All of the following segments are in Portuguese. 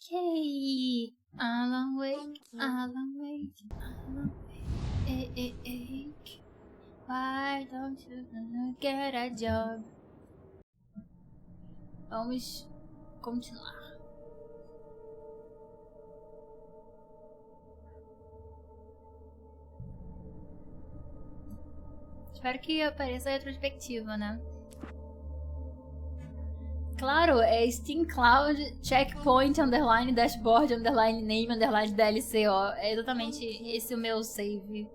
Ok. Alan Wake, Alan Wake, Alan Wake. Why don't you get a job? Vamos continuar. Espero que apareça a retrospectiva, né? Claro, é Steam Cloud, checkpoint, underline, dashboard, underline, name, underline, DLC, ó. É exatamente esse o meu save.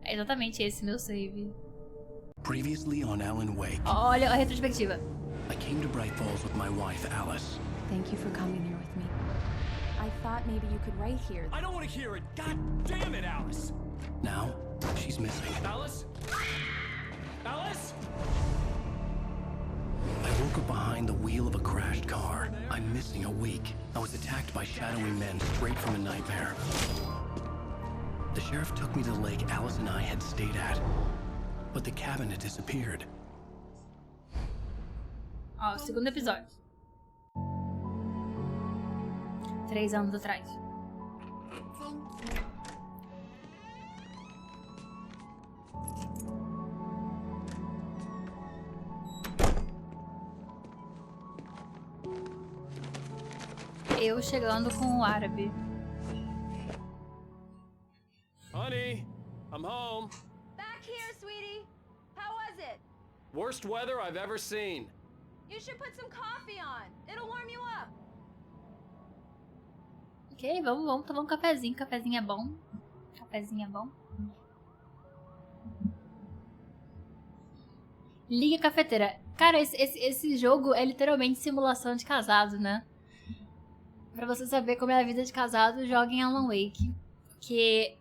É exatamente esse meu save. Previously on Alan Wake. Olha a retrospectiva. I came to Bright Falls with my wife, Alice. Thank you for coming here with me. I thought maybe you could write here. I don't want to hear it. God damn it, Alice. Now, she's missing. Alice? Alice? I woke up behind the wheel of a crashed car. I'm missing a week. I was attacked by shadowy men straight from a nightmare. The sheriff took me to the lake Alice and I had stayed at. But the cabin had disappeared. Ó, o segundo episódio. 3 anos atrás. Eu chegando com o árabe. Honey, I'm home. Back here, sweetie. How was it? Worst weather I've ever seen. You should put some coffee on. It'll warm you up. Ok, vamos tomar um cafezinho. Cafezinho é bom. Cafezinho é bom. Liga a cafeteira. Cara, esse jogo é literalmente simulação de casado, né? Pra você saber como é a vida de casado, joga em Alan Wake. Que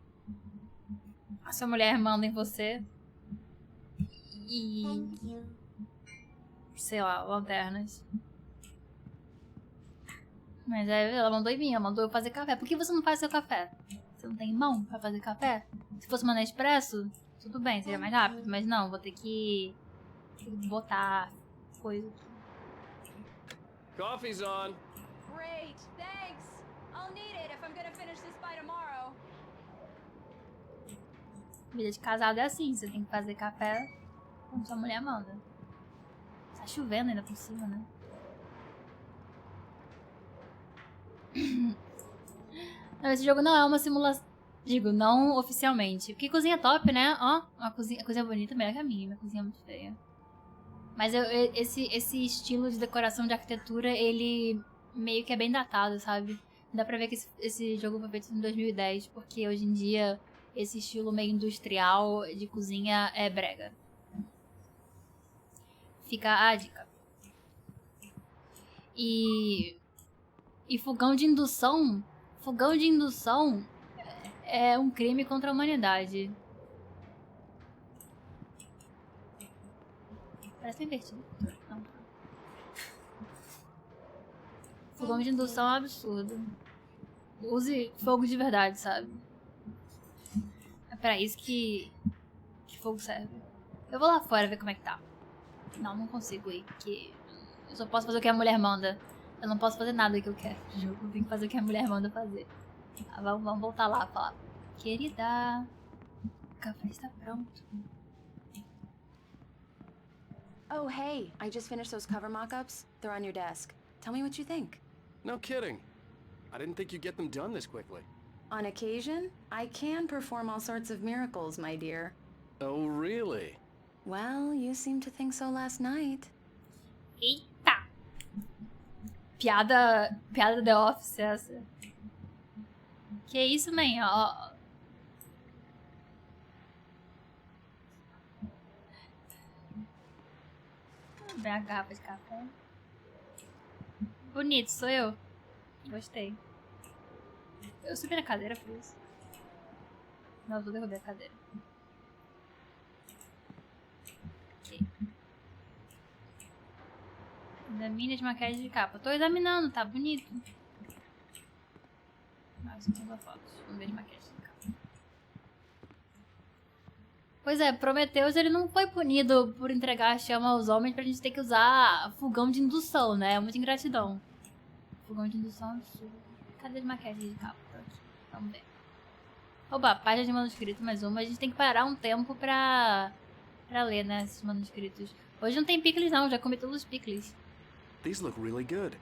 a sua mulher manda em você. E... sei lá, lanternas. Mas aí ela mandou em mim, ela mandou eu fazer café. Por que você não faz seu café? Você não tem mão pra fazer café? Se fosse uma Nespresso, tudo bem, seria mais rápido. Mas não, vou ter que botar coisa aqui. Coffee's on. Great, thanks. I'll need it if I'm gonna finish this by tomorrow. Vida de casado é assim, você tem que fazer café quando sua mulher manda. Tá chovendo ainda por cima, né? Não, esse jogo não é uma simulação. Digo, não oficialmente. Porque cozinha top, né? Ó, a cozinha bonita melhor que a minha cozinha é muito feia. Mas esse estilo de decoração de arquitetura, ele meio que é bem datado, sabe? Dá pra ver que esse jogo foi feito em 2010, porque hoje em dia esse estilo meio industrial de cozinha é brega. Fica a dica. E fogão de indução é um crime contra a humanidade. Parece invertido. Não. Fogão de indução é um absurdo. Use fogo de verdade, sabe? É pra isso que fogo serve. Eu vou lá fora ver como é que tá. Não consigo ir, porque eu só posso fazer o que a mulher manda. Eu não posso fazer nada que eu quero no jogo. Eu tenho que fazer o que a mulher manda fazer. Tá, vamos voltar lá e falar. Querida, o café está pronto. Oh, hey, I just finished those cover mock-ups. They're on your desk. Tell me what you think. No kidding. I didn't think you'd get them done this quickly. On occasion, I can perform all sorts of miracles, my dear. Oh, really? Well, you seemed to think so last night. Eita! Piada The Office essa. Que isso, man? Ó. Vou ver a garrafa de café. Bonito, sou eu. Gostei. Eu subi na cadeira por isso. Não, eu vou derrubar a cadeira. Ok. Examine as maquiagens de capa. Tô examinando, tá bonito. Mais uma foto. Vamos ver as maquiagens de capa. Pois é, Prometheus ele não foi punido por entregar a chama aos homens pra gente ter que usar fogão de indução, né? Muita ingratidão. Fogão de indução absurdo. Cadê as maquetes de cabo? Vamos ver. Oba, página de manuscrito, mais uma. A gente tem que parar um tempo pra ler, né, esses manuscritos. Hoje não tem picles não, já comi todos os picles. These look really good.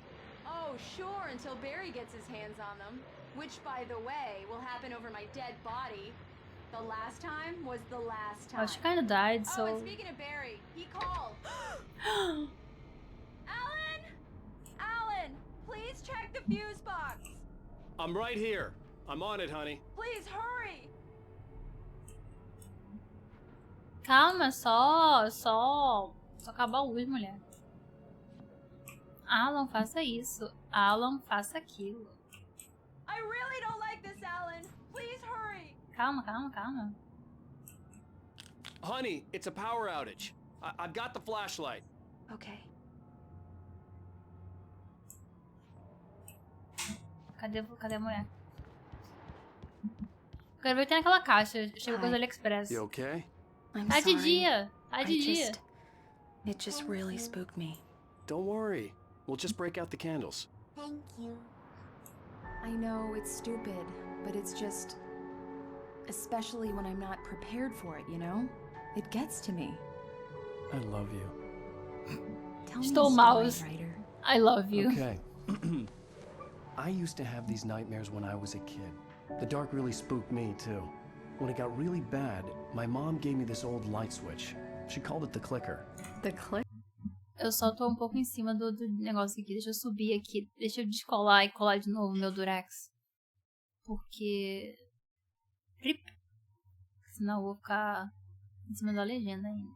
Oh, sure, until Barry gets his hands on them. Which, by the way, will happen over my dead body. The last time was the last time. Oh, she kinda died, so... Oh, and speaking of Barry, he called. Alan! Alan, please check the fuse box. I'm right here. I'm on it, honey. Please hurry. Calma, só acabar a luz, mulher. Alan, faça isso. Alan, faça aquilo. I really don't like this, Alan. Please hurry. Calma, calma, calma. Honey, it's a power outage. I've got the flashlight. Okay. Cadê a mulher? Quero ver o que tem naquela caixa. Chegou coisa do AliExpress. You okay? I'm Tá de sorry. dia. Tá de dia. It just really spooked me. Don't worry. We'll just break out the candles. Thank you. I know it's stupid, but it's just... Especially when I'm not prepared for it, you know? It gets to me. I love you. Tell me Estou a mouse. story, writer. I love you. Okay. I used to have these nightmares when I was a kid. The dark really spooked me, too. When it got really bad, my mom gave me this old light switch. She called it the clicker. The click? Eu só tô um pouco em cima do negócio aqui. Deixa eu subir aqui. Deixa eu descolar e colar de novo o meu durex. Porque... Rip. Senão eu vou ficar em cima da legenda ainda.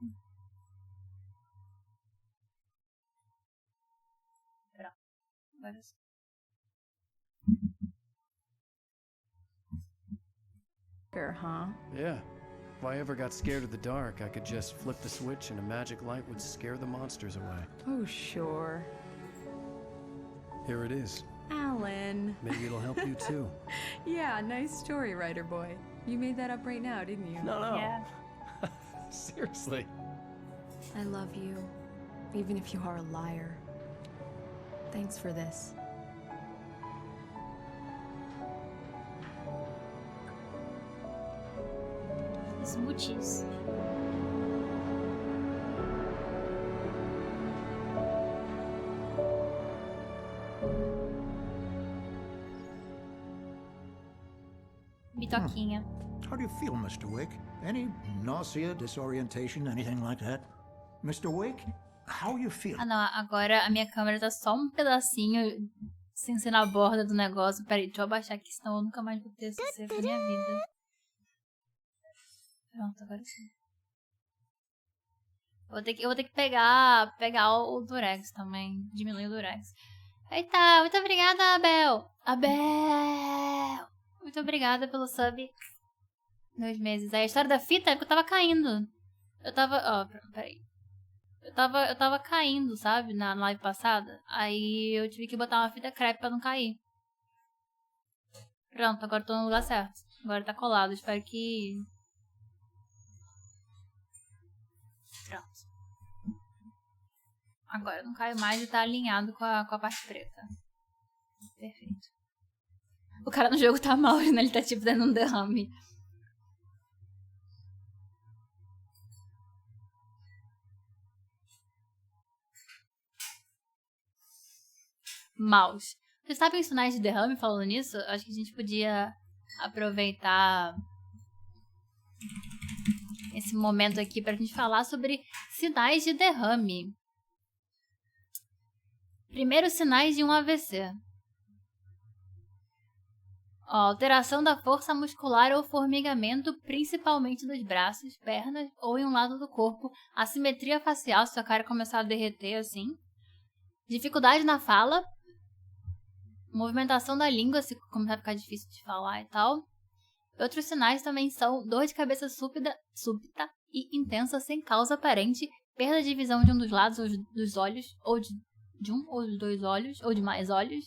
Pronto. Agora sim. Huh? Yeah. If I ever got scared of the dark, I could just flip the switch and a magic light would scare the monsters away. Oh, sure. Here it is. Alan. Maybe it'll help you too. Yeah, nice story, writer boy. You made that up right now, didn't you? No. Yeah. Seriously. I love you, even if you are a liar. Thanks for this. Smoothies. Bitoquinha. How do you feel, Mr. Wake? Any nausea, disorientation, anything like that? Mr. Wake, how you feel? Ah, não. Agora a minha câmera tá só um pedacinho sem ser na borda do negócio. Peraí, deixa eu abaixar aqui, senão eu nunca mais vou ter sucesso na minha vida. Pronto, agora sim. Eu vou ter que pegar o Durex também. Diminuir o Durex. Eita, muito obrigada, Abel. Abel! Muito obrigada pelo sub. 2 meses. Aí a história da fita é que eu tava caindo. Eu tava... Ó, peraí. Eu tava caindo, sabe? Na live passada. Aí eu tive que botar uma fita crepe pra não cair. Pronto, agora tô no lugar certo. Agora tá colado. Espero que... Pronto. Agora eu não caio mais e tá alinhado com a parte preta. Perfeito. O cara no jogo tá mal, né? Ele tá tipo dando um derrame. Mouse. Vocês sabem os sinais de derrame falando nisso? Acho que a gente podia aproveitar esse momento aqui pra gente falar sobre sinais de derrame. Primeiro, sinais de um AVC. Ó, alteração da força muscular ou formigamento, principalmente dos braços, pernas ou em um lado do corpo. Assimetria facial, se a cara começar a derreter assim. Dificuldade na fala. Movimentação da língua, se começar a ficar difícil de falar e tal. Outros sinais também são dor de cabeça súbita e intensa sem causa aparente, perda de visão de um dos lados dos olhos, ou de um ou dos 2 olhos, ou de mais olhos,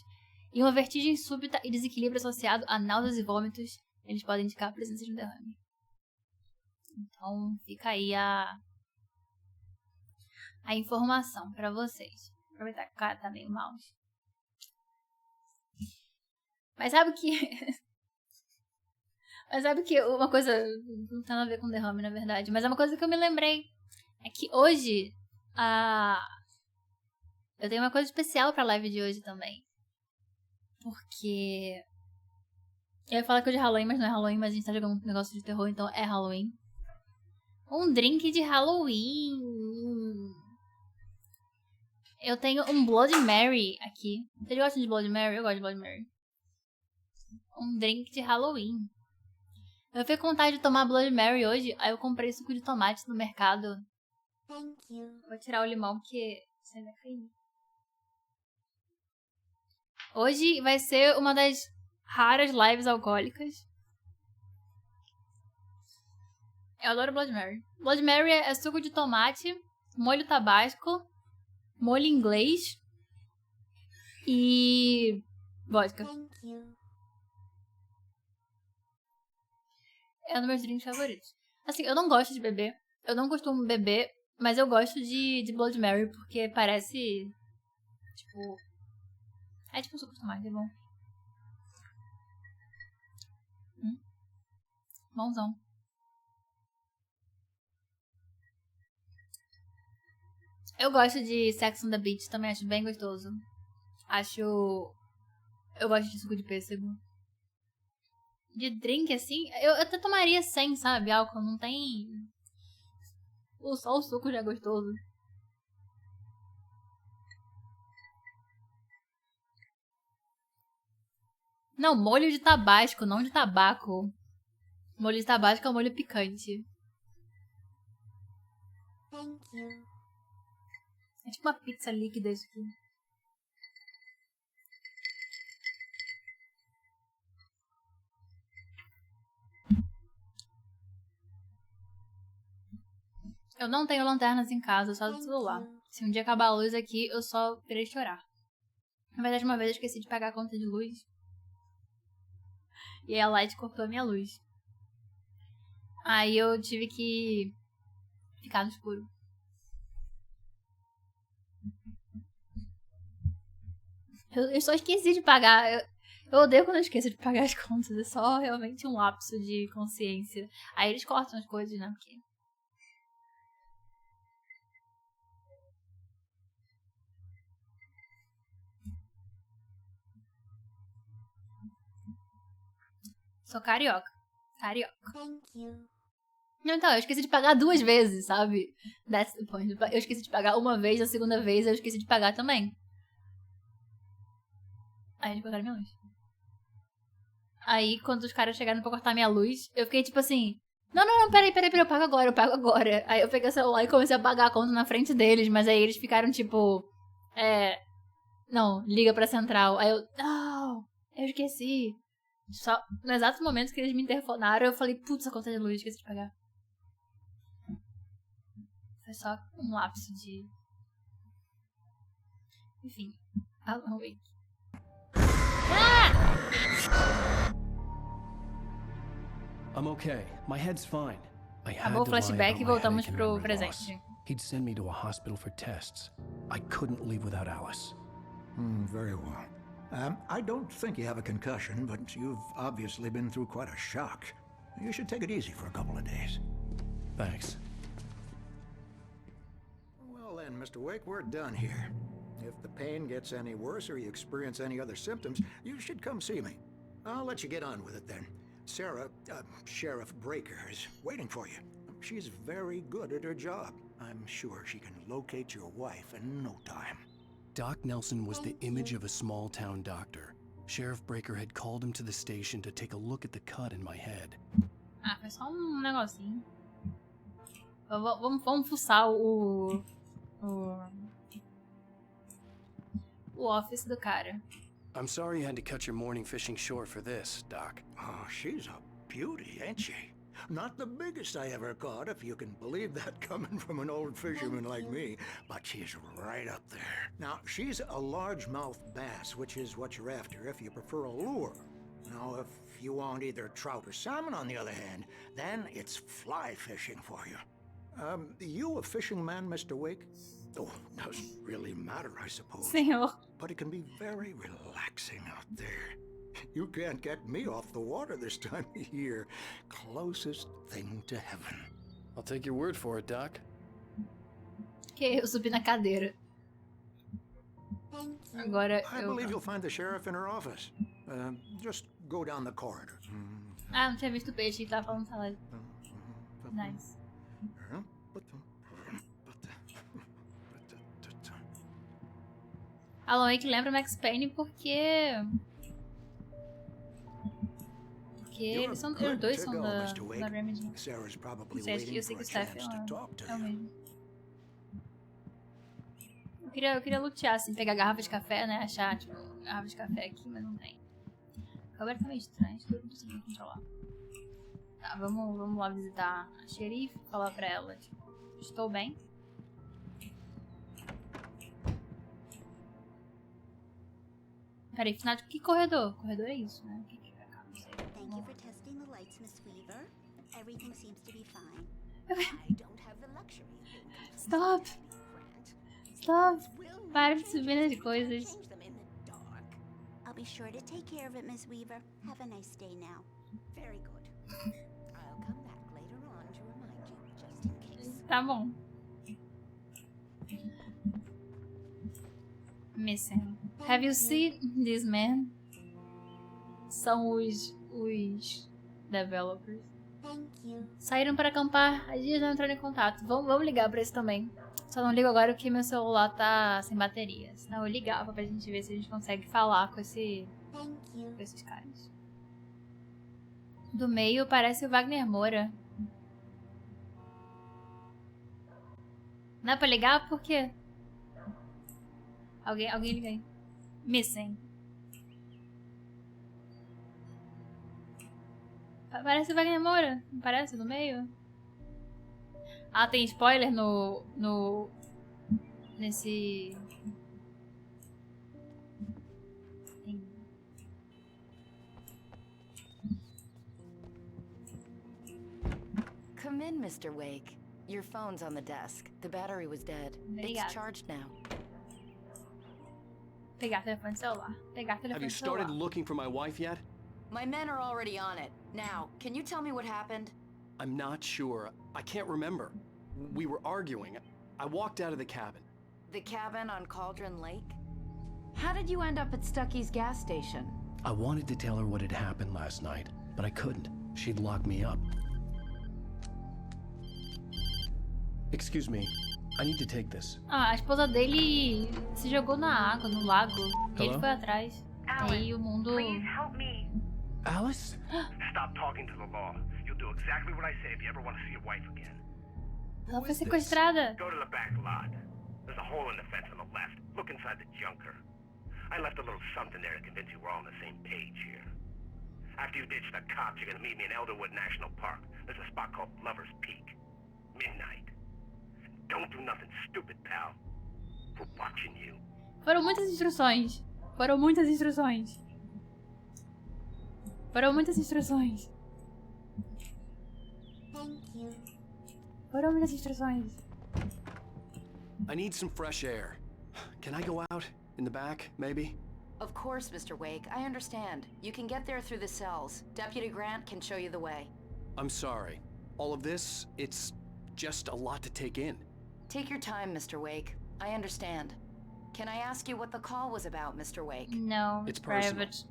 e uma vertigem súbita e desequilíbrio associado a náuseas e vômitos. Eles podem indicar a presença de um derrame. Então fica aí a informação pra vocês. Aproveitar que o cara tá meio mal. Mas sabe que... Mas sabe que uma coisa... Não tem nada a ver com derrame, na verdade. Mas é uma coisa que eu me lembrei. É que hoje... Eu tenho uma coisa especial pra live de hoje também. Porque... Eu ia falar que hoje é Halloween, mas não é Halloween. Mas a gente tá jogando um negócio de terror, então é Halloween. Um drink de Halloween. Eu tenho um Bloody Mary aqui. Vocês gostam de Bloody Mary? Eu gosto de Bloody Mary. Um drink de Halloween. Eu fiquei com vontade de tomar Bloody Mary hoje. Aí eu comprei suco de tomate no mercado. Thank you. Vou tirar o limão porque você vai cair. Hoje vai ser uma das raras lives alcoólicas. Eu adoro Bloody Mary. Bloody Mary é suco de tomate, molho tabasco, molho inglês e vodka. Thank you. É um dos meus drinks favoritos. Assim, eu não gosto de beber. Eu não costumo beber, mas eu gosto de Bloody Mary porque parece... Tipo... É tipo um suco de tomate, é bom. Bonzão. Eu gosto de Sex on the Beach, também acho bem gostoso. Eu gosto de suco de pêssego. De drink, assim, eu até tomaria sem, sabe? Álcool, não tem... Só o suco já é gostoso. Não, molho de tabasco, não de tabaco. Molho de tabasco é um molho picante. Thank you. É tipo uma pizza líquida isso aqui. Eu não tenho lanternas em casa, só do celular. Se um dia acabar a luz aqui, eu só irei chorar. Na verdade, uma vez eu esqueci de pagar a conta de luz. E aí a Light cortou a minha luz. Aí eu tive que ficar no escuro. Eu só esqueci de pagar. Eu odeio quando eu esqueço de pagar as contas. É só realmente um lapso de consciência. Aí eles cortam as coisas, né? Porque... Sou carioca. Carioca. Thank you. Não, então, eu esqueci de pagar 2 vezes, sabe? That's the point. Eu esqueci de pagar uma vez, a segunda vez eu esqueci de pagar também. Aí eles cortaram minha luz. Aí, quando os caras chegaram pra cortar minha luz, eu fiquei tipo assim... Não, peraí, eu pago agora. Aí eu peguei o celular e comecei a pagar a conta na frente deles, mas aí eles ficaram tipo... Não, liga pra central. Aí não, eu esqueci. Só no exato momento que eles me interfonaram, eu falei, putz, a conta de luz, esqueci de pagar. Foi só um lapso de... Enfim, Alan Wake. I'm okay. My head's fine. I had Acabou o to lie flashback about e my voltamos headache and pro memory loss. presente. He'd send me to a hospital for tests. I couldn't leave without Alice. Very well. I don't think you have a concussion, but you've obviously been through quite a shock. You should take it easy for a couple of days. Thanks. Well then, Mr. Wake, we're done here. If the pain gets any worse or you experience any other symptoms, you should come see me. I'll let you get on with it then. Sarah, Sheriff Breaker, is waiting for you. She's very good at her job. I'm sure she can locate your wife in no time. Doc Nelson was the image of a small-town doctor. Sheriff Breaker had called him to the station to take a look at the cut in my head. Ah, foi só negocinho. Vamos fuçar o office do cara. I'm sorry you had to cut your morning fishing short for this, Doc. Oh, she's a beauty, ain't she? Not the biggest I ever caught, if you can believe that coming from an old fisherman like me, but she's right up there. Now, she's a largemouth bass, which is what you're after if you prefer a lure. Now, if you want either trout or salmon, on the other hand, then it's fly fishing for you. You a fishing man, Mr. Wake? Oh, doesn't really matter, I suppose. Senhor. But it can be very relaxing out there. You can't get me off the water this time of year. Closest thing to heaven. I'll take your word for it, Doc. Que eu subi na cadeira. Agora I eu... believe you'll find the sheriff in her office. Just go down the corridor. Ah, não tinha visto o peixe que tava falando salada. Nice. Alan Wake lembra Max Payne porque eles são, os dois são da Remedy. Sarah's probably Não sei, acho que eu waiting sei for que a o Steph chance to talk to é o you. mesmo. Eu queria lutear, assim, pegar garrafa de café, né? Achar, tipo, garrafa de café aqui, mas não tem. Agora tá meio estranho, acho que eu não consegui controlar. Tá, vamos lá visitar a xerife, falar pra ela, tipo, estou bem. Peraí, final de que corredor? Corredor é isso, né? O que é? Não sei. Thank you for testing the lights, Miss Weaver. Everything seems to be fine. I don't have the luxury of being Stop! Stop! Para de subir nas coisas. change them in the dark. I'll be sure to take care of it, Miss Weaver. Have a nice day now. Very good. I'll come back later on to remind you, just in case. Tá bom. Missing. Have you seen this man? São os developers. Thank you. Saíram para acampar, a dias não entraram em contato. Vamos ligar pra esse também. Só não ligo agora porque meu celular tá sem bateria. Senão eu ligava pra gente ver se a gente consegue falar com esses caras. Do meio parece o Wagner Moura. Não é pra ligar? Por quê? Alguém liga aí. Missing. Parece o Wagner Moura. Não parece? No meio? Ah, tem spoiler nesse... Come in, Mr. Wake. Your phone's on the desk. The battery was dead. Obrigada. It's charged now. Pegar telefone celular. Pegar Have you telefone started celular. looking for my wife yet? My men are already on it. Now, can you tell me what happened? I'm not sure. I can't remember. We were arguing. I walked out of the cabin. The cabin on Cauldron Lake? How did you end up at Stucky's gas station? I wanted to tell her what had happened last night, but I couldn't. She'd lock me up. Excuse me. I need to take this. Ah, a esposa dele se jogou na água, no lago. E ele Hello? foi atrás. Aí o mundo... Alice? Stop talking to the law. You'll do exactly what I say if you ever want to see your wife again. Ela foi sequestrada. Go to the back lot. There's a hole in the fence on the left. Look inside the junker. I left a little something there to convince you we're all on the same page here. After you ditch the cops, you're gonna meet me in Elderwood National Park. There's a spot called Lover's Peak. Midnight. Don't do nothing stupid, pal. We're watching you. Foram muitas instruções. Foram muitas instruções. Foram muitas instruções. Thank you. Foram muitas instruções. I need some fresh air. Can I go out? In the back, maybe? Of course, Mr. Wake. I understand. You can get there through the cells. Deputy Grant can show you the way. I'm sorry. All of this, it's just a lot to take in. Take your time, Mr. Wake. I understand. Can I ask you what the call was about, Mr. Wake? No, It's personal. private.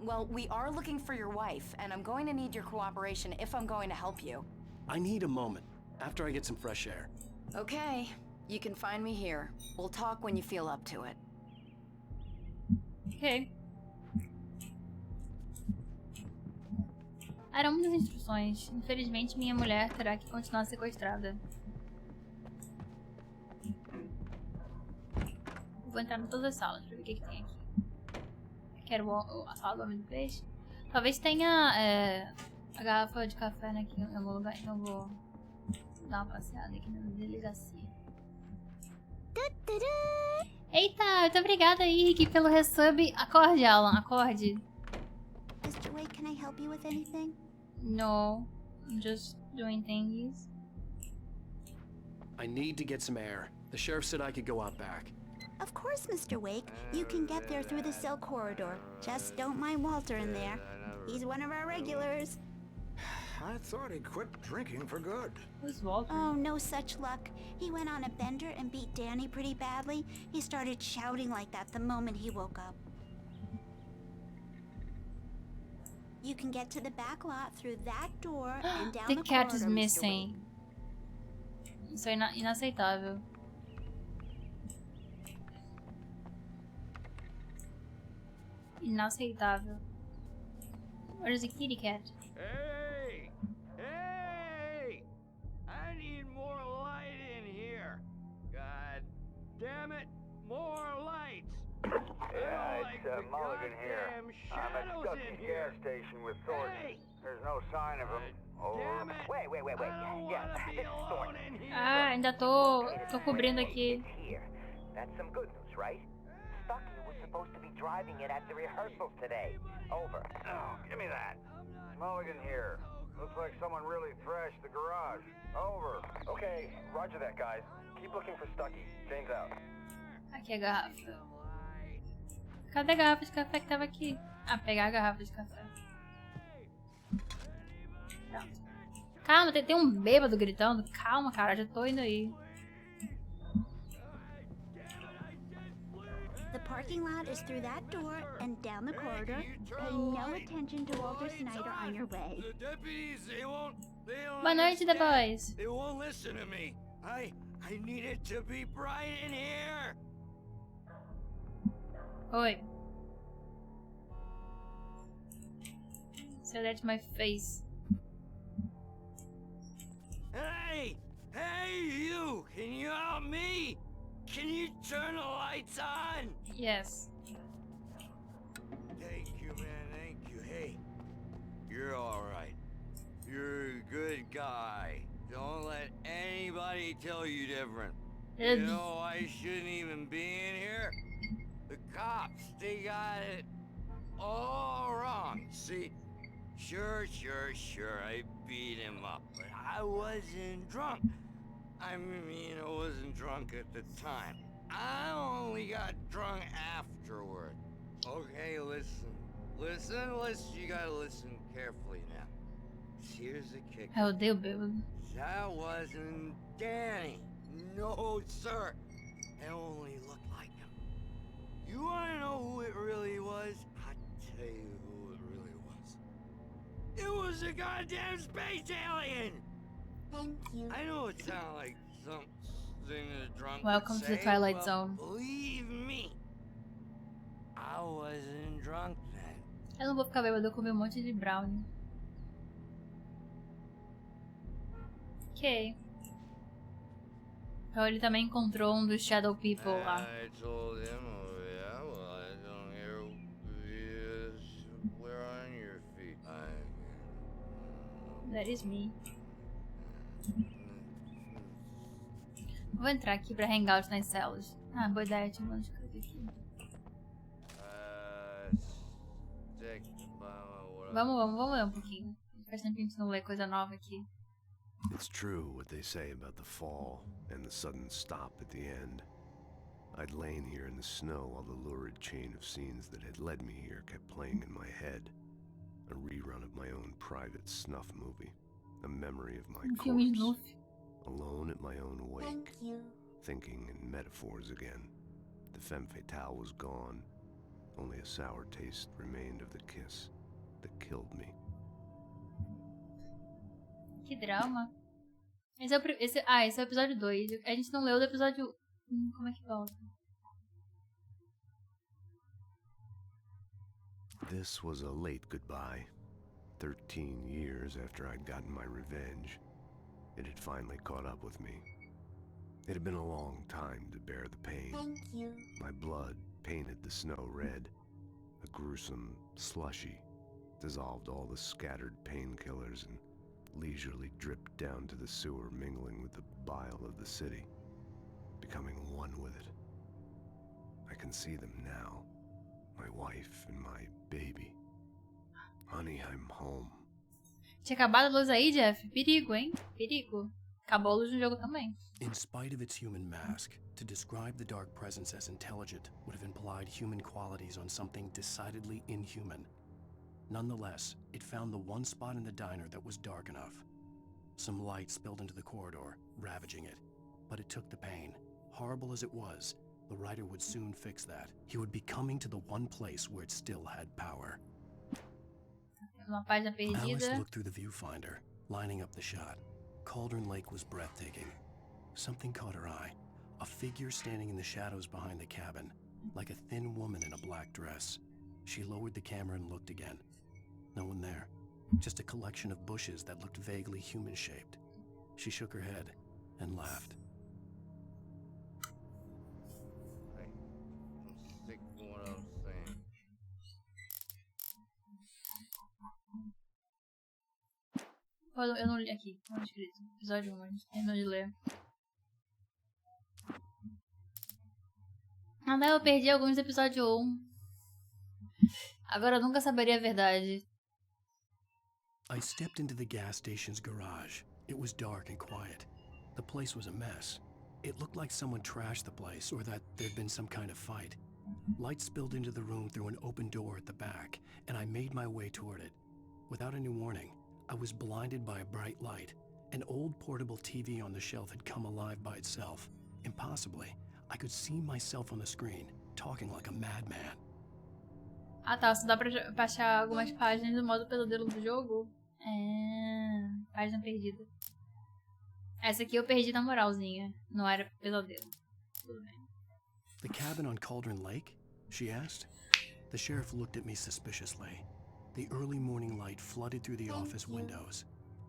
Well, we are looking for your wife, and I'm going to need your cooperation if I'm going to help you. I need a moment, after I get some fresh air. Okay, you can find me here. We'll talk when you feel up to it. Ok. Eram muitas instruções. Infelizmente, minha mulher terá que continuar sequestrada. Vou entrar em todas as salas pra ver o que tem aqui. Quero a sala do Homem do Peixe. Talvez tenha a garrafa de café aqui em algum lugar, então eu vou dar uma passeada aqui na delegacia. Eita, muito obrigada aí, Rick, pelo resub. Acorde, Alan, acorde. Mr. Can I help you with anything? No, I'm just doing thingies. I need to get some air. The sheriff said I could go out back. Of course, Mr. Wake. You can get there through the cell corridor. Just don't mind Walter in there. He's one of our regulars. I thought he quit drinking for good. Who's Walter? Oh, no such luck. He went on a bender and beat Danny pretty badly. He started shouting like that the moment he woke up. You can get to the back lot through that door and down The the cat corridor, is Mr. missing. Isso é inaceitável. Inaceitável. Where is the kitty cat? Hey! Hey! I need more light in here. God damn it, more lights. Yeah, like it's the Mulligan here. goddamn I'm at shadows Stucky's in gas here. station with Thornton. Hey! There's no sign of him. Damn it! Wait. I don't Yeah, wanna be this is alone Thornton. in here. Ah, ainda tô cobrindo aqui. It's here. That's some good news, right? Stucky was supposed to be driving it at the rehearsals today. Over. Oh, give me that. Mulligan here. Looks like someone really thrashed the garage. Over. Okay, roger that, guys. Keep looking for Stucky. James out. Aqui a garrafa. Cadê a garrafa de café que tava aqui? Ah, pegar a garrafa de café. Pronto. Calma, tem um bêbado gritando. Calma, cara, já tô indo aí. The parking lot is through that door and down the corridor. Pay no attention to Walter Snyder on your way. The deputies, they won't Boa noite, The Boys. They won't listen to me. I need it to be bright in here. Oi. So that's my face. Hey, you! Can you help me? Can you turn the lights on? Yes. Thank you, man. Thank you. Hey, you're all right. You're a good guy. Don't let anybody tell you different. You know, I shouldn't even be in here. The cops, they got it all wrong. See, sure, I beat him up, but I wasn't drunk. I mean, I wasn't drunk at the time. I only got drunk afterward. Okay, listen. You gotta listen carefully now. Here's the kicker. Eu odeio bêbado. That wasn't Danny. No, sir. It only looked like him. You wanna know who it really was? I'll tell you who it really was. It was a goddamn space alien! Thank you. I know it sounds like something a drunk Welcome would to the say, Twilight but Zone. Believe me, I wasn't drunk then. Eu não vou ficar bêbado, eu comi um monte de brownie. Ok. Então ele também encontrou um dos Shadow People lá. I told him, oh yeah, well, I don't hear where on your feet. That is me. Vou entrar aqui pra hangout nas celas. Ah, boa ideia, tinha um monte de coisa aqui. Vamos ler um pouquinho. Faz tempo que a gente não lê coisa nova aqui. It's true what they say about the fall and the sudden stop at the end. I'd lain here in the snow while the lurid chain of scenes that had led me here kept playing in my head. A rerun of my own private snuff movie. A memory of my corpse. Alone at my own wake. Thank you. Thinking in metaphors again. The femme fatale was gone. Only a sour taste remained of the kiss that killed me. Que drama. Esse é o episódio 2. A gente não leu do episódio 1. Como é que volta? This was a late goodbye. 13 years after I'd gotten my revenge, it had finally caught up with me. It had been a long time to bear the pain. Thank you. My blood painted the snow red. A gruesome slushy dissolved all the scattered painkillers and leisurely dripped down to the sewer, mingling with the bile of the city, becoming one with it. I can see them now, my wife and my baby. Honey, I'm home. Tinha acabado a luz aí, Jeff? Perigo, hein? Perigo. Acabou a luz no jogo também. In spite of its human mask, to describe the dark presence as intelligent would have implied human qualities on something decidedly inhuman. Nonetheless, it found the one spot in the diner that was dark enough. Some light spilled into the corridor, ravaging it. But it took the pain. Horrible as it was, the writer would soon fix that. He would be coming to the one place where it still had power. Uma página Alice perdida. looked through the viewfinder, lining up the shot. Cauldron Lake was breathtaking. Something caught her eye. A figure standing in the shadows behind the cabin, like a thin woman in a black dress. She lowered the camera and looked again. No one there. Just a collection of bushes that looked vaguely human-shaped. She shook her head and laughed. I'm sick of what I was saying. Eu não li aqui. Não escrito. Episódio 1. A gente terminou de ler. Ah, não, eu perdi alguns do episódio 1. Agora eu nunca saberia a verdade. I stepped into the gas station's garage. It was dark and quiet. The place was a mess. It looked like someone trashed the place or that there'd been some kind of fight. Light spilled into the room through an open door at the back, and I made my way toward it. Without any warning, I was blinded by a bright light. An old portable TV on the shelf had come alive by itself. Impossibly, I could see myself on the screen, talking like a madman. Ah tá, só dá pra baixar algumas páginas do modo pesadelo do jogo. É... Página perdida. Essa aqui eu perdi na moralzinha. Não era pesadelo. Tudo bem. The cabin on Cauldron Lake? She asked. The sheriff looked at me suspiciously. The early morning light flooded through the office windows.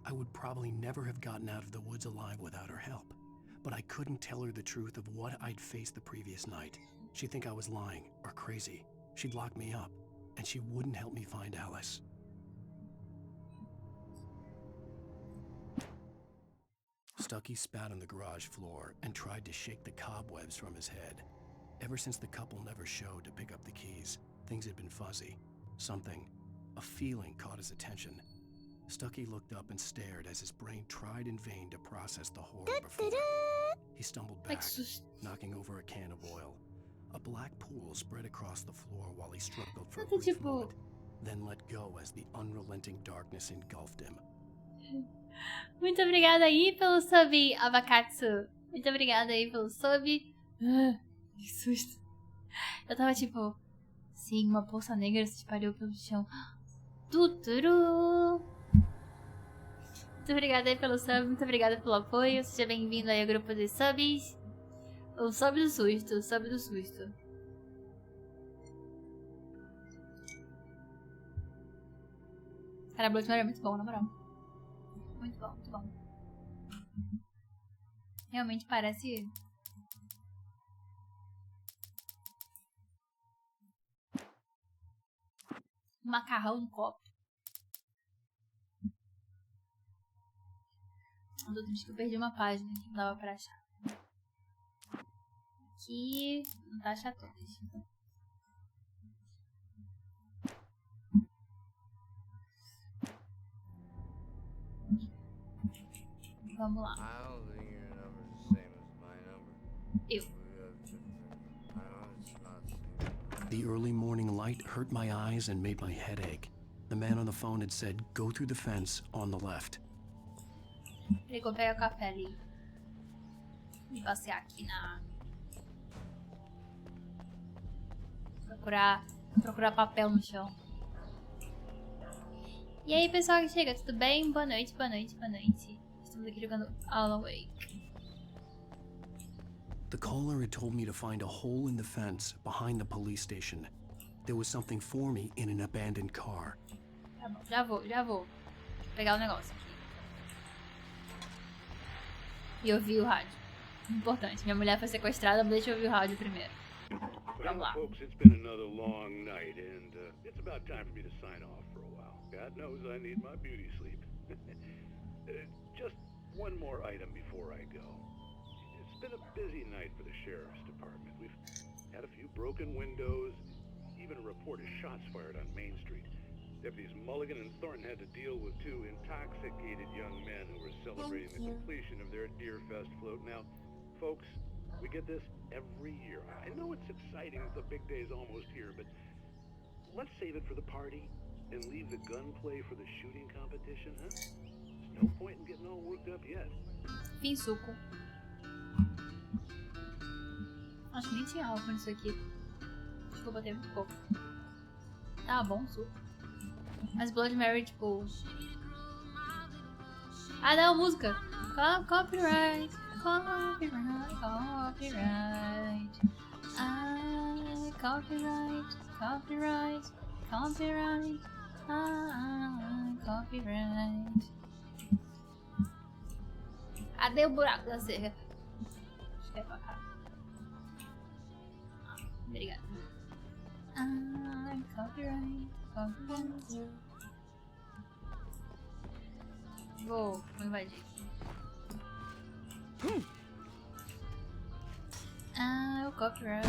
I would probably never have gotten out of the woods alive without her help. But I couldn't tell her the truth of what I'd faced the previous night. She'd think I was lying or crazy. She'd lock me up, and she wouldn't help me find Alice. Stucky spat on the garage floor and tried to shake the cobwebs from his head. Ever since the couple never showed to pick up the keys, things had been fuzzy. Something, a feeling caught his attention. Stucky looked up and stared as his brain tried in vain to process the horror before. He stumbled back, knocking over a can of oil. A black pool spread across the floor while he struggled for a brief moment, then let go as the unrelenting darkness engulfed him. Muito obrigada aí pelo sub, Abakatsu. Muito obrigada aí pelo sub. Que susto. Eu tava tipo... Sim, uma poça negra se espalhou pelo chão. Tuturu. Muito obrigada aí pelo sub, muito obrigada pelo apoio. Seja bem-vindo aí ao grupo de subs. O sub do susto, o sub do susto. Cara, Blood Mary é muito bom, na moral. Muito bom, muito bom. Realmente parece... um macarrão no copo. Eu tô triste que eu perdi uma página que não dava pra achar. Aqui... não tá achar todas. Vamos lá. Eu. The early morning light hurt my eyes and made my head ache. The man on the phone had said, go through the fence on the left. Ele vou pegar o café ali. E passear aqui na... Procurar papel no chão. E aí, pessoal que chega, tudo bem? Boa noite, boa noite, boa noite. Estamos aqui jogando Alan Wake. The caller had told me to find a hole in the fence behind the police station. There was something for me in an abandoned car. Tá bom, já vou. Vou pegar o negócio aqui. E ouvir o rádio. Importante, minha mulher foi sequestrada, mas deixa eu ouvir o rádio primeiro. Vamos lá. Folks, it's been another long night, and it's about time for me to sign off for a while. God knows I need my beauty sleep. Just one more item before I go. It's been a busy night for the sheriff's department. We've had a few broken windows, even a report of shots fired on Main Street. Deputies Mulligan and Thornton had to deal with two intoxicated young men who were celebrating the completion of their Deerfest float. Now, folks, we get this every year. I know it's exciting that the big day's almost here, but let's save it for the party and leave the gunplay for the shooting competition, huh? There's no point in getting all worked up yet. Fim suco. Acho que nem tinha álcool nisso aqui. Acho que eu botei muito pouco. Tá bom, suco. Mas Blood Mary, tipo... Ah, não, música! Copyright! Copyright! Copyright! Ah, copyright! Copyright! Copyright! Ah, copyright! Cadê o buraco da cerca? Acho que é pra cá. Obrigada. Ah, copyright! Copyright! Vou invadir aqui. Ah, o copyright.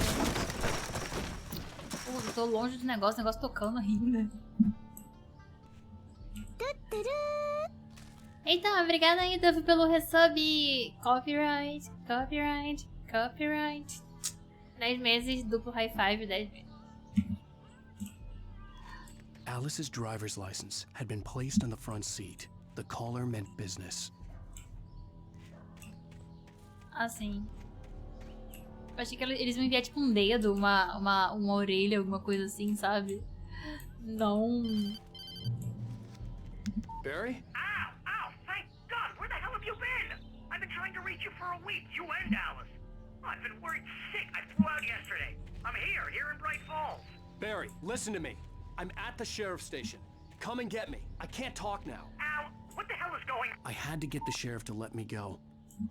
Pô, eu tô longe do negócio, o negócio tocando ainda. Então, obrigada aí, Duff, pelo resub. Copyright, copyright, copyright. 10 meses, duplo high five, 10 meses. Alice's driver's license had been placed on the front seat. The caller meant business. Assim. Eu achei que eles iam enviar tipo um dedo, uma orelha, alguma coisa assim, sabe? Não. Barry? Ow! Ow! Thank God! Where the hell have you been? I've been trying to reach you for a week, you and Alice. I've been worried sick. I flew out yesterday. I'm here in Bright Falls. Barry, listen to me. I'm at the sheriff's station. Come and get me. I can't talk now. Ow! What the hell is going on? I had to get the sheriff to let me go.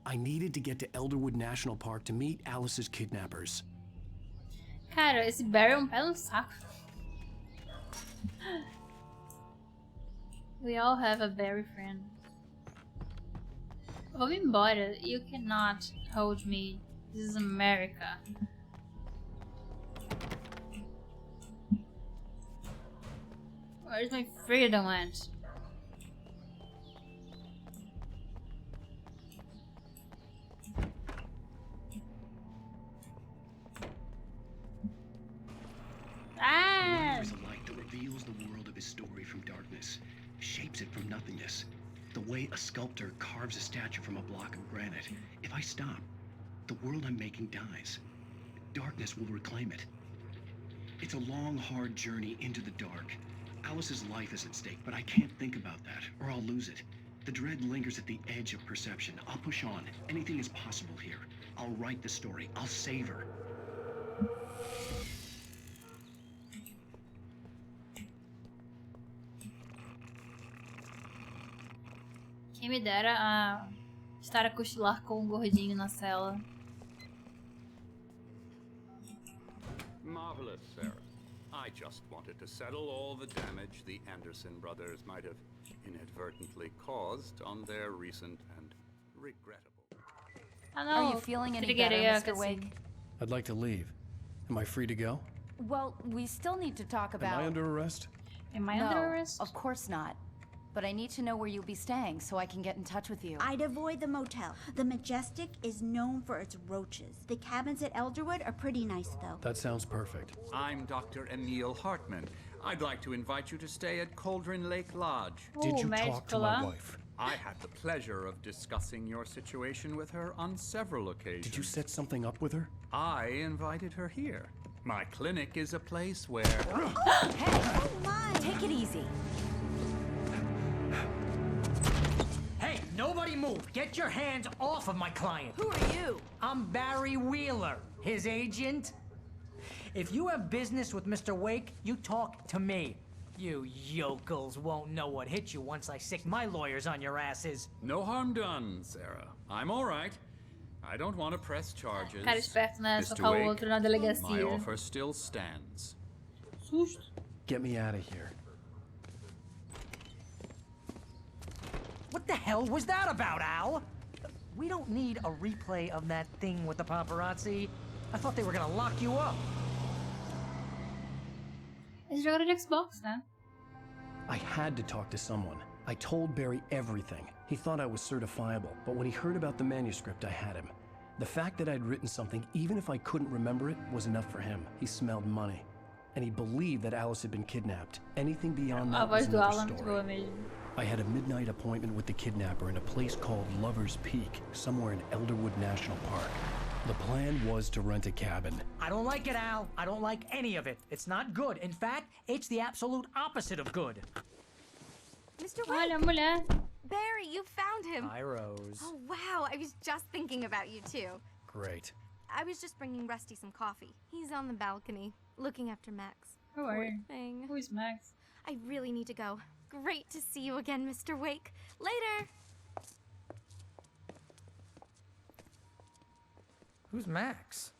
I needed to get to Elderwood National Park to meet Alice's kidnappers. Cara, esse Barry é um pé no saco. We all have a Barry friend. Vamos embora. You cannot hold me. This is America. Where's my freedom at? Ah! There is a light that reveals the world of his story from darkness, shapes it from nothingness. The way a sculptor carves a statue from a block of granite. If I stop, the world I'm making dies. Darkness will reclaim it. It's a long, hard journey into the dark. Alice's life is at stake, but I can't think about that, or I'll lose it. The dread lingers at the edge of perception. I'll push on. Anything is possible here. I'll write the story. I'll save her. Quem me dera estar a cochilar com um gordinho na cela. Marvelous, Sarah. I just wanted to settle all the damage the Anderson brothers might have inadvertently caused on their recent and regrettable. Are you feeling any better, Mr. Wake? I'd like to leave. Am I free to go? Well, we still need to talk about... Am I under arrest? Am I under arrest? Of course not. But I need to know where you'll be staying so I can get in touch with you. I'd avoid the motel. The Majestic is known for its roaches. The cabins at Elderwood are pretty nice, though. That sounds perfect. I'm Dr. Emil Hartman. I'd like to invite you to stay at Cauldron Lake Lodge. Did you talk to my wife? I had the pleasure of discussing your situation with her on several occasions. Did you set something up with her? I invited her here. My clinic is a place where... Hey! Oh my! Take it easy. Hey, nobody move! Get your hands off of my client! Who are you? I'm Barry Wheeler, his agent. If you have business with Mr. Wake, you talk to me. You yokels won't know what hit you once I sick my lawyers on your asses. No harm done, Sarah. I'm all right. I don't want to press charges. Cara esperto, né? Mr. Socar o Wake, outro na delegacia. my offer still stands. Susto. Get me out of here. What the hell was that about, Al? We don't need a replay of that thing with the paparazzi. I thought they were gonna lock you up. Eles jogaram de Xbox, né? I had to talk to someone. I told Barry everything. He thought I was certifiable, but when he heard about the manuscript, I had him. The fact that I'd written something, even if I couldn't remember it, was enough for him. He smelled money. And he believed that Alice had been kidnapped. Anything beyond that was another story. I had a midnight appointment with the kidnapper in a place called Lover's Peak, somewhere in Elderwood National Park. The plan was to rent a cabin. I don't like it, Al. I don't like any of it. It's not good. In fact, it's the absolute opposite of good. Mr. Olha, Wake! mulher. Barry, you found him! Hi, Rose. Oh, wow. I was just thinking about you, too. Great. I was just bringing Rusty some coffee. He's on the balcony, looking after Max. Poor thing. Who is Max? I really need to go. Great to see you again, Mr. Wake. Later! Who's Max?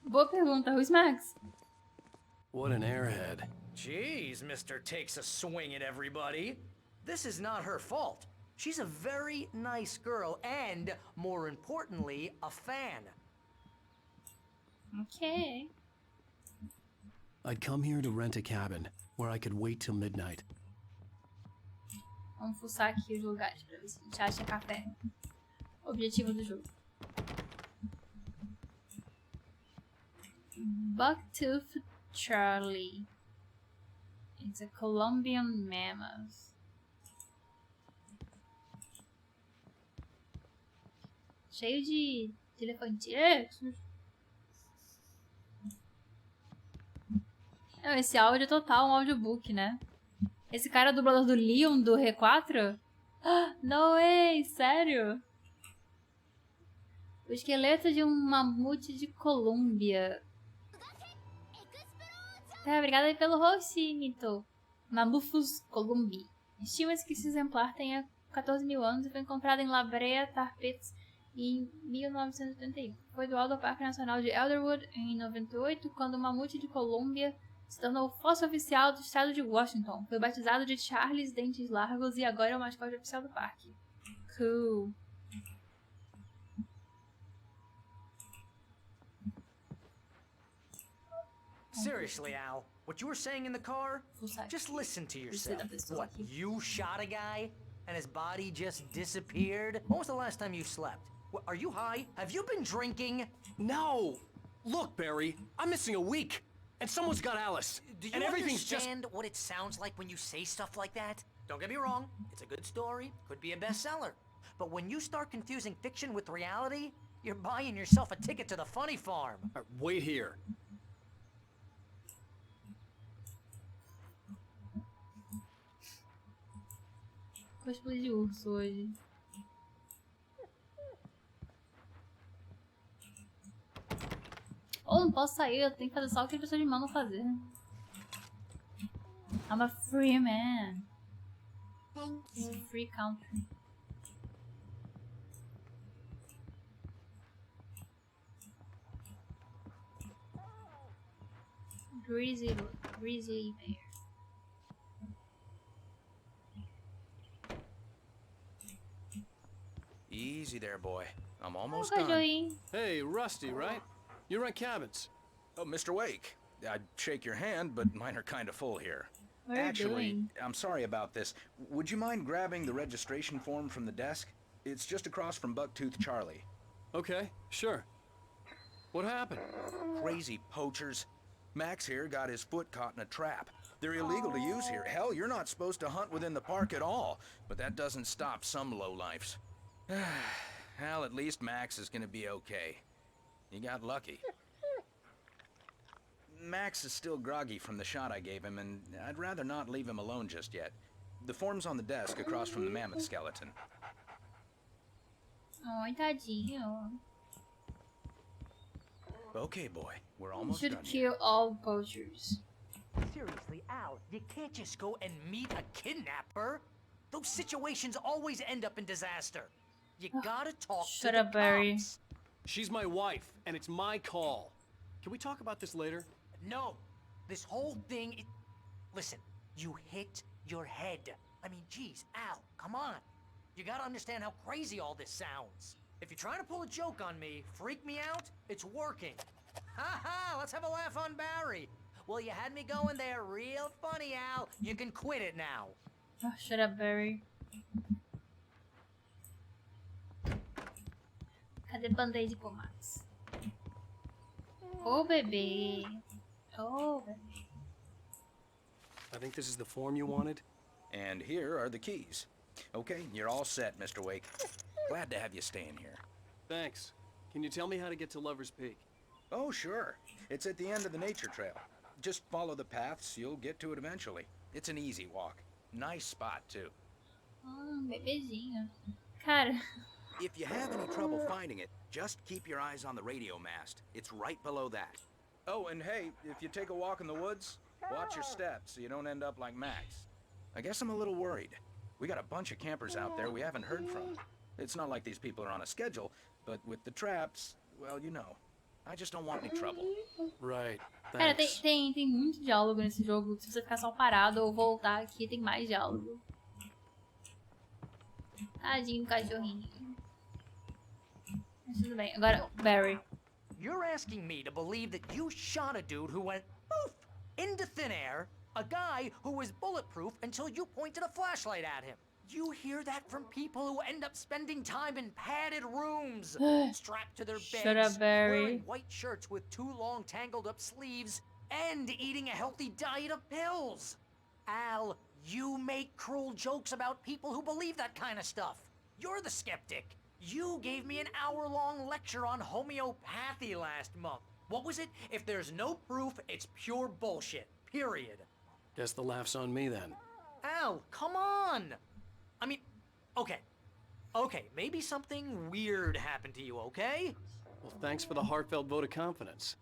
Boa pergunta. Who's Max? What an airhead. Jeez, Mr. Takes a swing at everybody. This is not her fault. She's a very nice girl and, more importantly, a fan. Okay. I'd come here to rent a cabin, where I could wait till midnight. Vamos fuçar aqui os lugares pra ver se a gente acha café. Objetivo do jogo. Bucktooth Charlie. It's a Colombian mammoth. Cheio de elefantes. Não, esse áudio é total um audiobook, né? Esse cara é o dublador do Leon do R4? No way! Sério? O esqueleto de um mamute de Colômbia. Obrigada pelo hostinito. Mamuthus columbi. Estima-se que esse exemplar tenha 14 mil anos e foi encontrado em La Brea Tarpets em 1981. Foi doado ao Parque Nacional de Elderwood em 98, quando o mamute de Colômbia se tornou o fóssil oficial do estado de Washington. Foi batizado de Charles Dentes Largos e agora é o mascote oficial do parque. Cool. Seriously, Al, what you were saying in the car? Just listen to yourself. What, you shot a guy and his body just disappeared? When was the last time you slept? What, are you high? Have you been drinking? No! Look, Barry, I'm missing a week. And someone's got Alice. Do you and everything's understand what it sounds like when you say stuff like that? Don't get me wrong, it's a good story, could be a bestseller. But when you start confusing fiction with reality, you're buying yourself a ticket to the funny farm. Wait here. Cosplay de urso hoje. Ou não posso sair, eu tenho que fazer só o que as pessoas me mandam fazer. I'm a free man. It's a free country. Grizzly bear. Easy there, boy. I'm almost done. Hey, Rusty, right? You rent cabins. Oh, Mr. Wake. I'd shake your hand, but mine are kind of full here. What are you Actually, doing? I'm sorry about this. Would you mind grabbing the registration form from the desk? It's just across from Bucktooth Charlie. Okay, sure. What happened? Crazy poachers. Max here got his foot caught in a trap. They're illegal to use here. Hell, you're not supposed to hunt within the park at all. But that doesn't stop some lowlifes. Well, at least Max is gonna be okay. You got lucky. Max is still groggy from the shot I gave him, and I'd rather not leave him alone just yet. The form's on the desk across from the mammoth skeleton. Oh, tadinho. Okay, boy. We're You almost should done kill all poachers. Seriously, Al, you can't just go and meet a kidnapper. Those situations always end up in disaster. You gotta talk Shut to up, the Barry. cops. She's my wife, and it's my call. Can we talk about this later? No, this whole thing listen, you hit your head. I mean, geez, Al, come on. You gotta understand how crazy all this sounds. If you're trying to pull a joke on me, freak me out, it's working. Ha ha, let's have a laugh on Barry. Well, you had me going there real funny, Al. You can quit it now. Oh, shut up, Barry. Cadê band-aid com Max? Oh, bebê. Oh, bebê. I think this is the form you wanted. And here are the keys. Okay, you're all set, Mr. Wake. Glad to have you staying here. Thanks. Can you tell me how to get to Lover's Peak? Oh, sure. It's at the end of the nature trail. Just follow the paths, you'll get to it eventually. It's an easy walk. Nice spot, too. Bebezinho. Cara. If you have any trouble finding it, just keep your eyes on the radio mast. It's right below that. Oh, and hey, if you take a walk in the woods, watch your steps so you don't end up like Max. I guess I'm a little worried. We got a bunch of campers out there we haven't heard from. It's not like these people are on a schedule, but with the traps, well, you know. I just don't want any trouble. Right. Cara, tem muito diálogo nesse jogo. Se você ficar só parado ou voltar aqui, tem mais diálogo. Tadinho do cachorrinho. Mas tudo bem. Agora, Barry. You're asking me to believe that you shot a dude who went poof into thin air, a guy who was bulletproof until you pointed a flashlight at him. You hear that from people who end up spending time in padded rooms, strapped to their beds, Shut up, Barry. wearing white shirts with too long tangled up sleeves, and eating a healthy diet of pills. Al, you make cruel jokes about people who believe that kind of stuff. You're the skeptic. You gave me an hour-long lecture on homeopathy last month. What was it? If there's no proof, it's pure bullshit. Period. Guess the laugh's on me then. Al, come on! I mean, okay, maybe something weird happened to you, okay? Well, thanks for the heartfelt vote of confidence.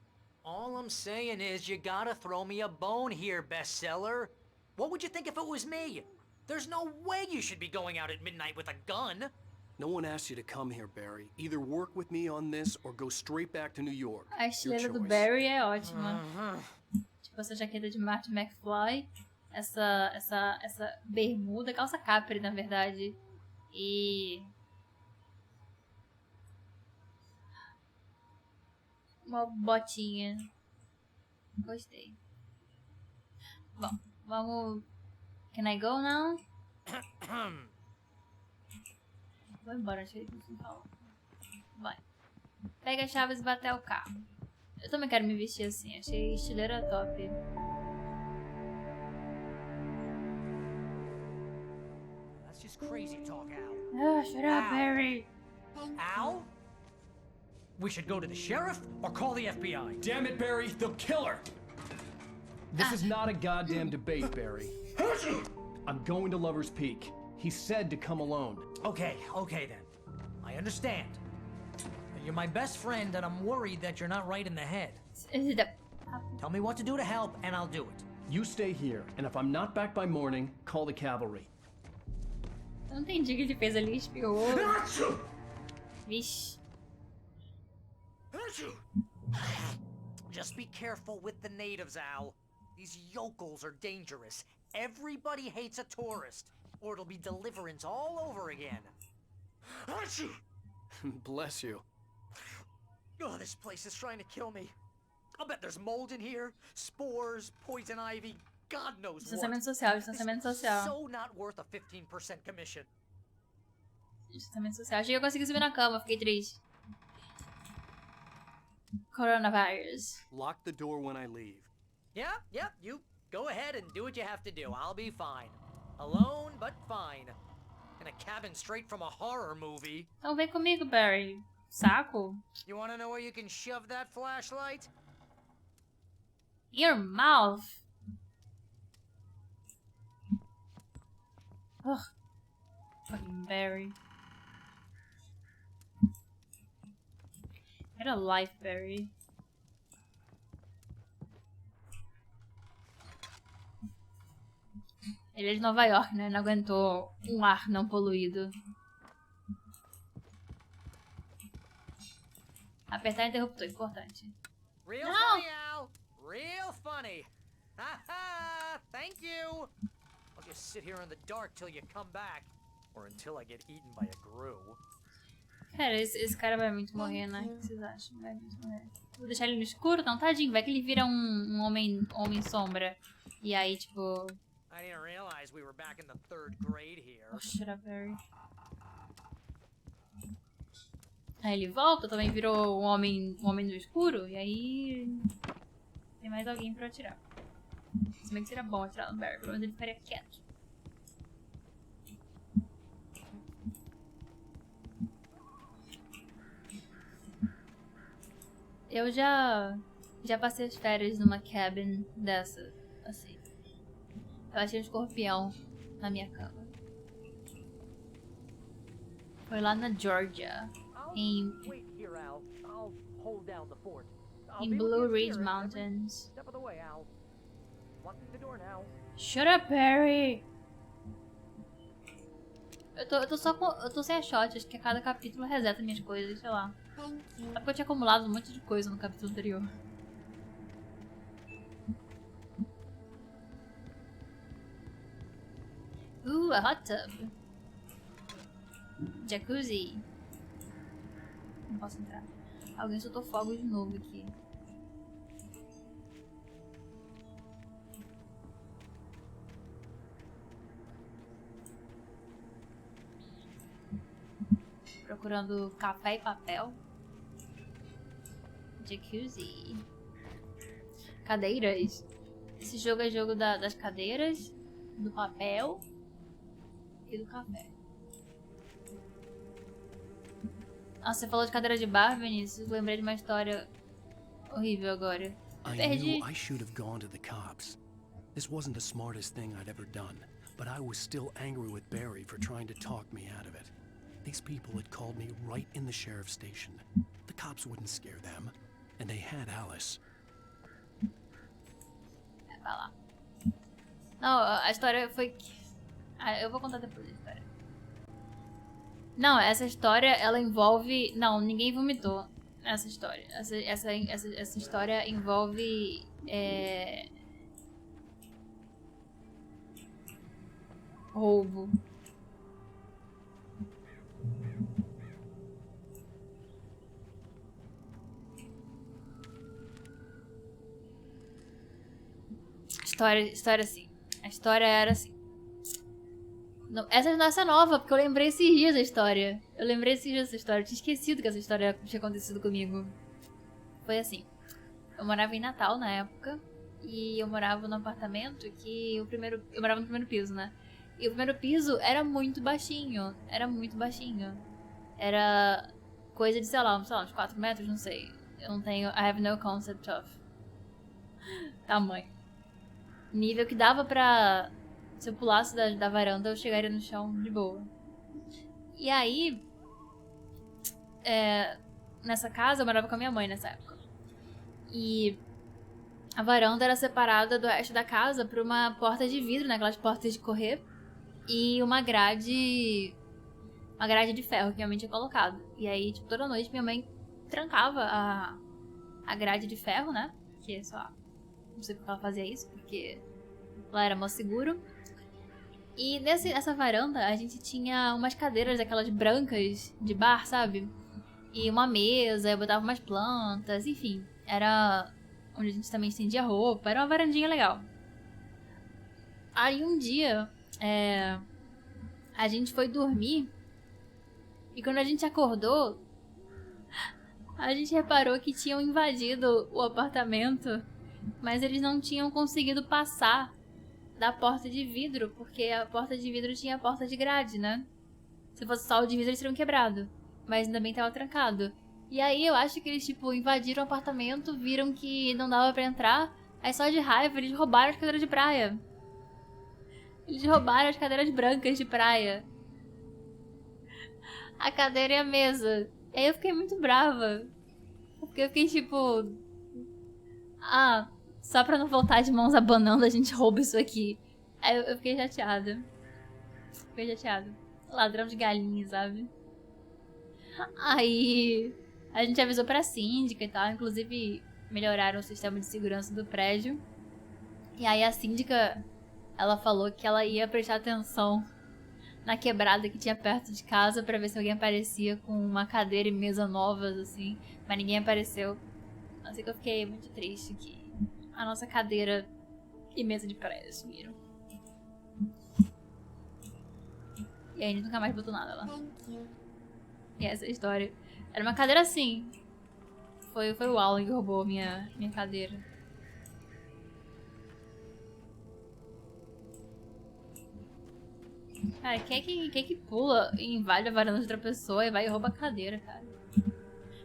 All I'm saying is you gotta throw me a bone here, bestseller. What would you think if it was me? There's no way you should be going out at midnight with a gun. No one asked you to come here, Barry. Either work with me on this or go straight back to New York. A estileira do Barry é ótima. Tipo essa jaqueta de Marty McFly. Essa bermuda, calça capri, na verdade. E uma botinha. Gostei. Bom, vamos. Can I go now? Vou embora, achei que não fala. Vai. Pega as chaves e vai até o carro. Eu também quero me vestir assim, achei estileira top. That's just crazy talk, Al. Oh, shut up, Barry. Al? We should go to the sheriff or call the FBI. Damn it, Barry, they'll kill her. This is not a goddamn debate, Barry. I'm going to Lover's Peak. He said to come alone. Okay then. I understand. You're my best friend and I'm worried that you're not right in the head. Tell me what to do to help and I'll do it. You stay here, and if I'm not back by morning, call the cavalry. Eu não entendi o que ele fez ali, espiou. Vixe. Just be careful with the natives, Al. These yokels are dangerous. Everybody hates a tourist, or it'll be deliverance all over again. Bless you. Oh, this place is trying to kill me. I'll bet there's mold in here, spores, poison ivy, God knows what. Distanciamento social, distanciamento social. So not worth a 15% commission. Distanciamento social. Achei que eu consegui subir na cama, fiquei triste. Coronavirus. Lock the door when I leave. Yeah, you go ahead and do what you have to do. I'll be fine. Alone, but fine. In a cabin straight from a horror movie. Então vem comigo, Barry. Saco. You wanna know where you can shove that flashlight? Your mouth. Ugh. Fucking Barry. Get a life, Barry. Ele é de Nova York, né? Não aguentou um ar não poluído. Apertar interruptor, importante. Real funny, Al. Real funny. Ha! Thank you. I'll just sit here in the dark till you come back, or until I get eaten by a grue. Cara, esse cara vai muito morrer, né? O que vocês acham? Vai muito morrer. Vou deixar ele no escuro? Não, tadinho. Vai que ele vira um homem sombra. E aí, tipo... Oh, shut up, Barry. Aí ele volta, também virou um homem do escuro. E aí... Tem mais alguém pra atirar. Se bem que seria bom atirar no Barry. Pelo menos ele ficaria quieto. Eu já passei as férias numa cabin dessa, assim. Eu achei um escorpião na minha cama. Foi lá na Georgia, em Blue Ridge Mountains. Shut up, Barry! Eu tô sem a shot, acho que a cada capítulo reseta minhas coisas, sei lá. É porque eu tinha acumulado um monte de coisa no capítulo anterior. A hot tub. Jacuzzi. Não posso entrar. Alguém soltou fogo de novo aqui. Procurando café e papel. Jacuzzi. Cadeiras. Esse jogo é jogo das cadeiras, do papel e do café. Nossa, você falou de cadeira de bar, Vinícius. Lembrei de uma história horrível agora. I knew I should have gone to the cops. This wasn't the smartest thing I'd ever done, but I was still angry with Barry for trying to talk me out of it. These people had called me right in the sheriff's station. The cops wouldn't scare them, and they had Alice. Vai lá. Não, a história foi que... eu vou contar depois a história. Não, essa história, ela envolve... Não, ninguém vomitou nessa história. Essa história envolve... roubo. História assim. A história era assim. Não, essa é nova, porque eu lembrei esses dias da história. Eu tinha esquecido que essa história tinha acontecido comigo. Foi assim. Eu morava em Natal na época. E eu morava num apartamento que eu morava no primeiro piso, né? E o primeiro piso era muito baixinho. Era coisa de, sei lá, uns 4 metros, não sei. Eu não tenho... I have no concept of tamanho. Nível que dava pra... Se eu pulasse da varanda, eu chegaria no chão de boa. E aí... nessa casa, eu morava com a minha mãe nessa época. E... a varanda era separada do resto da casa por uma porta de vidro, né? Aquelas portas de correr. E uma grade... uma grade de ferro que minha mãe tinha colocado. E aí, tipo, toda noite minha mãe trancava a grade de ferro, né? Que, sei lá, não sei porque ela fazia isso, porque lá era mó seguro. E nessa varanda a gente tinha umas cadeiras daquelas brancas de bar, sabe? E uma mesa, eu botava umas plantas, enfim. Era onde a gente também estendia roupa, era uma varandinha legal. Aí um dia, a gente foi dormir e quando a gente acordou, a gente reparou que tinham invadido o apartamento, mas eles não tinham conseguido passar da porta de vidro, porque a porta de vidro tinha a porta de grade, né? Se fosse só o de vidro, eles teriam quebrado. Mas ainda bem tava trancado. E aí eu acho que eles, tipo, invadiram o apartamento, viram que não dava pra entrar, aí só de raiva eles roubaram as cadeiras de praia. Eles roubaram as cadeiras brancas de praia. A cadeira e a mesa. E aí eu fiquei muito brava. Porque eu fiquei tipo... ah, só pra não voltar de mãos abanando, a gente rouba isso aqui. Aí eu fiquei chateada. Ladrão de galinha, sabe? Aí a gente avisou pra síndica e tal. Inclusive melhoraram o sistema de segurança do prédio. E aí a síndica, ela falou que ela ia prestar atenção na quebrada que tinha perto de casa pra ver se alguém aparecia com uma cadeira e mesa novas, assim. Mas ninguém apareceu. Assim que eu fiquei muito triste que a nossa cadeira e mesa de praia sumiram. E aí a gente nunca mais botou nada lá. E essa é a história. Era uma cadeira assim. Foi o Alan que roubou minha cadeira. Cara, quem é que pula e invade a varanda de outra pessoa e vai e rouba a cadeira, cara?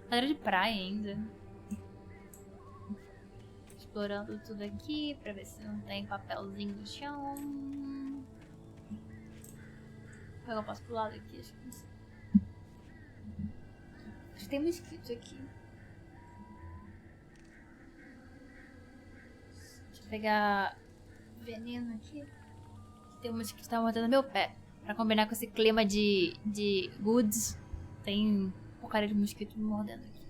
Cadeira de praia ainda. Explorando tudo aqui pra ver se não tem papelzinho no chão. Eu posso pular daqui, acho que não sei. Acho que tem mosquito aqui. Deixa eu pegar veneno aqui. Tem um mosquito que tá mordendo meu pé. Pra combinar com esse clima de goods, tem porcaria de mosquito me mordendo aqui.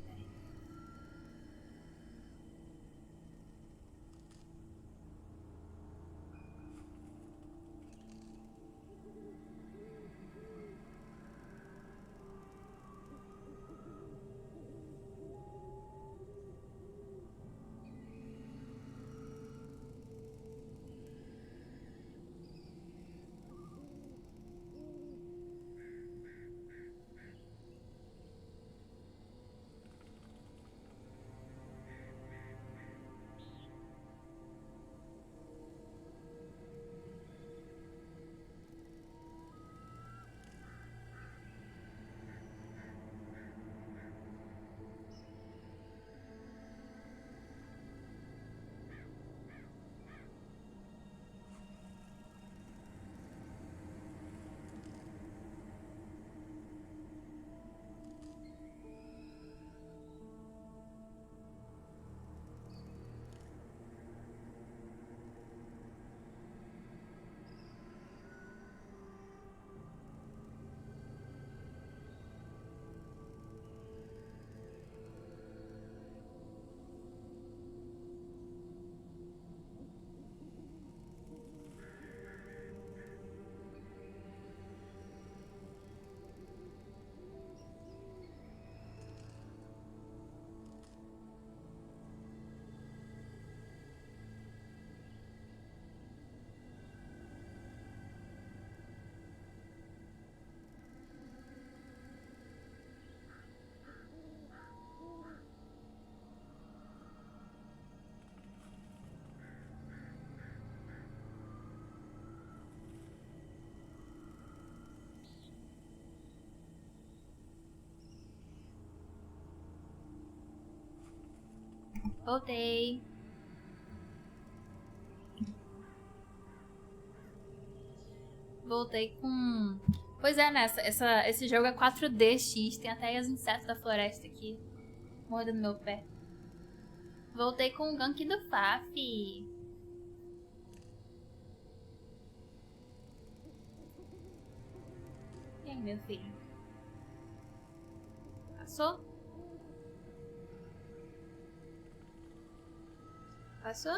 Voltei. Voltei com... Pois é, né? Esse jogo é 4DX. Tem até os insetos da floresta aqui. Mordendo meu pé. Voltei com o gank do Faf. E aí, meu filho? Passou? Passou?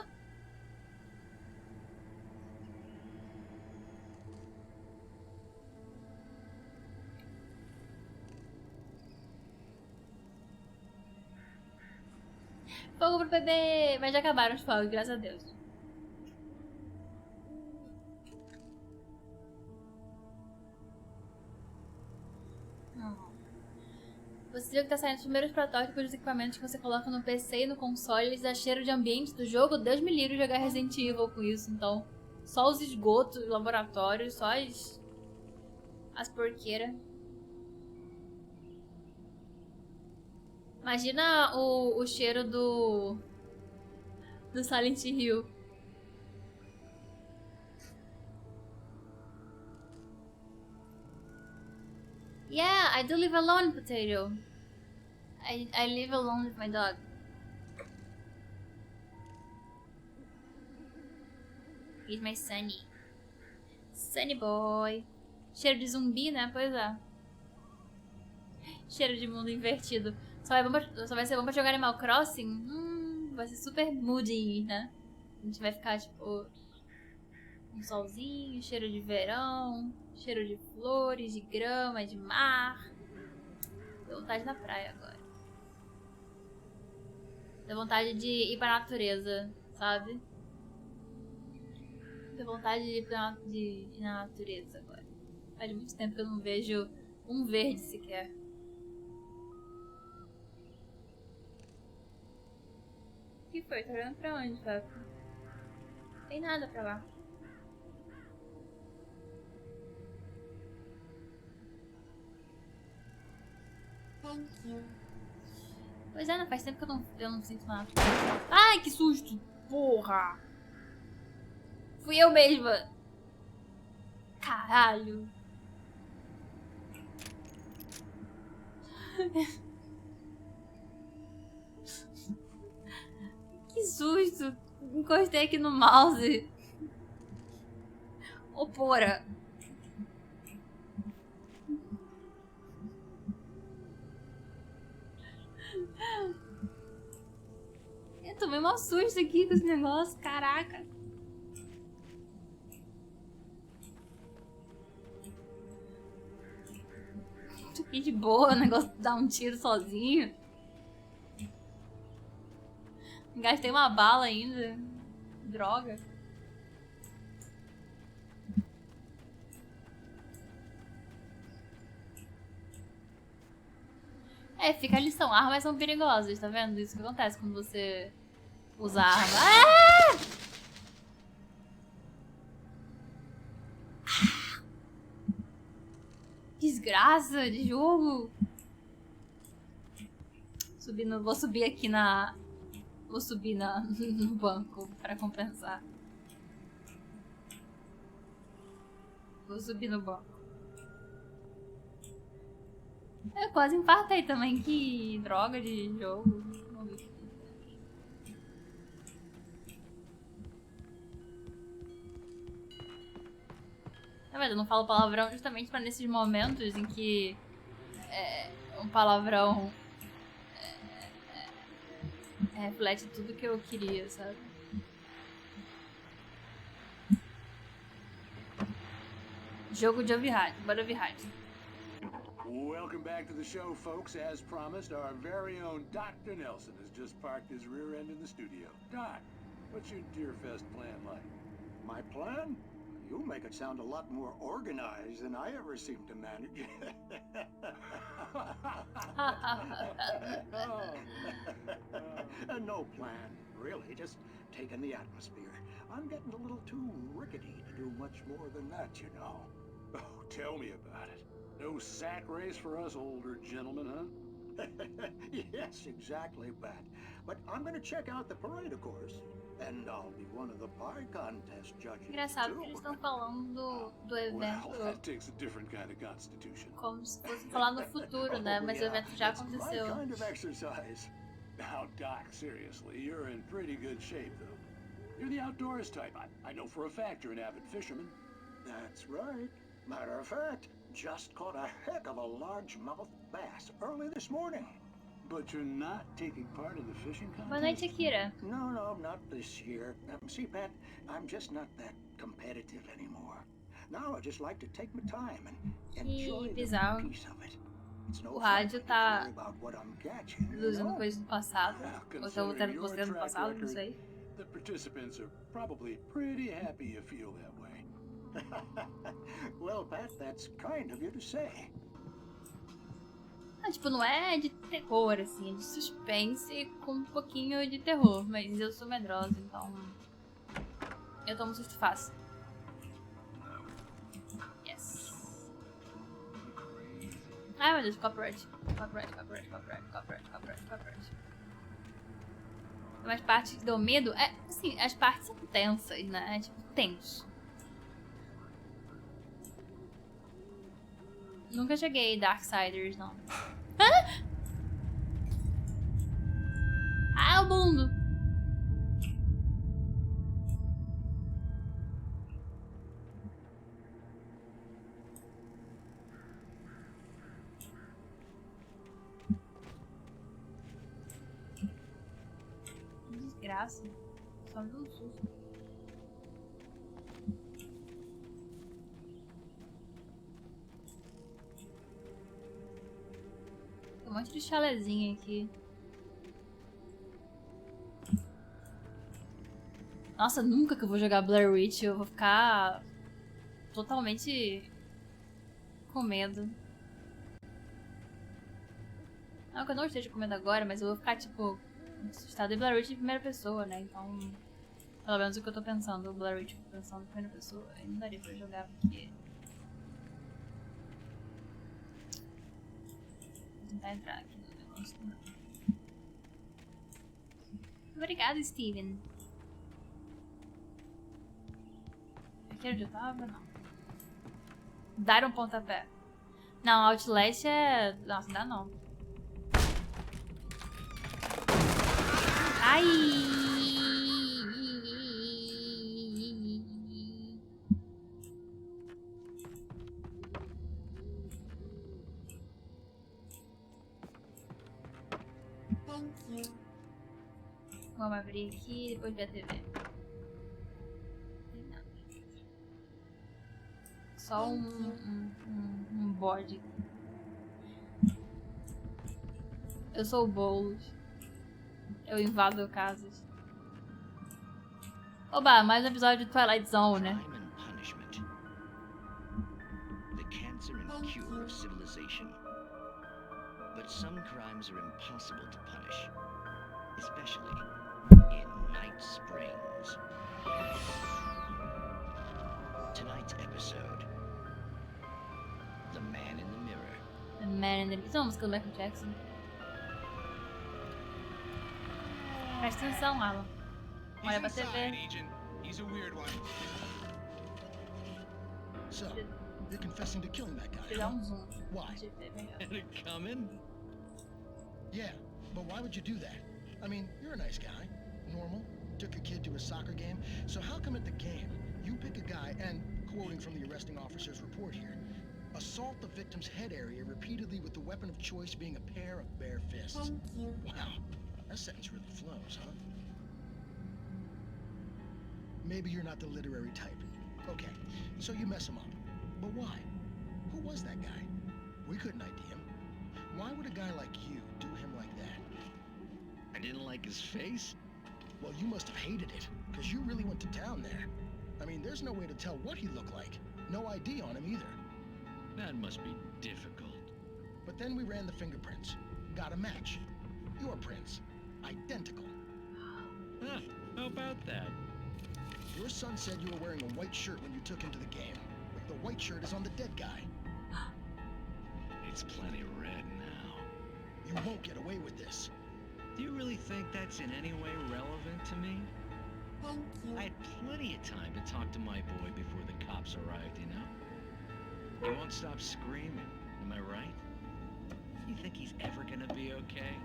Fogo pro bebê! Mas já acabaram os fogos, graças a Deus. Você viu que tá saindo os primeiros protótipos dos equipamentos que você coloca no PC e no console, eles dão cheiro de ambiente do jogo. Deus me livre jogar Resident Evil com isso, então. Só os esgotos, laboratórios, só as porqueiras. Imagina o cheiro do Silent Hill. Yeah, I do live alone, Potato. I live alone with my dog. He's my Sunny. Sunny boy. Cheiro de zumbi, né? Pois é. Cheiro de mundo invertido. Só vai ser bom pra jogar Animal Crossing? Vai ser super moody, né? A gente vai ficar, tipo... Um solzinho, cheiro de verão, cheiro de flores, de grama, de mar. Deu vontade na praia agora. Deu vontade de ir pra natureza, sabe? Deu vontade de ir na natureza agora. Faz muito tempo que eu não vejo um verde sequer. O que foi? Tá olhando pra onde, Papo? Não tem nada pra lá. Thank you. Pois é, não faz tempo que eu não sinto nada. Ai, que susto! Porra! Fui eu mesma! Caralho! Que susto! Encostei aqui no mouse. Ô, porra! Eu tomei um susto aqui com esse negócio, caraca. Tô aqui de boa, o negócio de dar um tiro sozinho. Gastei uma bala ainda. Droga. É, fica a lição. Armas são perigosas, tá vendo? Isso que acontece quando você usa arma. Ah! Desgraça de jogo. Vou subir aqui na... Vou subir no banco pra compensar. Vou subir no banco. Eu quase infartei também. Que droga de jogo. Vamos ver. Na verdade, eu não falo palavrão justamente pra nesses momentos em que um palavrão reflete tudo que eu queria, sabe? Jogo de ouvir rádio. Bora ouvir rádio. Welcome back to the show, folks. As promised, our very own Dr. Nelson has just parked his rear end in the studio. Doc, what's your Deerfest plan like? My plan? You make it sound a lot more organized than I ever seem to manage. No plan, really. Just taking the atmosphere. I'm getting a little too rickety to do much more than that, you know. Oh, tell me about it. No sack race for us older gentlemen, huh? Yes, exactly, Pat. But I'm gonna check out the parade, of course. And I'll be one of the pie contest judges. Engraçado que eles estão falando do evento. Well, that takes a different kind of constitution. Como se fosse falar no futuro, né? Mas o evento já aconteceu. My kind of exercise. Now, Doc, seriously, you're in pretty good shape, though. You're the outdoors type. I know for a fact you're an avid fisherman. That's right. Matter of fact, just caught a heck of a largemouth bass early this morning. But you're not taking part in the fishing contest? Boa noite, Akira. No, not this year. See, Pat, I'm just not that competitive anymore. Now I just like to take my time and enjoy the piece of it. O rádio tá usando coisas do passado. Ou tá mostrando coisas do passado, não sei. The participants are probably pretty happy you feel that way. Well, Pat, that's kind of you to say. Ah, tipo, não é de terror, assim, é de suspense com um pouquinho de terror. Mas eu sou medrosa, então eu tomo susto fácil. Yes. Ai, meu Deus, copyright. Copyright. Mas partes que dão medo, assim, as partes são tensas, né? É tipo, tenso. Nunca joguei Darksiders, não. Hã? Ah, o mundo! Que desgraça. Só me deu um susto. Um monte de chalezinho aqui. Nossa, nunca que eu vou jogar Blair Witch eu vou ficar totalmente com medo. Não que eu não esteja com medo agora, mas eu vou ficar, tipo, assustado. E Blair Witch em primeira pessoa, né? Então, pelo menos o que eu tô pensando, o Blair Witch pensando em primeira pessoa, aí não daria pra jogar porque... Vou tentar entrar aqui no negócio. Obrigada, Steven. Aqui onde eu tava? Não. Dar um pontapé. Não, Outlast é... Nossa, não dá não. Ai! Vamos abrir aqui e depois ver a TV. Só um bode. Eu sou o Boulos. Eu invado casas. Oba, mais um episódio de Twilight Zone, né? Crime and punishment. The cancer and cure of civilization. But some crimes are impossible to punish, especially in Night Springs. Tonight's episode: The Man in the Mirror. The Man in the Mirror. Isso é uma música do Michael Jackson. Presta atenção, Alan. Olha pra TV. He's a weird one. So, you're confessing to killing that guy? Tirar zoom. Why? Had it coming? Yeah, but why would you do that? I mean, you're a nice guy, normal, took a kid to a soccer game, so how come at the game, you pick a guy and, quoting from the arresting officer's report here, assault the victim's head area repeatedly with the weapon of choice being a pair of bare fists? Wow, that sentence really flows, huh? Maybe you're not the literary type. Okay, so you mess him up. But why? Who was that guy? We couldn't ID him. Why would a guy like you do him like that? I didn't like his face? Well, you must have hated it, because you really went to town there. I mean, there's no way to tell what he looked like. No ID on him either. That must be difficult. But then we ran the fingerprints. Got a match. Your prints. Identical. Huh, how about that? Your son said you were wearing a white shirt when you took him to the game. The white shirt is on the dead guy. It's plenty red now. You won't get away with this. Do you really think that's in any way relevant to me? Thank you. I had plenty of time to talk to my boy before the cops arrived, you know? He won't stop screaming, am I right? You think he's ever gonna be okay?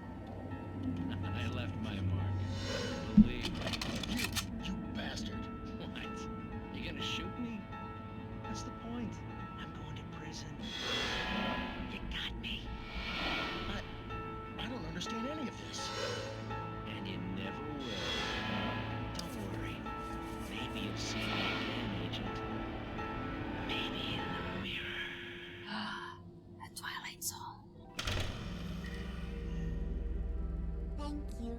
I left my mark. Believe me. You bastard. What? You gonna shoot me? What's the point? I'm going to prison. You got me. I don't understand any of this. And you never will. Don't worry. Maybe you'll see me again, Agent. Maybe in the mirror. A Twilight Zone. Thank you.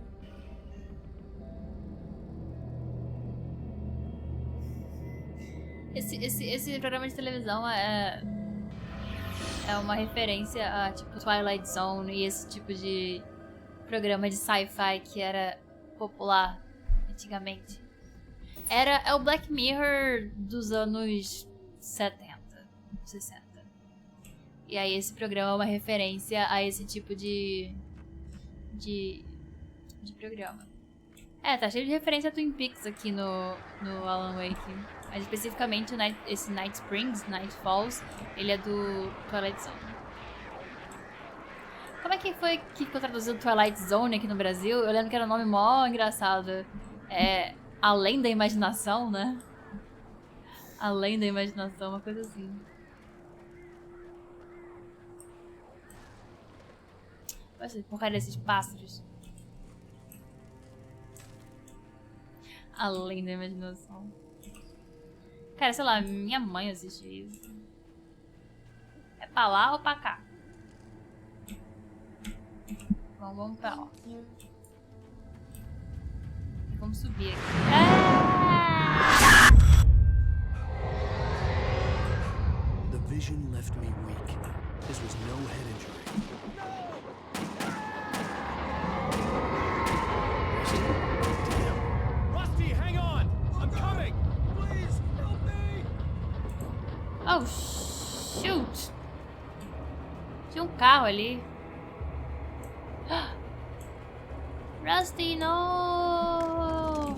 Esse programa de televisão é uma referência a tipo Twilight Zone e esse tipo de programa de sci-fi que era popular antigamente. É o Black Mirror dos anos 70, 60. E aí esse programa é uma referência a esse tipo de programa. Tá cheio de referência a Twin Peaks aqui no Alan Wake. Mas especificamente esse Night Springs, Night Falls, ele é do Twilight Zone. Como é que foi que ficou traduzido Twilight Zone aqui no Brasil? Eu lembro que era um nome mó engraçado. Além da imaginação, né? Além da imaginação, uma coisa assim. Olha porcaria desses pássaros. Além da imaginação. Cara, sei lá, minha mãe assiste isso. É pra lá ou pra cá? Vamos pra lá. Vamos subir aqui. The vision left me weak. This was no head injury. Rusty, hang on! I'm coming! Please, help me! Oh, shoot! Tinha carro ali. Rusty, no!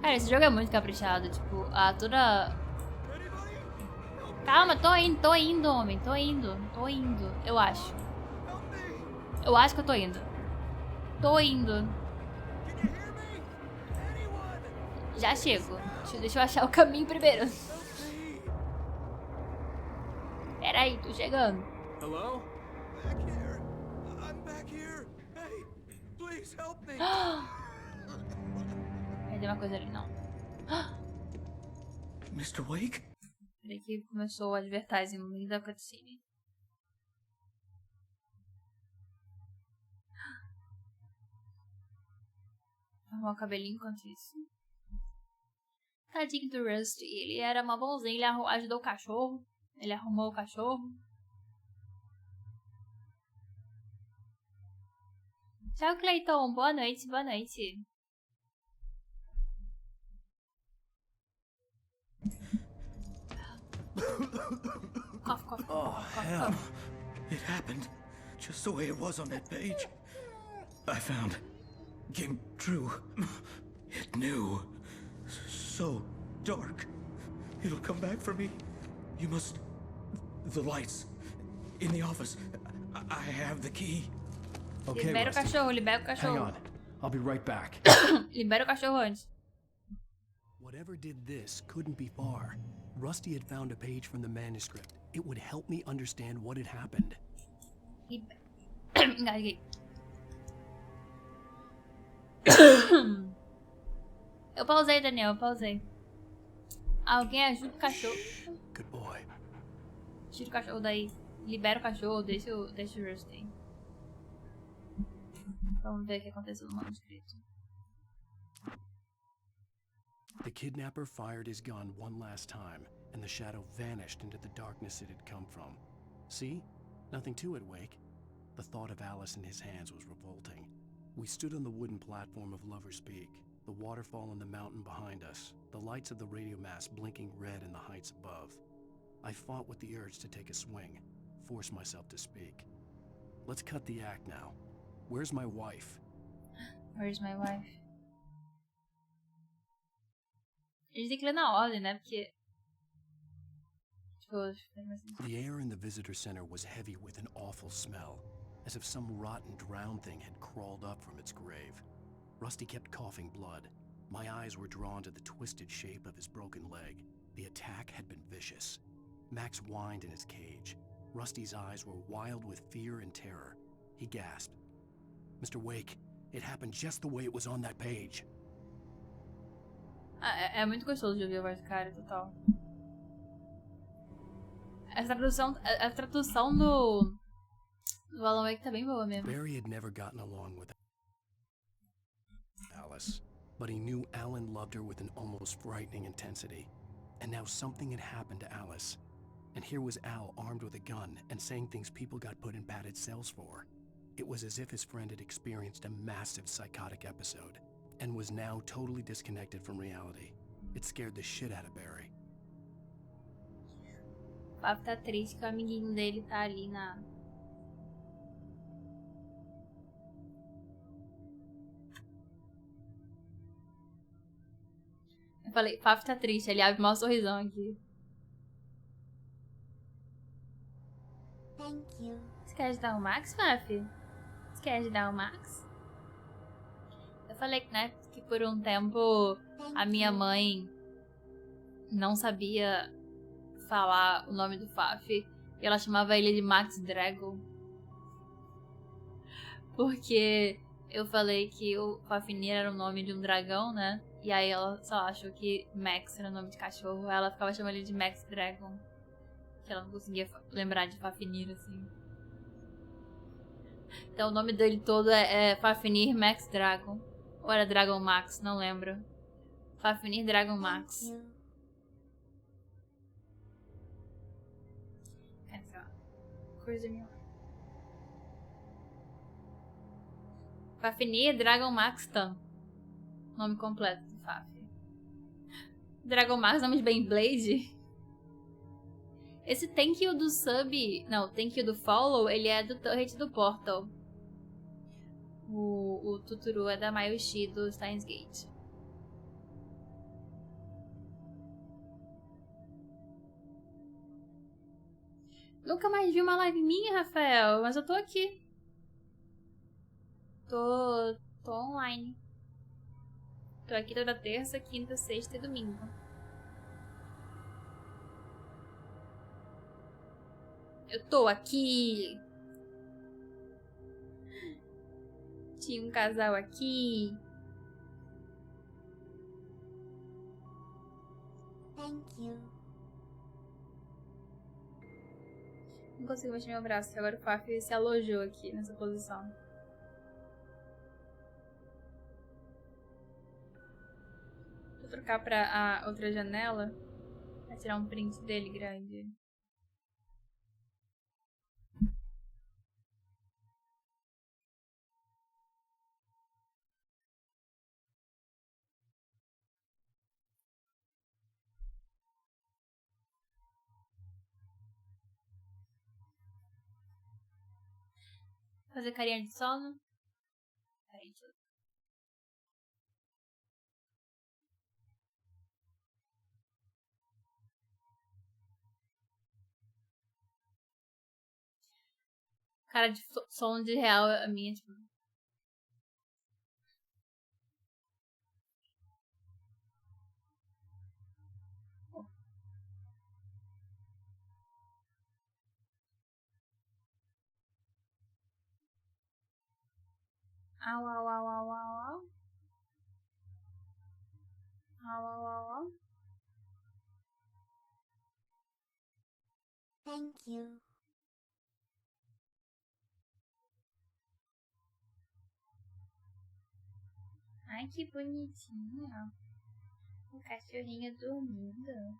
Cara, esse jogo é muito caprichado. Tipo, toda... Calma, tô indo, homem. Tô indo. Eu acho. Eu acho que eu tô indo. Já chego. Deixa eu achar o caminho primeiro. Pera aí, tô chegando. Hello? I'm back here. Hey, please help me. Tem uma coisa ali, não. Mr. Wake? Peraí que começou o advertising no meio da cutscene. Arrumar o cabelinho enquanto isso. Tadinho do Rusty. Ele era uma bonzinha, ele ajudou o cachorro. Ele arrumou o cachorro. Tchau, Clayton. Boa noite, boa noite. Cough, cough, cough, Hell. It happened just the way it was on that page. I found. Came true. It knew. So dark. It'll come back for me. You must... The lights. In the office. I have the key. Okay, libera o cachorro, libera o cachorro. Hang on. I'll be right back. Libera o cachorro antes. Whatever did this couldn't be far. Rusty had found a page from the manuscript. It would help me understand what had happened. Engasguei. Eu pausei, Daniel, eu pausei. Alguém ajuda o cachorro. Good boy. Tira o cachorro daí. Libera o cachorro, deixa o Rusty. Vamos ver o que aconteceu no manuscrito. The kidnapper fired his gun one last time, and the shadow vanished into the darkness it had come from. See? Nothing to it, Wake. The thought of Alice in his hands was revolting. We stood on the wooden platform of Lover's Peak, the waterfall in the mountain behind us, the lights of the radio mast blinking red in the heights above. I fought with the urge to take a swing, force myself to speak. Let's cut the act now. Where's my wife? Where's my wife? A gente tem que ler na ordem, né? Porque... The air in the visitor center was heavy with an awful smell, as if some rotten drowned thing had crawled up from its grave. Rusty kept coughing blood. My eyes were drawn to the twisted shape of his broken leg. The attack had been vicious. Max whined in his cage. Rusty's eyes were wild with fear and terror. He gasped. Mr. Wake, it happened just the way it was on that page. É muito gostoso de ouvir a voz do cara, total. A tradução do Alan Wake tá bem boa mesmo. Barry had never gotten along with Alice, but he knew Alan loved her with an almost frightening intensity. And now something had happened to Alice. And here was Al armed with a gun and saying things people got put in padded cells for. It was as if his friend had experienced a massive psychotic episode and was now totally disconnected from reality. It scared the shit out of Barry. O Papo tá triste que o amiguinho dele tá ali na... Eu falei, Papo tá triste, ele abre o maior sorrisão aqui. Thank you. Você quer ajudar o Max, Papi? Você quer ajudar o Max? Eu falei, né, que por um tempo a minha mãe não sabia falar o nome do Faf e ela chamava ele de Max Dragon. Porque eu falei que o Fafnir era o nome de um dragão, né? E aí ela só achou que Max era o nome de cachorro. Ela ficava chamando ele de Max Dragon. Que ela não conseguia lembrar de Fafnir, assim. Então o nome dele todo é Fafnir Max Dragon. Ou era Dragon Max, não lembro. Fafnir Dragon Max. Coisa minha. Fafnir Dragon Max Tan. Nome completo do Faf. Dragon Max, nome de Beyblade. Esse thank you do sub... Não, thank you do follow, ele é do Turret do Portal. O Tuturu é da Mayoshi do Steins Gate. Nunca mais vi uma live minha, Rafael, mas eu tô aqui. Tô online. Tô aqui toda terça, quinta, sexta e domingo. Eu tô aqui. Tinha um casal aqui. Thank you. Não consigo mexer meu braço, porque agora o Faf se alojou aqui nessa posição. Vou trocar pra a outra janela pra tirar um print dele grande. Fazer carinha de sono. Carinha de sono. Cara de sono de real, a minha, tipo... Au, au, au, au, au, au. Au, au, au, au. Thank you. Ai, que bonitinho. O cachorrinho dormindo.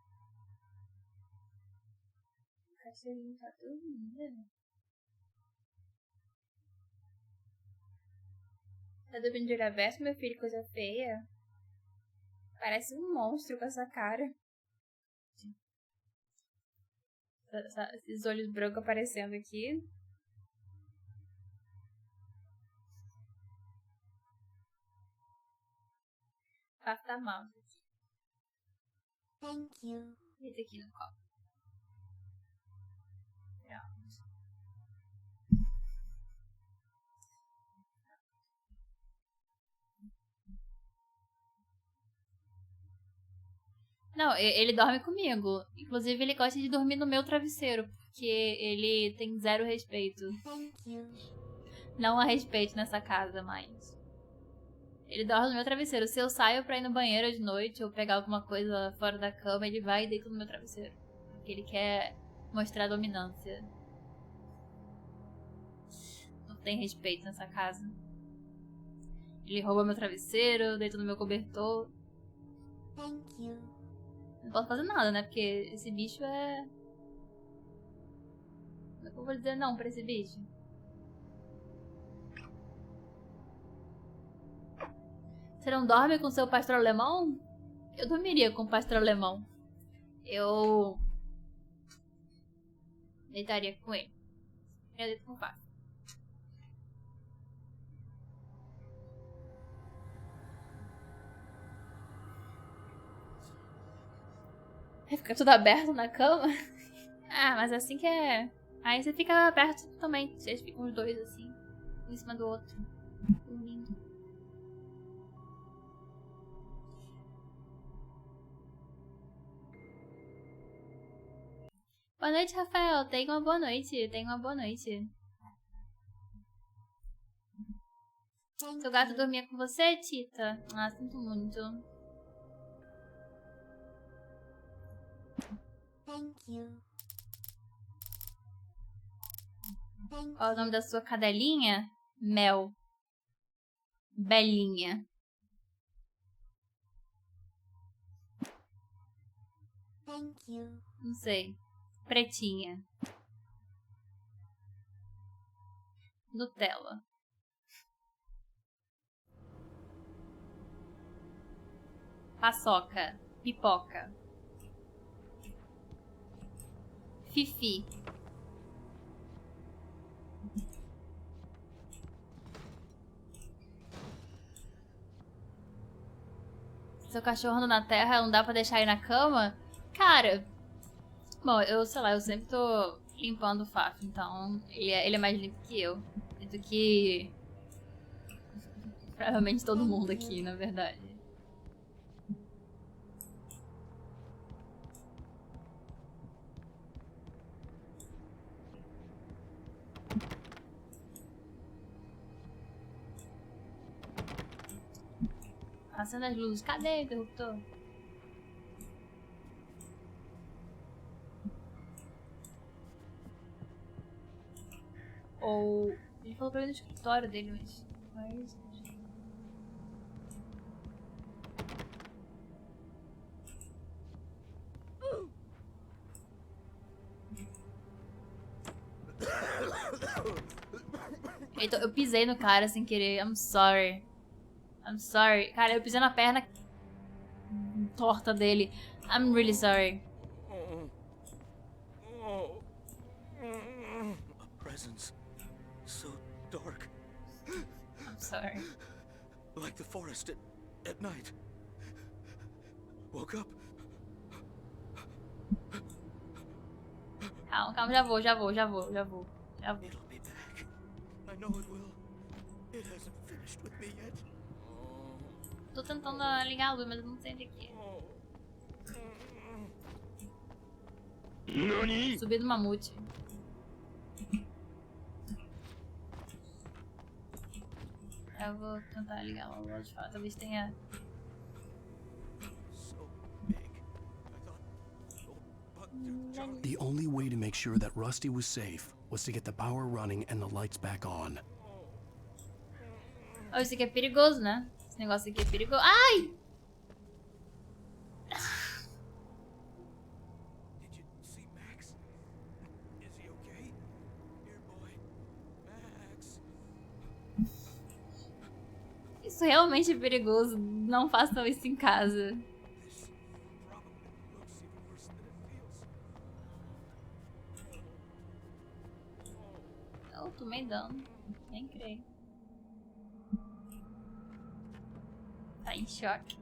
O cachorrinho tá dormindo. Tá dormindo de olho aberto, meu filho? Coisa feia. Parece um monstro com essa cara. Esses olhos brancos aparecendo aqui. Faf tá mal. Thank you. Deita aqui no copo. Pronto. Não, ele dorme comigo. Inclusive, ele gosta de dormir no meu travesseiro, porque ele tem zero respeito. Thank you. Não há respeito nessa casa mais. Ele dorme no meu travesseiro. Se eu saio pra ir no banheiro de noite ou pegar alguma coisa fora da cama, ele vai e deita no meu travesseiro. Porque ele quer mostrar dominância. Não tem respeito nessa casa. Ele rouba meu travesseiro, deita no meu cobertor. Thank you. Não posso fazer nada, né? Porque esse bicho é... Como é que eu vou dizer não pra esse bicho? Você não dorme com seu pastor alemão? Eu dormiria com o pastor alemão. Eu... deitaria com ele. Eu deito com o Fábio. Vai ficar tudo aberto na cama? Ah, mas assim que é... Aí você fica aberto também. Vocês ficam os dois assim, um em cima do outro. Dormindo. Boa noite, Rafael. Tenha uma boa noite. Tenha uma boa noite. Seu gato dormia com você, Tita? Ah, sinto muito. Thank you. Qual é o nome da sua cadelinha? Mel. Belinha. Thank you. Não sei. Pretinha. Nutella. Paçoca. Pipoca. Fifi. Seu cachorro anda na terra, não dá pra deixar ele na cama? Cara, bom, eu sei lá, eu sempre tô limpando o Faf, então ele é mais limpo que eu. Do que provavelmente todo mundo aqui, na verdade. Acenda as luzes. Cadê o interruptor? Ou... Ele falou pra mim no escritório dele, mas... Então, eu pisei no cara sem querer. I'm sorry. I'm sorry. Cara, eu pisei na perna torta dele. I'm really sorry. A presence so dark. I'm sorry. Like the forest at night. Woke up. Calma, já vou. It'll be back. I know it will. It hasn't finished with me yet. Tô tentando ligar a luz, mas eu não sei onde é que é. Subir do mamute. Eu vou tentar ligar a luz de fora, talvez tenha... The only way to make sure that Rusty was safe was to get the power running and the lights back on. Oh, isso aqui é perigoso, né? Esse negócio aqui é perigoso. Ai! Did you see Max? Is he okay? Dear boy, Max. Isso realmente é perigoso. Não façam isso em casa. Eu tomei dano. Nem creio. Tá em choque.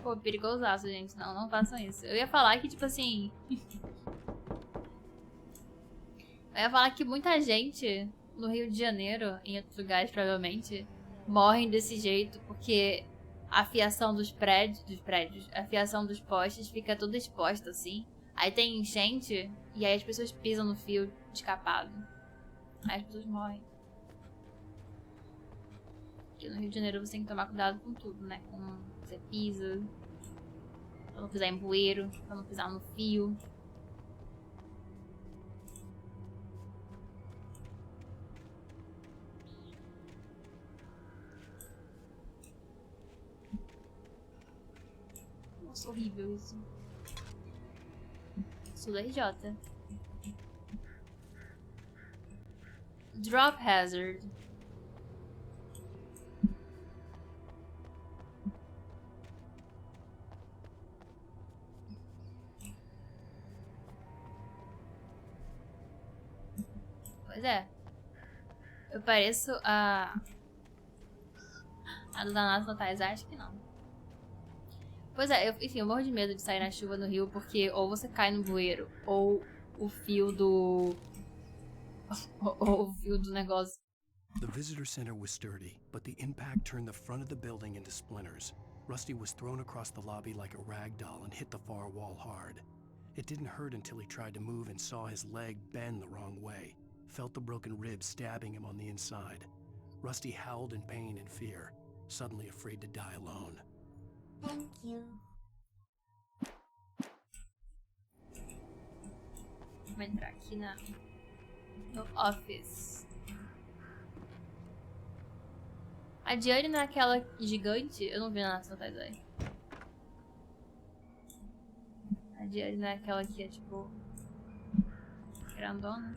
Pô, perigosaço, gente. Não façam isso. Eu ia falar que, tipo assim... Eu ia falar que muita gente no Rio de Janeiro, em outros lugares, provavelmente, morrem desse jeito porque a fiação dos prédios, a fiação dos postes fica toda exposta, assim. Aí tem enchente e aí as pessoas pisam no fio escapado. Aí as pessoas morrem. Porque no Rio de Janeiro você tem que tomar cuidado com tudo, né? Com você pisa, pra não pisar em bueiro, pra não pisar no fio. Nossa, horrível isso. Sou da RJ. Drop hazard. Pois é. Eu pareço a do Danado Natais, acho que não. Pois é, enfim, eu morro de medo de sair na chuva no Rio, porque ou você cai no bueiro, ou o fio do... ou o fio do negócio. The visitor center was sturdy, but the impact turned the front of the building into splinters. Rusty was thrown across the lobby like a rag doll and hit the far wall hard. It didn't hurt until he tried to move and saw his leg bend the wrong way. Felt the broken ribs stabbing him on the inside. Rusty howled in pain and fear, suddenly afraid to die alone. Thank you. Vamos entrar aqui no office. A Diane não é aquela gigante? Eu não vi na Santa Isai. A Diane não é aquela que é tipo grandona?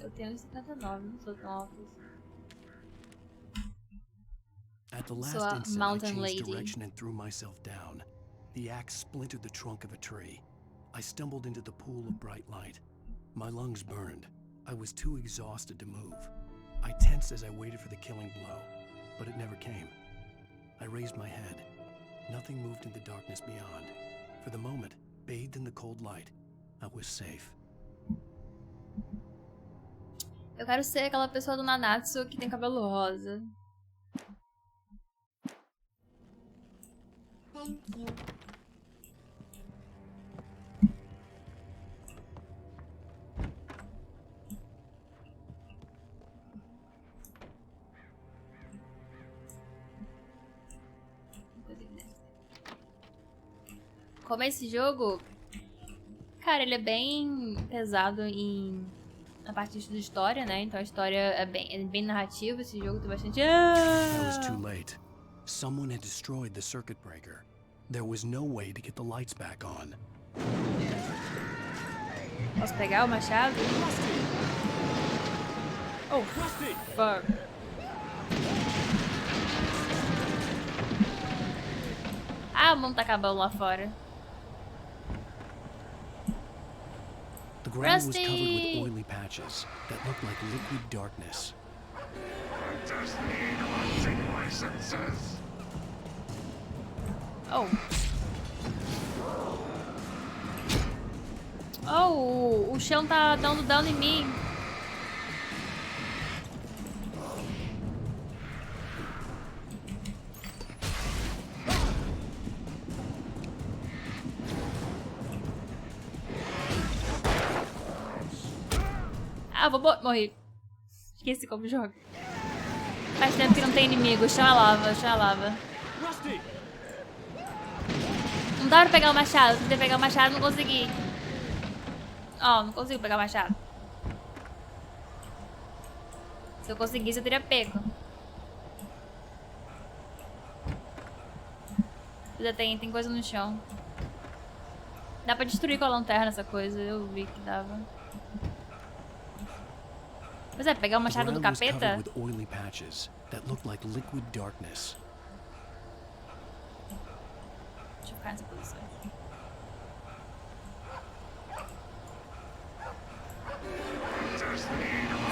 Eu tenho 59, não sou tão alta assim. At the So, last instant, I mountain changed lady. direction and threw myself down. The axe splintered the trunk of a tree. I stumbled into the pool of bright light. My lungs burned. I was too exhausted to move. I tensed as I waited for the killing blow, but it never came. I raised my head. Nothing moved in the darkness beyond. For the moment, bathed in the cold light, I was safe. Eu quero ser aquela pessoa do Nanatsu que tem cabelo rosa. Thank you. Como é esse jogo? Cara, ele é bem pesado na parte de história, né? Então a história é bem narrativa. Esse jogo tem bastante... It was too late. Someone had destroyed the circuit breaker. There was no way to get the lights back on. Posso pegar o machado? Oh, fuck. Ah, o mundo tá acabando lá fora. The ground was covered with oily patches that looked like liquid darkness. Oh. Oh, o chão tá dando dano em mim. Ah, vou morrer. Esqueci como joga. Faz tempo que não tem inimigo. O chão é lava, o chão é lava. Não dá pra pegar o machado. Tentei pegar o machado, não consegui. Ó, não consigo pegar o machado. Se eu conseguisse, eu teria pego. Já tem coisa no chão. Dá pra destruir com a lanterna essa coisa. Eu vi que dava. Pois é, pegar o machado do capeta? Deixa eu ficar nessa posição.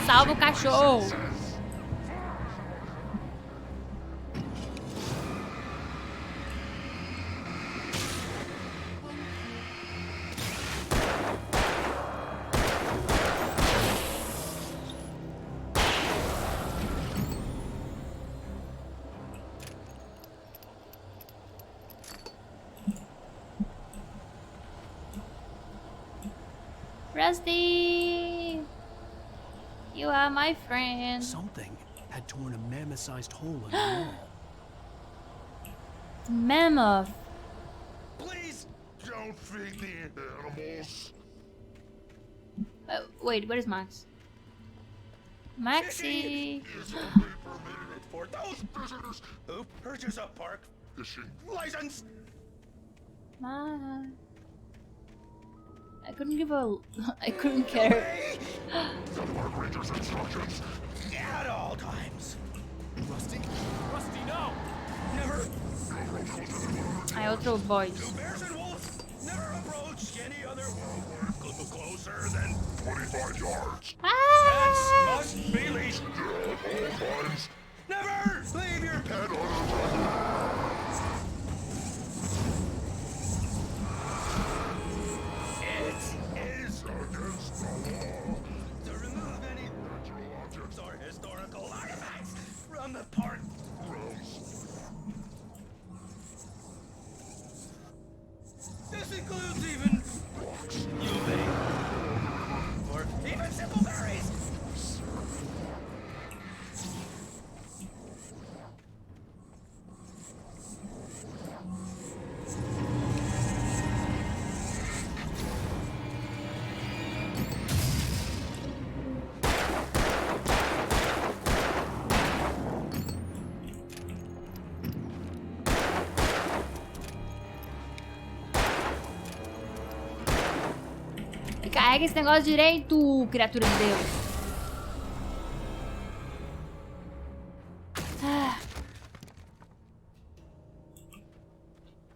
Salva o cachorro! Rusty! You are my friend. Something had torn a mammoth-sized hole in the wall. Mammoth. Please don't feed the animals. Wait, where is Max? Maxie! Is only permitted for those visitors who purchase a park fishing license. I couldn't give a... I couldn't care. The park ranger's instructions. At all times. Rusty, no! Never. I outro boys. Bears and wolves never approach any other closer than 25 yards. Pets must be leashed. At all times. Never leave your pet on the run. Against the law to remove any natural objects or historical artifacts from the park grounds. This includes even rocks, UV or even simple berries. Pega esse negócio direito, criatura de Deus.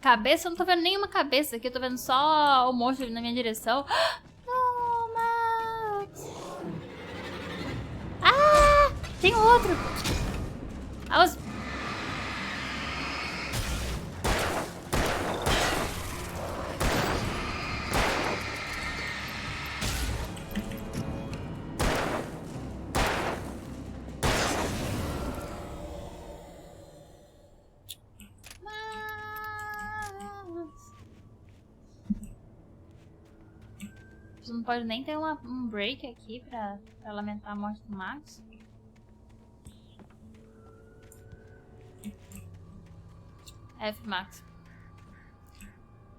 Cabeça? Eu não tô vendo nenhuma cabeça aqui. Eu tô vendo só o monstro vindo na minha direção. Não, Max. Ah! Tem outro. Você não pode nem ter um break aqui pra lamentar a morte do Max. F, Max.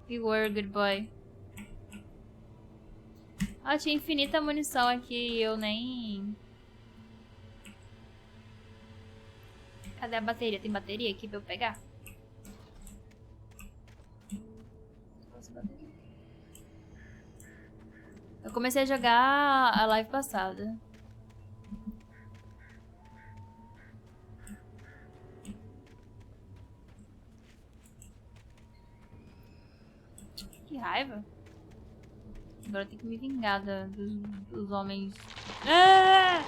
You were a good boy. Ah, tinha infinita munição aqui e eu nem... Cadê a bateria? Tem bateria aqui pra eu pegar? Eu comecei a jogar a live passada. Que raiva. Agora eu tenho que me vingar dos homens. Ah!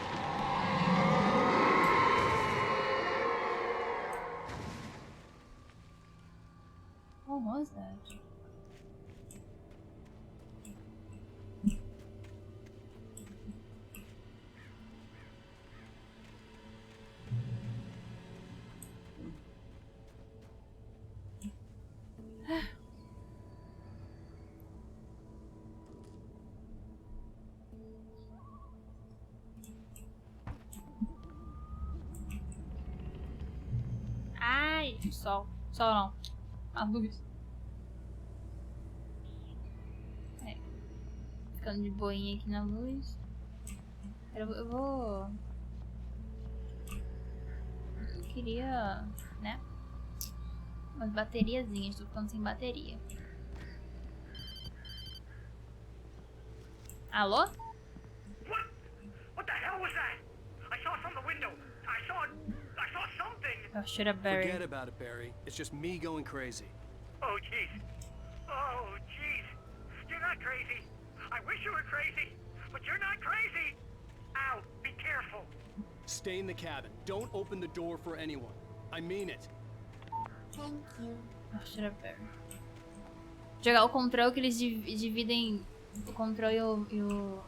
What was that? Ai, sol. Sol não. A luz. É. Ficando de boinha aqui na luz. Eu vou... Eu queria, né? Umas bateriazinhas. Tô ficando sem bateria. Alô? What the hell was that? I saw from the window. I saw something. Oh, shut up, Barry. Forget about it, Barry. It's just me going crazy. Oh, jeez. Oh, jeez. You're not crazy. I wish you were crazy, but you're not crazy. Ow, be careful. Stay in the cabin. Don't open the door for anyone. I mean it. Thank you. Oh, shut up, Barry. Jogar o controle que eles dividem... O controle e o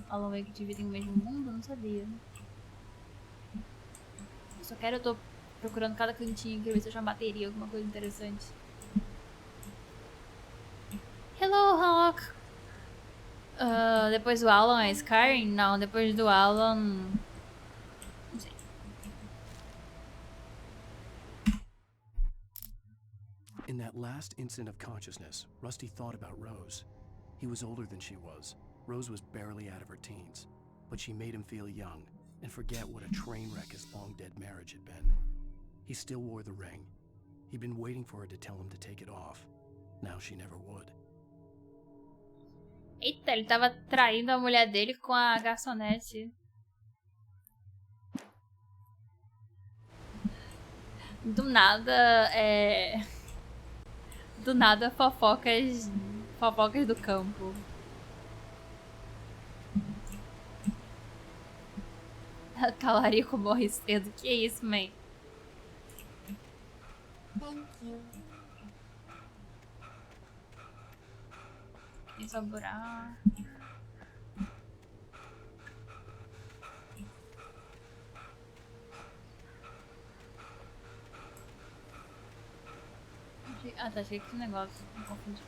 Alan Wake dividem o mesmo mundo? Eu não sabia. Eu tô procurando cada cantinho aqui, ver se eu acho uma bateria, alguma coisa interessante. Hello, Hawk! Depois do Alan é Skyrim? Não, depois do Alan... Não sei. In that last instant of consciousness, Rusty thought about Rose. He was older than she was. Rose was barely out of her teens. But she made him feel young and forget what a train wreck his long-dead marriage had been. He still wore the ring. He'd been waiting for her to tell him to take it off. Now she never would. Eita, ele tava traindo a mulher dele com a garçonete. Do nada, Do nada, fofocas do campo. A talarico morre cedo. Que isso, man? Thank you. Desoburar. Ah, tá, achei que tinha um negócio. Me confundi.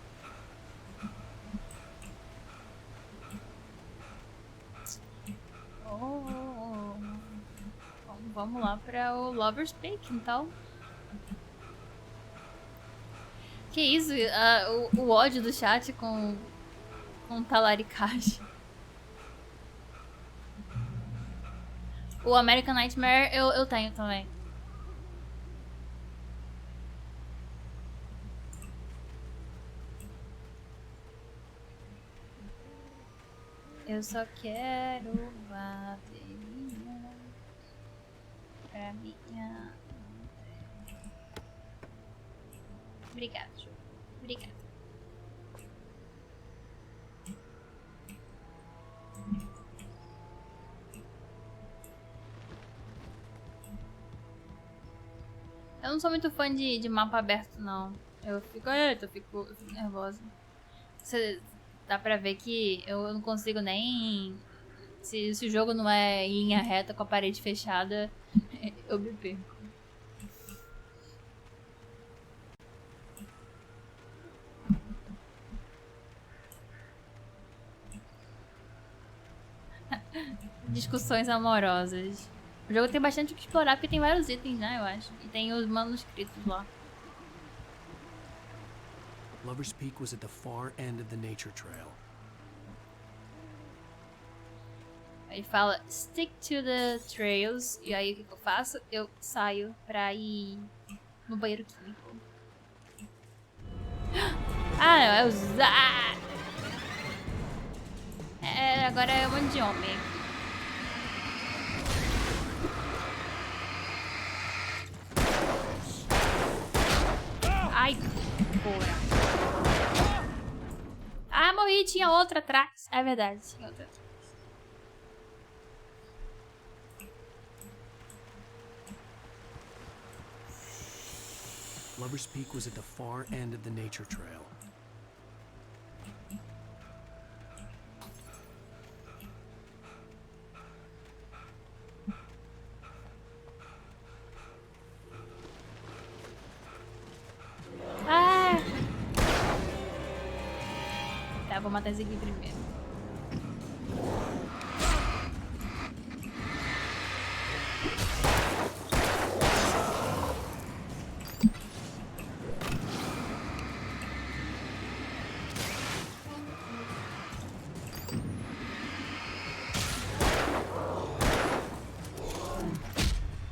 Vamos lá para o Lover's Peak, então. Que isso? O ódio do chat com talaricagem. O American Nightmare eu tenho também. Eu só quero bateria pra minha... Obrigada, jogo. Obrigada. Eu não sou muito fã de mapa aberto, não. Eu fico nervosa. Dá pra ver que eu não consigo nem... Se o jogo não é em linha reta com a parede fechada, eu me perco. Discussões amorosas. O jogo tem bastante o que explorar porque tem vários itens, né, eu acho. E tem os manuscritos lá. Lover's Peak was at the far end of the nature trail. Ele fala, stick to the trails. E aí o que eu faço? Eu saio pra ir no banheiro químico. Ah, não, é usar. Agora é um monte de homem. Ai, porra. Ah, morri, tinha outra atrás. É verdade, tinha outra atrás. Lover's Peak was at the far end of the nature trail. Ah! Tá, vou matar esse aqui primeiro.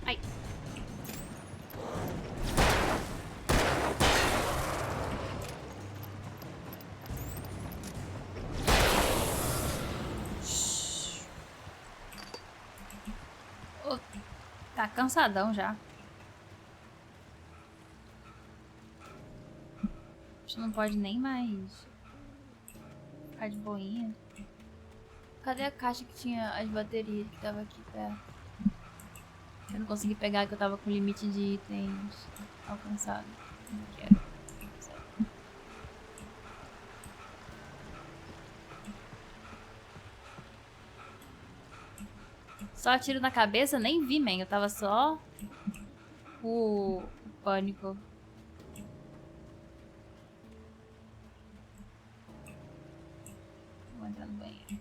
Ai. Oh, tá cansadão já. Você não pode nem mais ficar de boinha. Cadê a caixa que tinha as baterias que tava aqui perto? Eu não consegui pegar que eu tava com limite de itens alcançado. Não quero. Só tiro na cabeça? Nem vi, man. Eu tava só o pânico. Vou entrar no banheiro.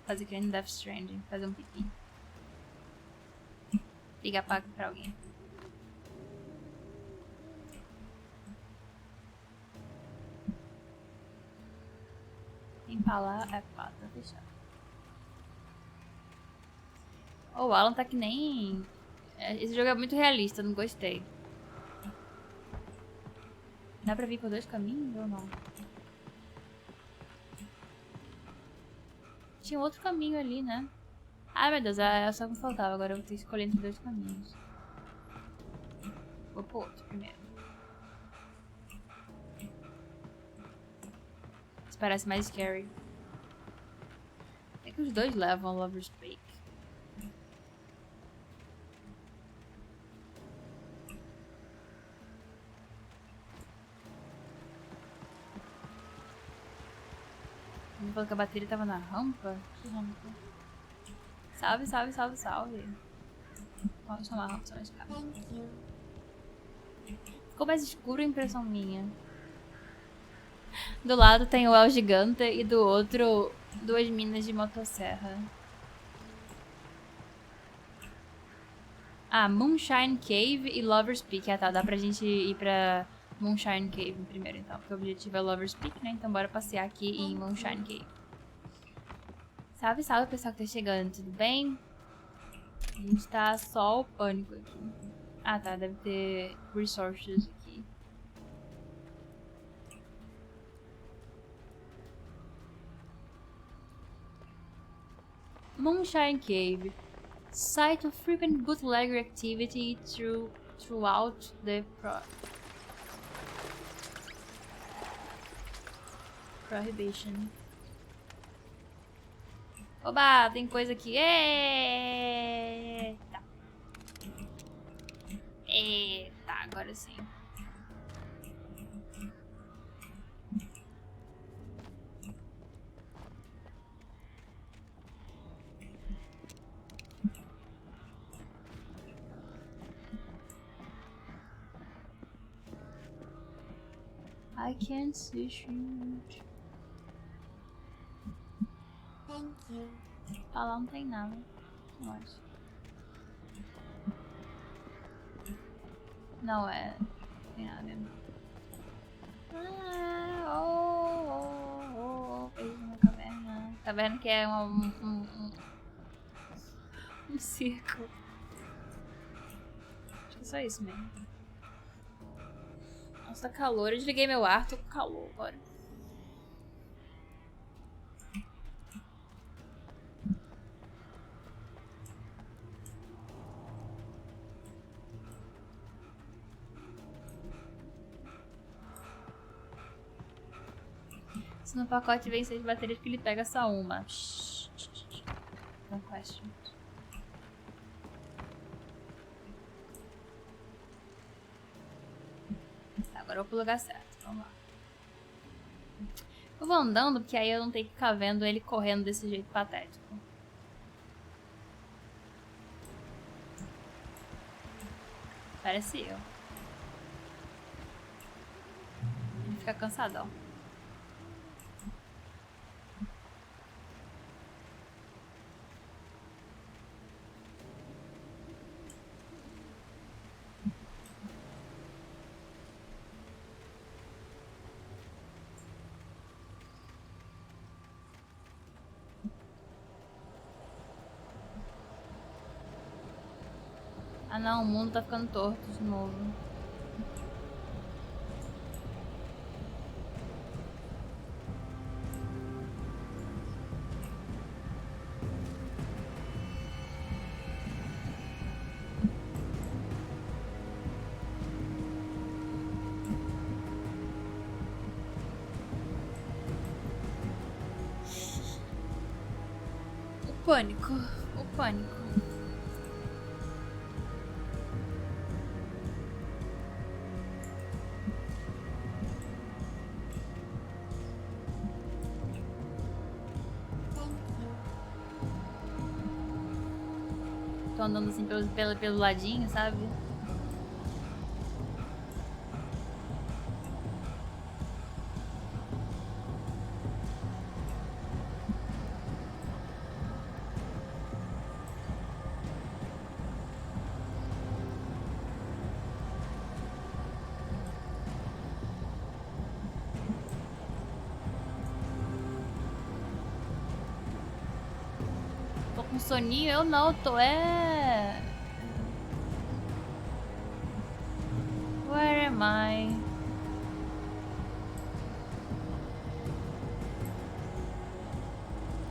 Fazer que nem Death Stranding. Fazer um pipi. Ligar pra alguém. Empalar é pá, tá fechado. Oh, o Alan tá que nem... Esse jogo é muito realista, não gostei. Dá pra vir por dois caminhos ou não? Tinha outro caminho ali, né? Ai, meu Deus, é só o que me faltava. Agora eu vou ter que escolher entre dois caminhos. Vou pro outro primeiro. Isso parece mais scary. É que os dois levam a Lover's Peak. Ele falou que a bateria tava na rampa? Que rampa? Salve, salve, salve, salve. Vou chamar a rampa, só mais caro. Ficou mais escuro, impressão minha. Do lado tem o El Gigante e do outro duas minas de motosserra. Ah, Moonshine Cave e Lover's Peak. Ah tá, dá pra gente ir pra Moonshine Cave primeiro então, porque o objetivo é Lover's Peak, né? Então bora passear aqui em Moonshine Cave. Salve, salve pessoal que tá chegando, tudo bem? A gente tá só o pânico aqui. Ah tá, deve ter resources aqui. Moonshine Cave. Site of frequent bootlegger activity throughout the Prohibition. Oba, tem coisa aqui. Eita. Eita, agora sim. I can't see shoot. Thank you. Ah, lá não tem nada. Não acho. Não é. Não tem nada mesmo. Beijo na caverna. Caverna que é um circo. Acho que é só isso mesmo. Nossa, tá calor. Eu desliguei meu ar, tô com calor agora. Se no pacote vem 6 baterias, que ele pega só uma. Não question. Tá, agora eu vou pro lugar certo. Vamos lá. Eu vou andando, porque aí eu não tenho que ficar vendo ele correndo desse jeito patético. Parece eu. Ele fica cansadão. Ah não, o mundo tá ficando torto de novo. O pânico, o pânico. Tô andando assim pelo ladinho, sabe? Tô com soninho, eu não, tô Where am I?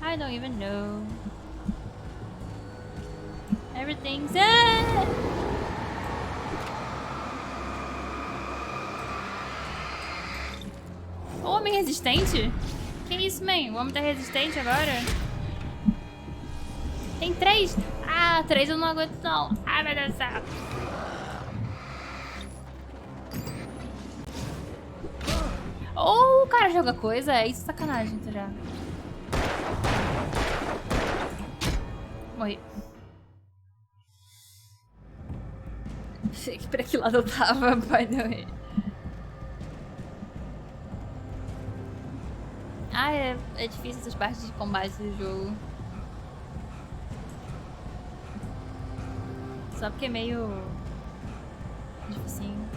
I don't even know. Everything's O homem resistente? Que isso, man? O homem tá resistente agora? Tem 3? Ah, 3 eu não aguento não. Ai, meu Deus do céu. Oh, o cara joga coisa? É isso, sacanagem, tá já. Morri. Não sei pra que lado eu tava, by the way. Ah, é difícil essas partes de combate do jogo. Só porque é meio dificinho.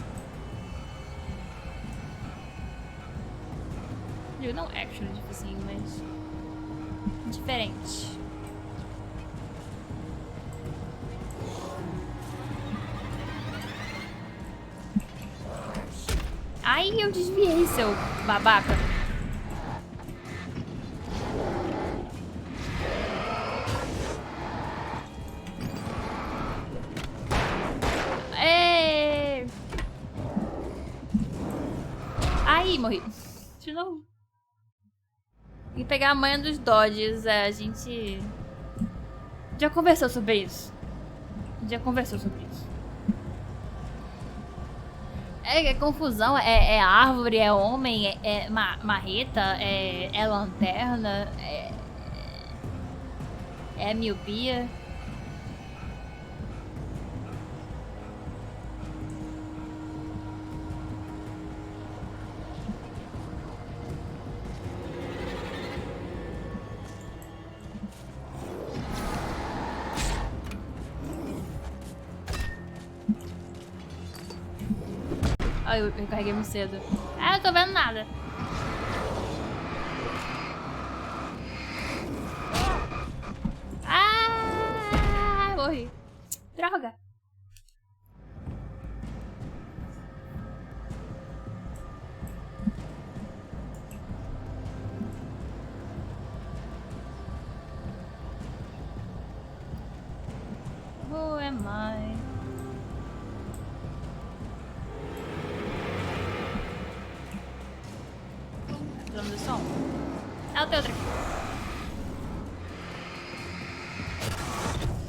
Não actually dificinho, mas diferente. Ai, eu desviei, seu babaca. morri. De novo. Tem que pegar a manha dos dodges. É, a gente já conversou sobre isso. É confusão, é árvore, é homem, é marreta, é lanterna, é miopia. Ai, eu carreguei muito cedo. Ah, eu tô vendo nada. Ah, morri. Droga. Who am I? Vamos do som. Ah, tem outra aqui.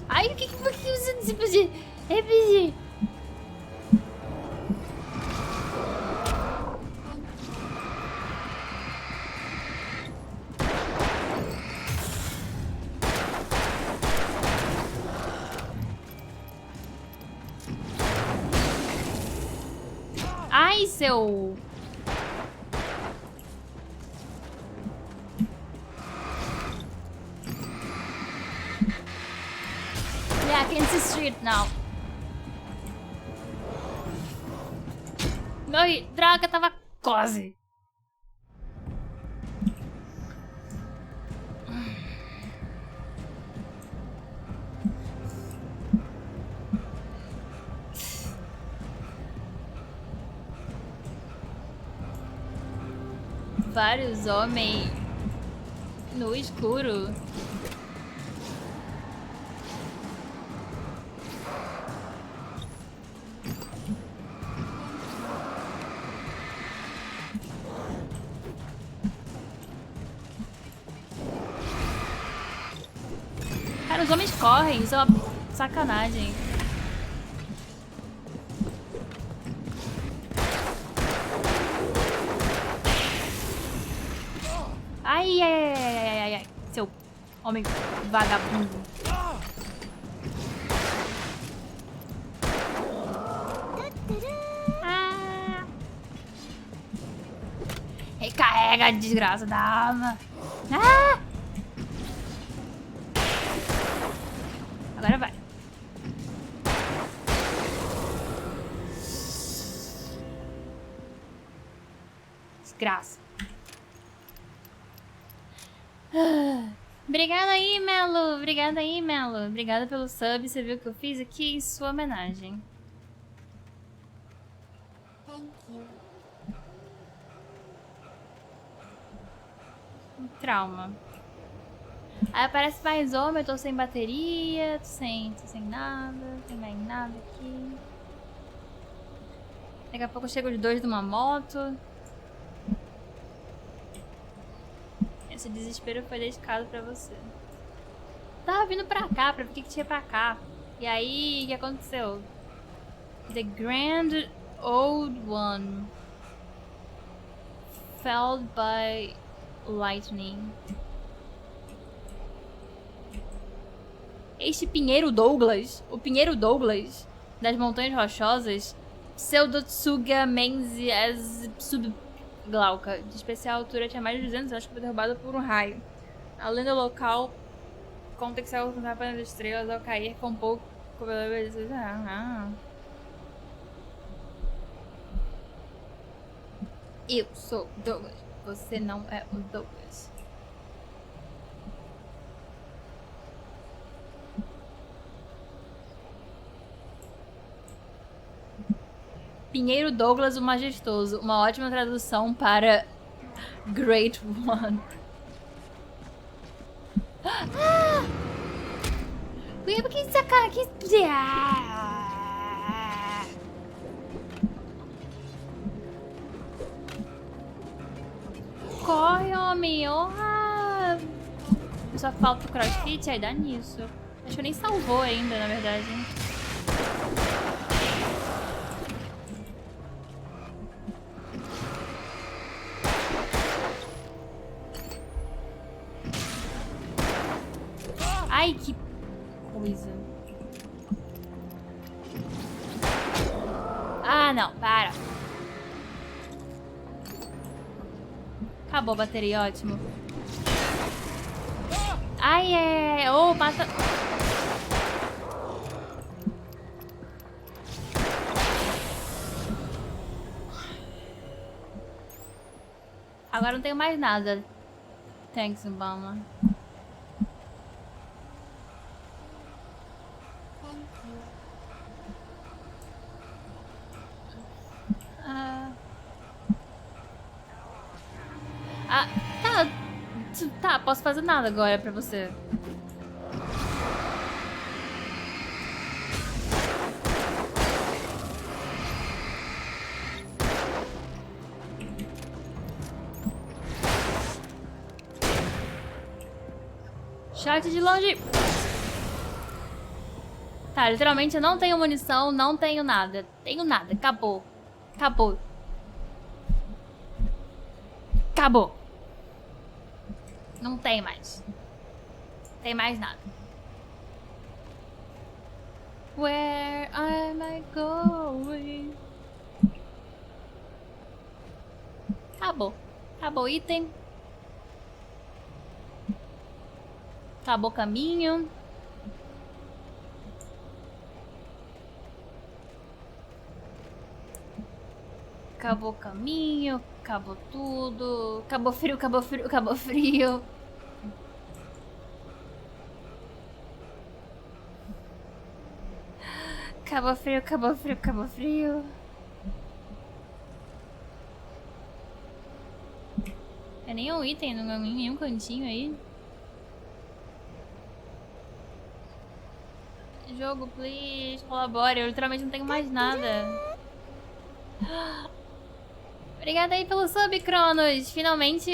Ai, o que você disse pra gente? Repetir. Ai, seu... Yeah, I can see street now. Morri. Droga, tava quase. Vários homens no escuro. Cara, os homens correm, isso é uma sacanagem. Ai, ai, ai, ai, ai, ai, seu homem vagabundo. Ah. Recarrega, desgraça da alma. Ah! Agora vai. Desgraça. Obrigada aí, Melo. Obrigada aí, Melo. Obrigada pelo sub. Você viu o que eu fiz aqui em sua homenagem. Thank you. Um trauma. Aí aparece mais homem, eu tô sem bateria, tô sem nada, não tem mais nada aqui. Daqui a pouco chega os dois de uma moto. Esse desespero foi dedicado pra você. Tava vindo pra cá, pra ver o que tinha pra cá. E aí, o que aconteceu? The Grand Old One felled by lightning. Este Pinheiro Douglas, o Pinheiro Douglas das Montanhas Rochosas, Pseudotsuga menzies subglauca, de especial altura, tinha mais de 200 anos, que foi derrubado por um raio. A lenda local conta que saiu com a das estrelas ao cair com um pouco... Eu sou Douglas, você não é o Douglas. Pinheiro Douglas o Majestoso. Uma ótima tradução para Great One. Ah! Por que essa cara aqui? homem. Só falta o crossfit, aí dá nisso. Acho que nem salvou ainda, na verdade. Ai, que coisa. Ah, não, para. Acabou a bateria, ótimo. Ai, oh, mata. Agora não tenho mais nada. Thanks, Obama. Tá, posso fazer nada agora pra você. Shot de longe. Tá, literalmente eu não tenho munição, não tenho nada. Tenho nada, acabou. Acabou. Acabou. Não tem mais. Tem mais nada. Where am I going? Acabou. Acabou o item. Acabou o caminho. Acabou o caminho. Acabou tudo. Acabou frio, acabou frio, acabou frio. Acabou frio, acabou frio, acabou frio. É nenhum item, não é nenhum cantinho aí. Jogo, please, colabore. Eu literalmente não tenho mais nada. Obrigada aí pelo sub, Cronos. Finalmente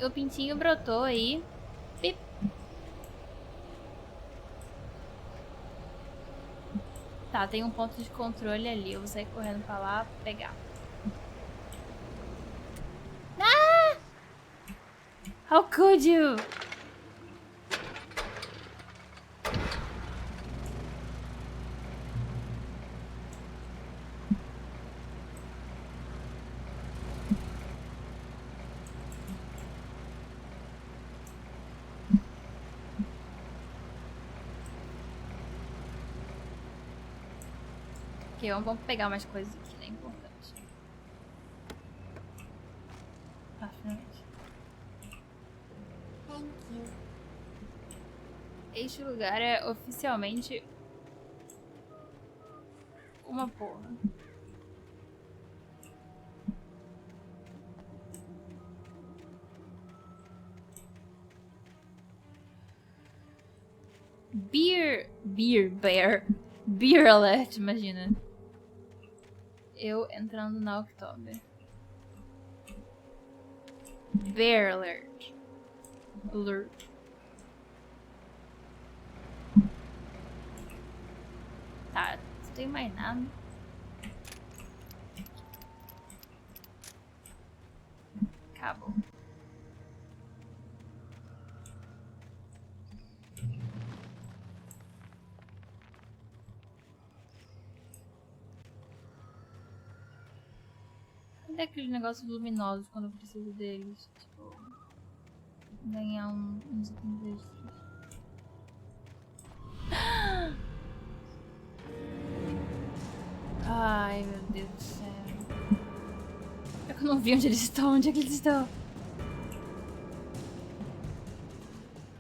o pintinho brotou aí. Pip. Tá, tem um ponto de controle ali. Eu vou sair correndo pra lá pegar. Ah! How could you? Ok, vamos pegar mais coisas aqui, né? Importante. Ah, finalmente. Thank you. Este lugar é oficialmente uma porra. Beer alert, imagina. Eu entrando na Oktober. Bear alert. Alert. Tá, não tem mais nada. Acabou. Cadê aqueles negócios luminosos quando eu preciso deles? Tipo, ganhar uns itens extras. Ai, meu Deus do céu. Eu não vi onde eles estão. Onde é que eles estão?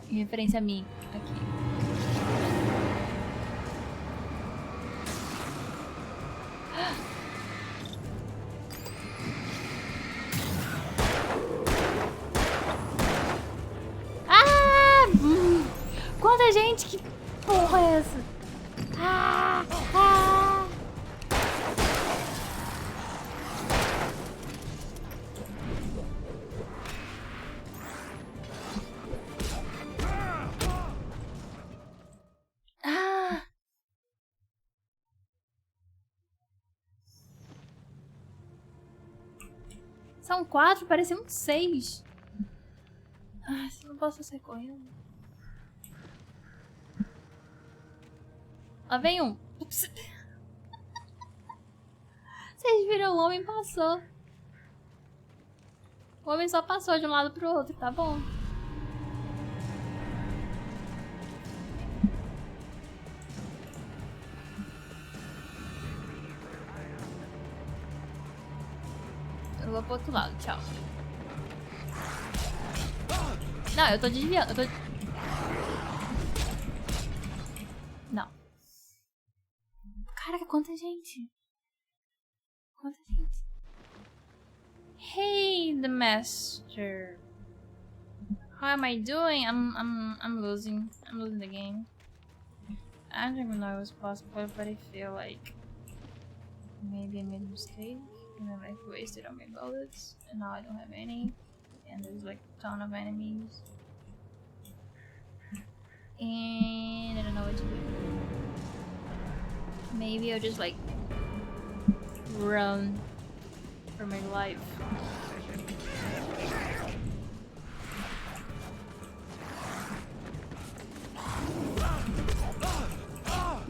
Em referência a mim. Aqui. Quanta gente, que porra é essa? São 4, pareciam 6. Ah, eu não posso sair correndo. Lá vem um. Ups. Vocês viram, o homem passou. O homem só passou de um lado pro outro, tá bom. Eu vou pro outro lado, tchau. Não, eu tô desviando, Não. Caraca, quanta gente. Quanta gente. Hey, the master. How am I doing? I'm losing. I'm losing the game. I don't even know it was possible, but I feel like maybe I made a mistake. And I like wasted all my bullets, and now I don't have any. And there's like a ton of enemies. And I don't know what to do. Maybe I'll just like run for my life.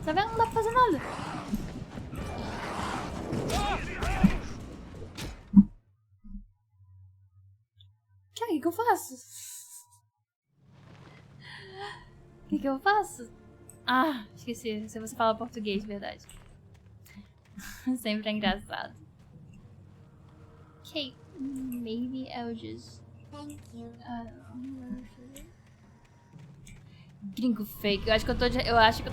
Tá vendo? Não dá pra fazer nada. O que eu faço? O que eu faço? Ah, esqueci. Se você fala português, verdade. Sempre é engraçado. Okay, maybe I'll just... Thank you. Gringo fake. Eu acho que eu tô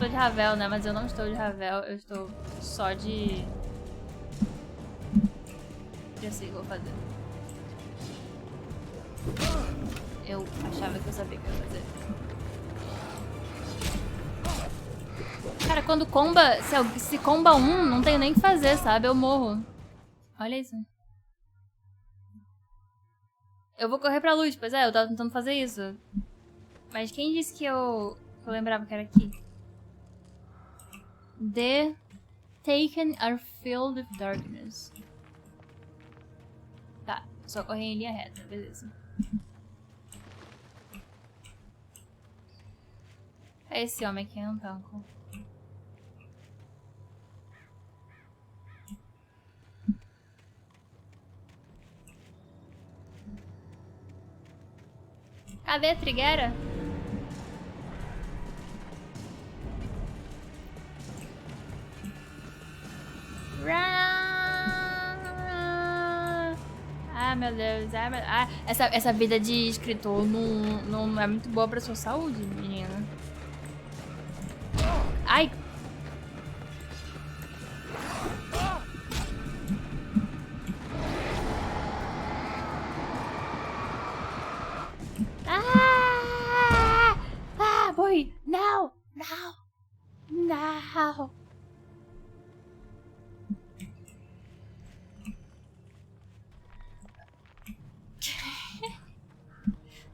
de Ravel, né? Mas eu não estou de Ravel. Eu estou só de... Já sei o que eu vou fazer. Eu achava que eu sabia o que eu ia fazer. Cara, quando comba... Se comba um, não tenho nem o que fazer, sabe? Eu morro. Olha isso. Eu vou correr pra luz. Pois é, eu tava tentando fazer isso. Mas quem disse que eu lembrava que era aqui? The taken are filled with darkness. Tá, só correr em linha reta, beleza. É esse homem aqui, é um tanco. Cadê a trigueira? Ah, meu Deus. Ah, essa vida de escritor não é muito boa pra sua saúde, menina. Ai! Boy! Não! Não! Não!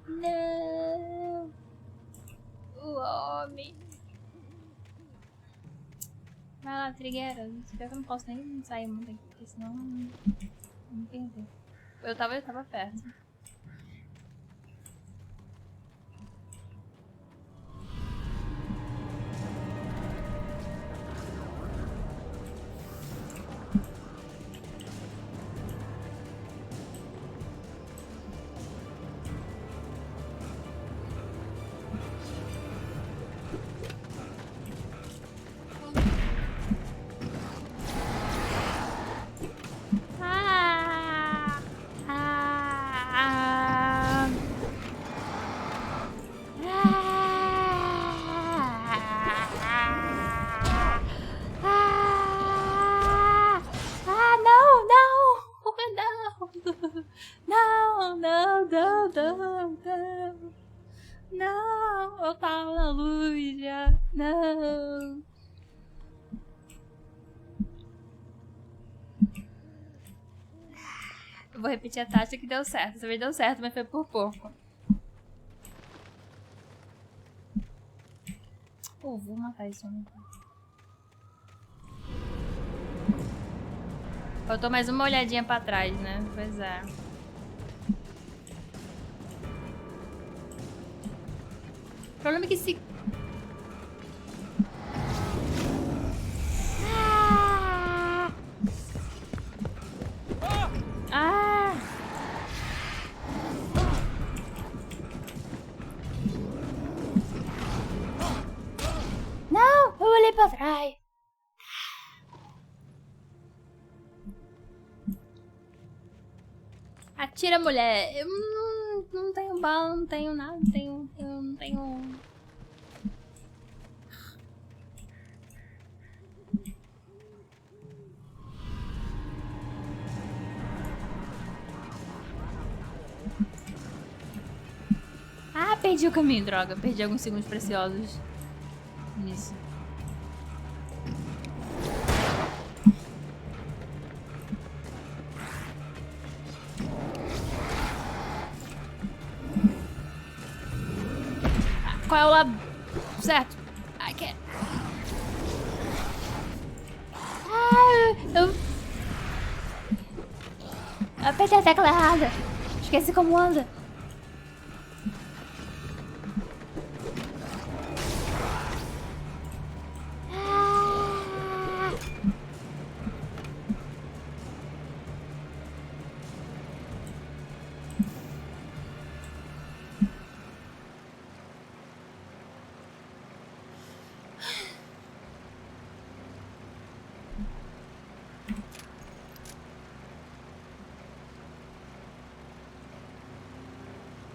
Não! O homem! Vai lá, trigueira. Espero que eu não posso nem sair muito aqui, porque senão não perder. Eu tava perto. Não, eu tava na luz já. Não. Eu vou repetir a tática que deu certo. Essa vez deu certo, mas foi por pouco. Pô, vou matar esse homem. Faltou mais uma olhadinha pra trás, né? Pois é. problema é que se... Ah! Não! Eu olhei pra trás. Atira, mulher. Eu não tenho bala, não tenho nada, não tenho... Ah, perdi o caminho, droga. Perdi alguns segundos preciosos nisso. Qual é o lado certo? Ai, que... eu apertei a tecla errada. Esqueci como anda.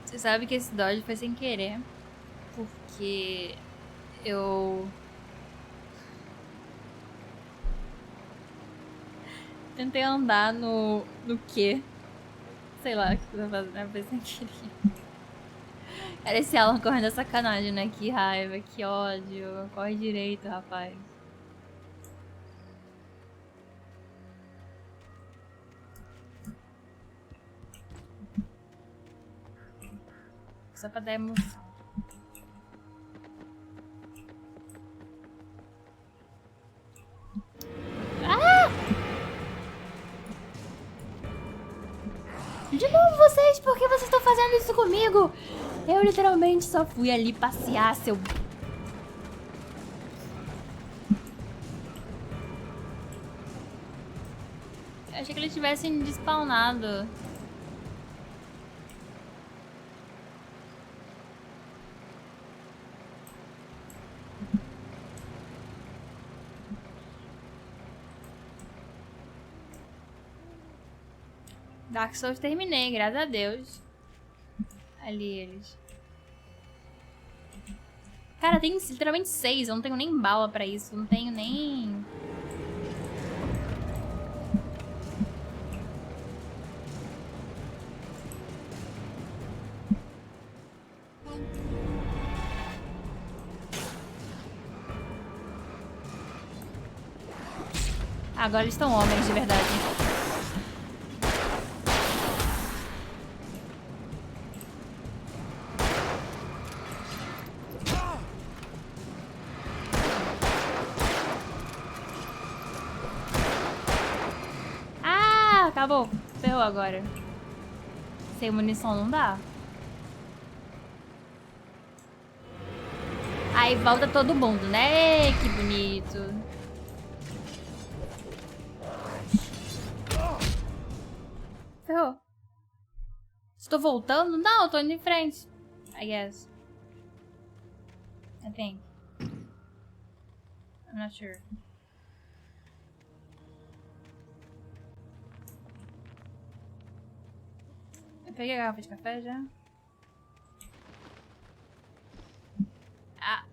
Você sabe que esse dodge foi sem querer, porque eu tentei andar no quê? Sei lá o que eu tô fazendo, foi sem querer. Era esse Alan correndo a sacanagem, né? Que raiva, que ódio. Corre direito, rapaz. Só pra dar emoção. Ah! De novo vocês, por que vocês estão fazendo isso comigo? Eu literalmente só fui ali passear, seu... Eu achei que eles tivessem despawnado. Dark Souls terminei, graças a Deus. Ali eles. Cara, tem literalmente 6. Eu não tenho nem bala pra isso. Não tenho nem... Agora eles estão homens de verdade. Acabou. Ferrou agora. Sem munição não dá. Aí volta todo mundo, né? Que bonito. Ferrou. Estou voltando? Não, eu tô indo em frente. I guess. I think. I'm not sure. Eu peguei a garrafa de café já. Ah.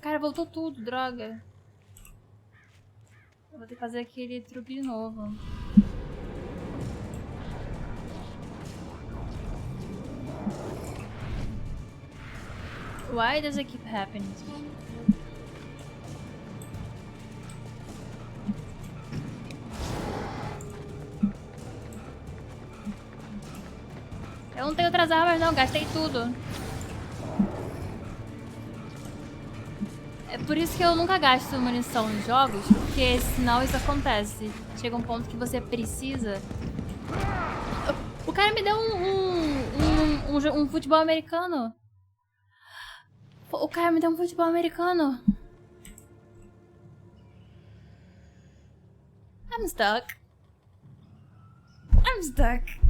Cara, voltou tudo, droga. Eu vou ter que fazer aquele truque de novo. Why does it keep happening to me? Eu não tenho outras armas não, gastei tudo. É por isso que eu nunca gasto munição em jogos, porque senão isso acontece. Chega um ponto que você precisa... O cara me deu um futebol americano. O cara me deu um futebol americano. I'm stuck. I'm stuck.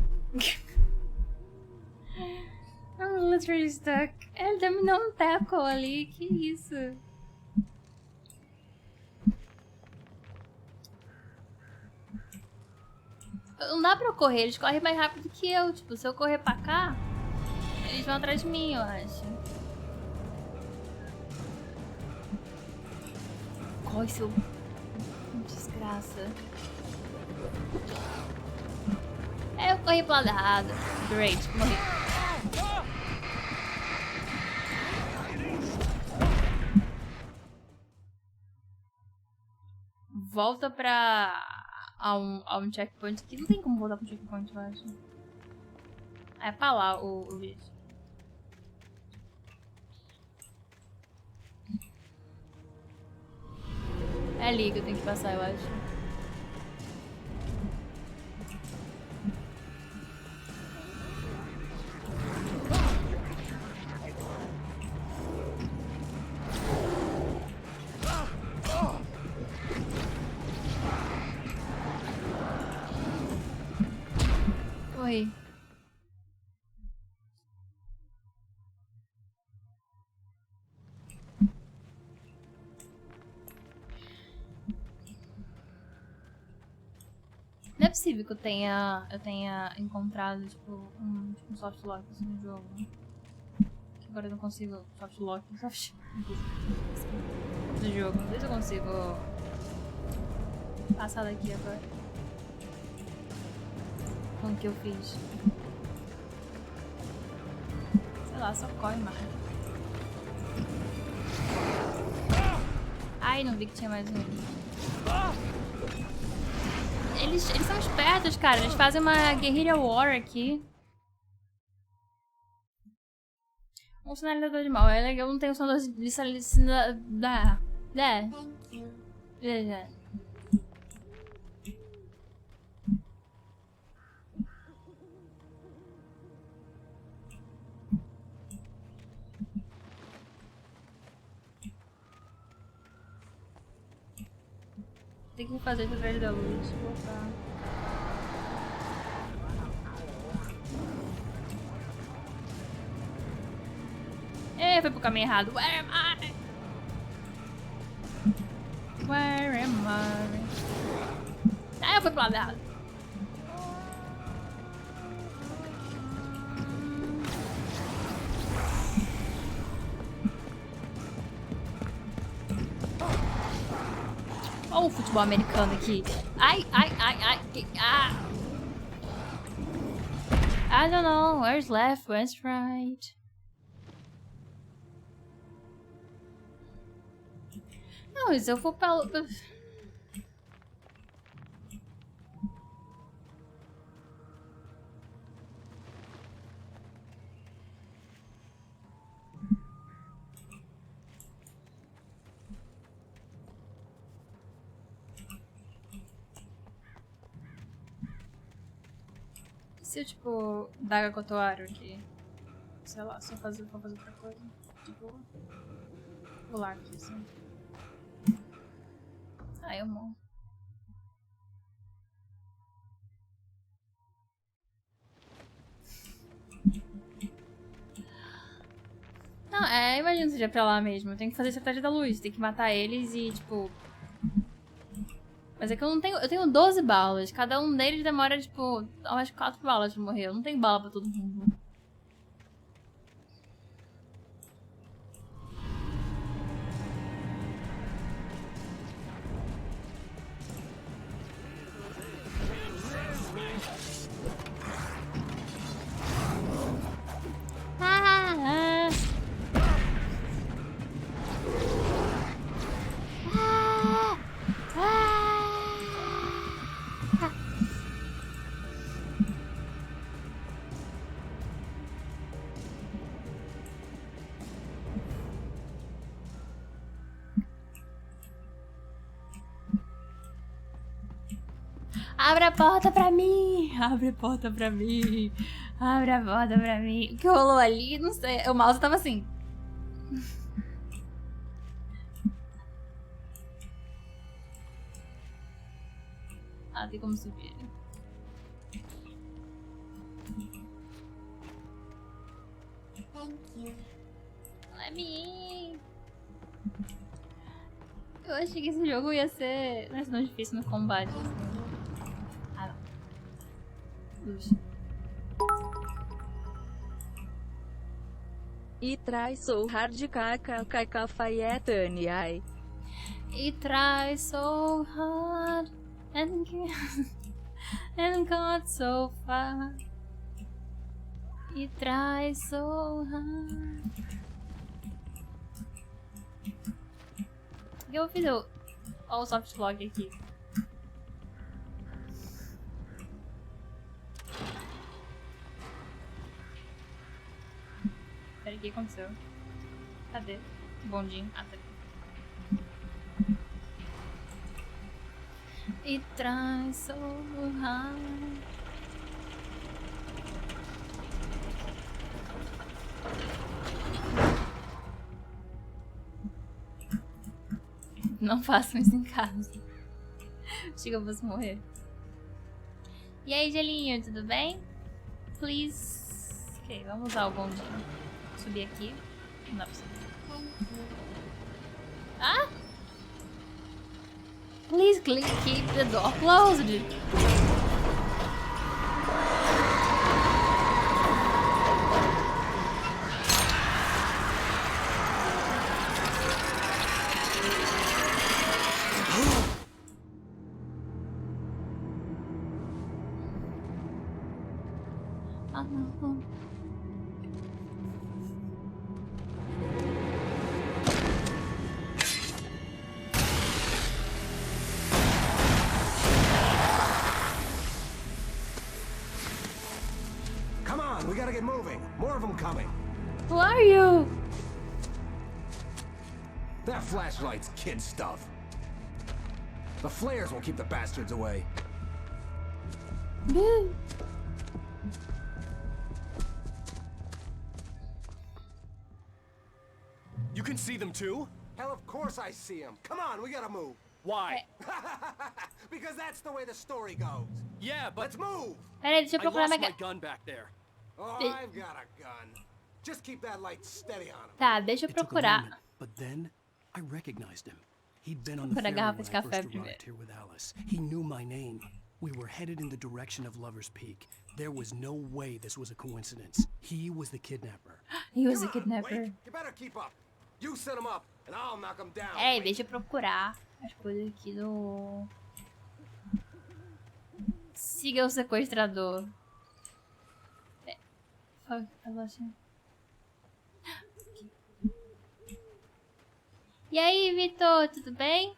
I'm literally stuck. Ele me deu um tackle ali. Que isso? Não dá pra eu correr. Eles correm mais rápido que eu. Tipo, se eu correr pra cá, eles vão atrás de mim, eu acho. Corre, seu... desgraça. Eu corri pro lado errado. Great, morri. Volta pra... a um checkpoint que não tem como voltar pro checkpoint, eu acho. É pra lá o vídeo. É ali que eu tenho que passar, eu acho. Oi. Não é possível que eu tenha encontrado, tipo, um soft lock assim, no jogo. Agora eu não consigo soft lock no jogo. Não sei se eu consigo passar daqui agora. Com o que eu fiz. Sei lá, só corre mais. Ai, não vi que tinha mais um. Eles são espertos, cara. Eles fazem uma guerrilha war aqui. Um sinalizador de mal. É legal, não tem um sinalizador de sinalizador. Tem que fazer isso atrás da luz. Voltar. Foi pro caminho errado. Where am I? Where am I? Ah, eu fui pro lado errado. Olha o futebol americano aqui. Ai. I don't know. Where's left? Where's right? Não, mas eu vou pra... Se eu, tipo, dar a cotoaro aqui? Sei lá, só fazer outra coisa. Tipo, pular aqui, assim. Ah, eu morro. Não, imagina se seja pra lá mesmo. Eu tenho que fazer estratégia da luz. Tem que matar eles e, tipo... Mas é que eu não tenho... Eu tenho 12 balas. Cada um deles demora, tipo, umas 4 balas pra morrer. Eu não tenho bala pra todo mundo. Abre a porta pra mim! Abre a porta pra mim! Abre a porta pra mim! O que rolou ali? Não sei. O mouse tava assim. Ah, tem como subir. Thank you. Let me in. Eu achei que esse jogo ia ser... Não ia ser tão difícil no combate. Assim. Ah, não. Luxo. E traz so hard kkkkk FAYE Taniai. E try so hard and got so far. E try so hard. Eu fiz o soft log aqui. Peraí, o que aconteceu? Cadê? Bondinho. Ah, tá aqui. E traz so hard. Não façam isso em casa. Acho que eu vou morrer. E aí, gelinho, tudo bem? Please. Ok, vamos usar o bondinho. Subir aqui. Não dá pra subir. Ah! Please keep the door closed. Ah, não. Come on, we gotta get moving. More of them coming. Who are you? That flashlight's kid stuff. The flares will keep the bastards away. You can see them too? Hell, of course I see them. Come on, we gotta move. Why? Because that's the way the story goes. Yeah, but let's move. Peraí, deixa eu I procurar lost minha... my gun back there. Oh, I've got a gun. Just keep that light steady on him. Tá, deixa eu It took a procurar. moment, but then I recognized him. He'd been on the Procurar ferry when garrafa I de first café arrived primeiro. here with Alice. He knew my name. We were headed in the direction of Lover's Peak. There was no way this was a coincidence. He was the kidnapper. He was the kidnapper. You better keep up. You set him up, and I'll knock him down. Peraí, deixa eu procurar as coisas aqui do... Siga o sequestrador. E aí, Vitor, tudo bem?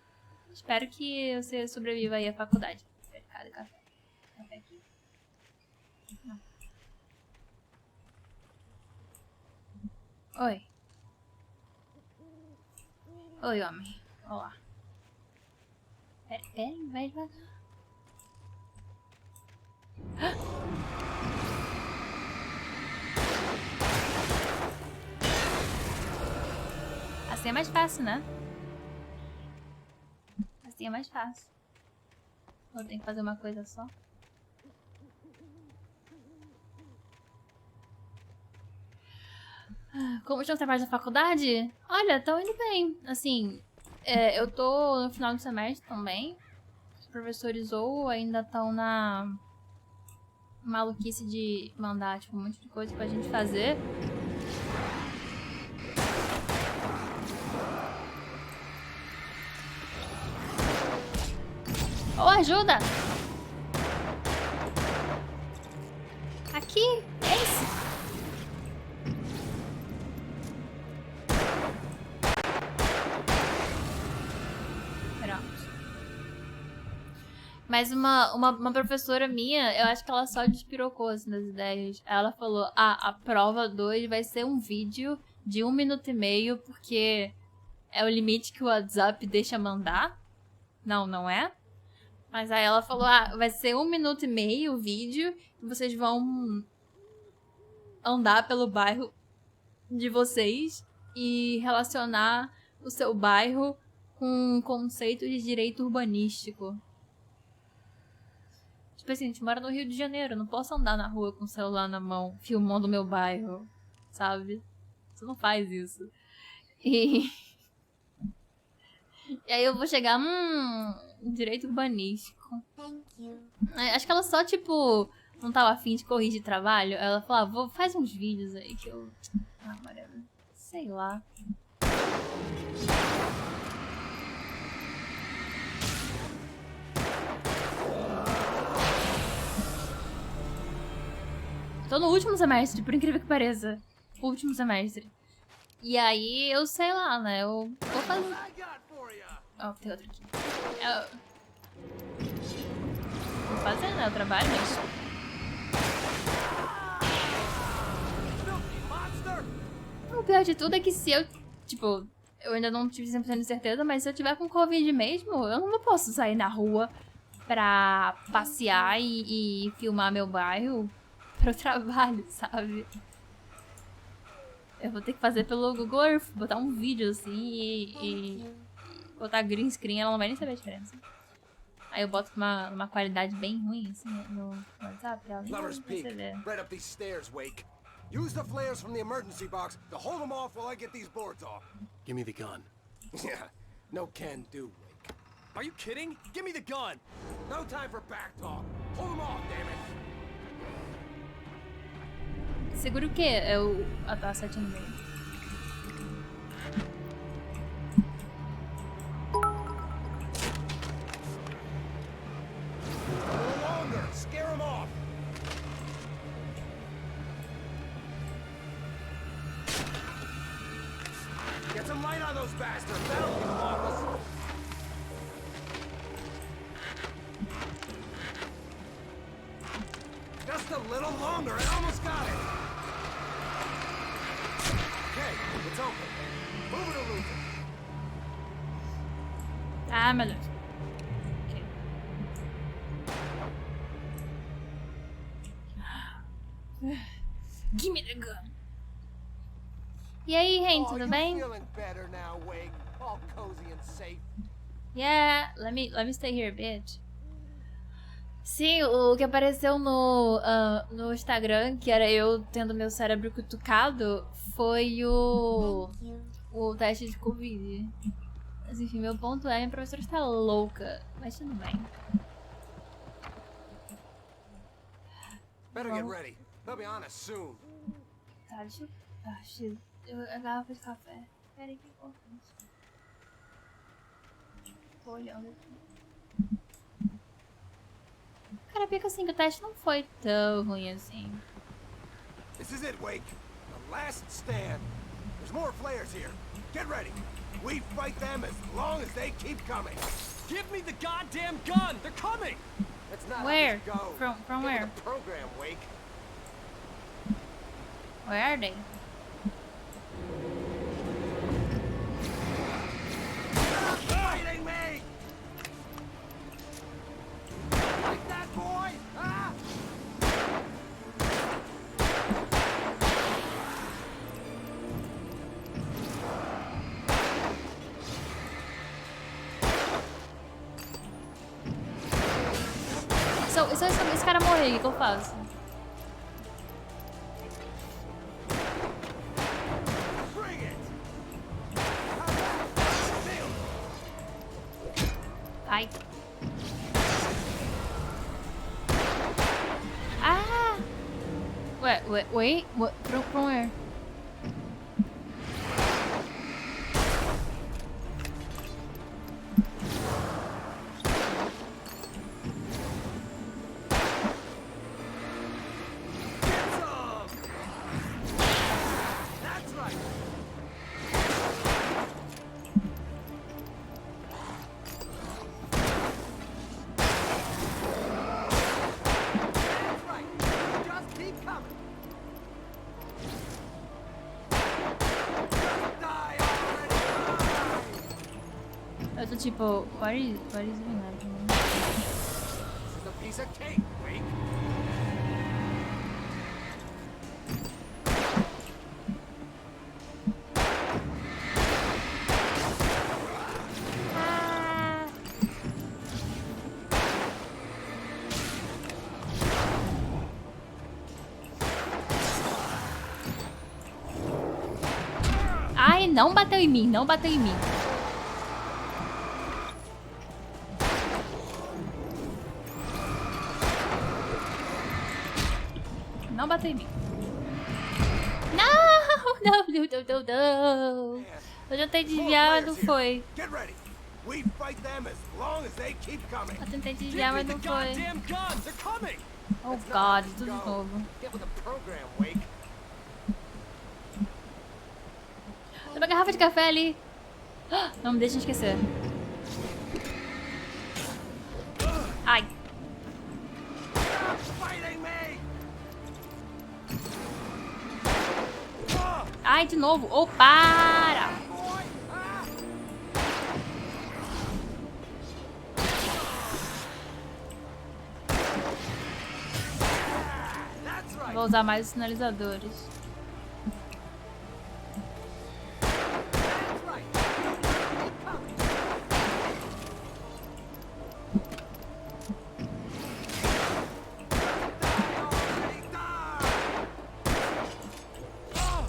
Espero que você sobreviva aí à faculdade. Cadê café? Café aqui. Não. Oi. Oi, homem. Olá. Peraí, vai devagar. Assim é mais fácil, né? Assim é mais fácil. Ou tem que fazer uma coisa só? Como estão os trabalhos da faculdade? Olha, estão indo bem. Assim, eu tô no final do semestre também. Os professores ou ainda estão na maluquice de mandar, tipo, um monte de coisa pra gente fazer. Ou ajuda! Aqui, é esse. Mas uma professora minha, eu acho que ela só despirocou assim das ideias. Ela falou, a prova 2 vai ser um vídeo de 1 minuto e meio, porque é o limite que o WhatsApp deixa mandar. Não, não é? Mas aí ela falou, vai ser 1 minuto e meio o vídeo, e vocês vão andar pelo bairro de vocês e relacionar o seu bairro com um conceito de direito urbanístico. Tipo assim, a gente mora no Rio de Janeiro. Eu não posso andar na rua com o celular na mão, filmando o meu bairro, sabe? Você não faz isso. E aí eu vou chegar, direito urbanístico. Acho que ela só, tipo, não tava afim de corrigir trabalho. Ela falou, faz uns vídeos aí que eu... whatever. Sei lá. Tô no último semestre, por incrível que pareça. Último semestre. E aí, eu sei lá, né? Eu vou fazer... Ó, tem outro aqui. Vou fazer, né? O trabalho mesmo. O pior de tudo é que se eu... Tipo, eu ainda não tive 100% de certeza, mas se eu tiver com Covid mesmo, eu não posso sair na rua pra passear e filmar meu bairro pro trabalho, sabe? Eu vou ter que fazer pelo Google Earth, botar um vídeo assim e botar green screen, ela não vai nem saber a diferença. Aí eu boto uma qualidade bem ruim assim no WhatsApp, ela nem vai perceber. Right up these stairs, Wake. Use the flares from the emergency box to hold them off while I get these boards off. Give me the gun. Yeah, no can do, Wake. Are you kidding? Give me the gun! No time for back talk. Hold them off, damn it! Segura o quê? A sete no meio. No longer! Scare them off! Get some light on those bastards! That'll keep them off us! Just a little longer, I almost got it! Okay, it's open. Move it or lose it. Ah, meu Deus. Okay. Give me the gun. E aí, Ren, tudo bem? Yeah, let me stay here, bitch. Sim, o que apareceu no Instagram, que era eu tendo meu cérebro cutucado, foi o teste de Covid. Mas enfim, meu ponto é, minha professora está louca, mas tudo bem. Better get ready. They'll be on us soon. Tá, deixa eu... a garrafa de café. Pera aí, que importante. Tô olhando aqui. Cara, pica assim que o teste não foi tão ruim assim. This is it, Wake. The last stand. There's more flares here. Get ready. We fight them as long as they keep coming. Give me the goddamn gun! They're coming! That's not where? How this goes. From Get where? with the program, Wake. Where are they? Fighting me! Like that, boy? Ah! Se esse cara morrer, o que eu faço? Ai. Ah! Wait, what? From where? Eu tô tipo, what is even happening? This is a piece of cake, Wake. não bateu em mim, não bateu em mim. Não bateu em mim. Não, não, não, não, não, não. Eu já tentei desviar, mas não foi. Eu tentei desviar, mas não foi. Oh God, tudo de novo. Tem uma garrafa de café ali. Não me deixa esquecer. Ai. Ai, de novo. Oh, para! Vou usar mais os sinalizadores.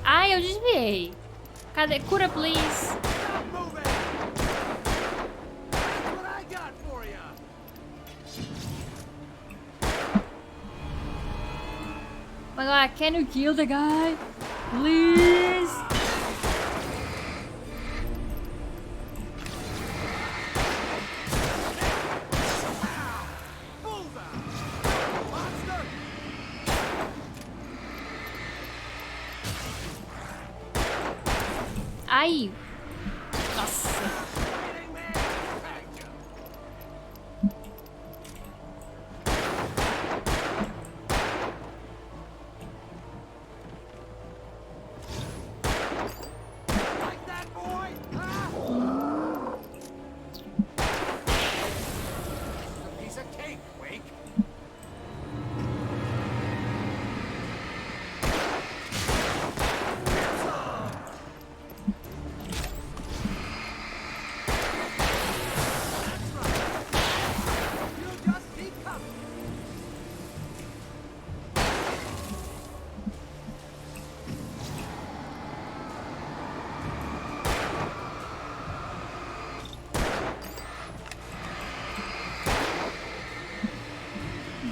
Ai, eu desviei. Cadê? Cura, please. Oh my God, can you kill the guy? Please. Ai. Nossa.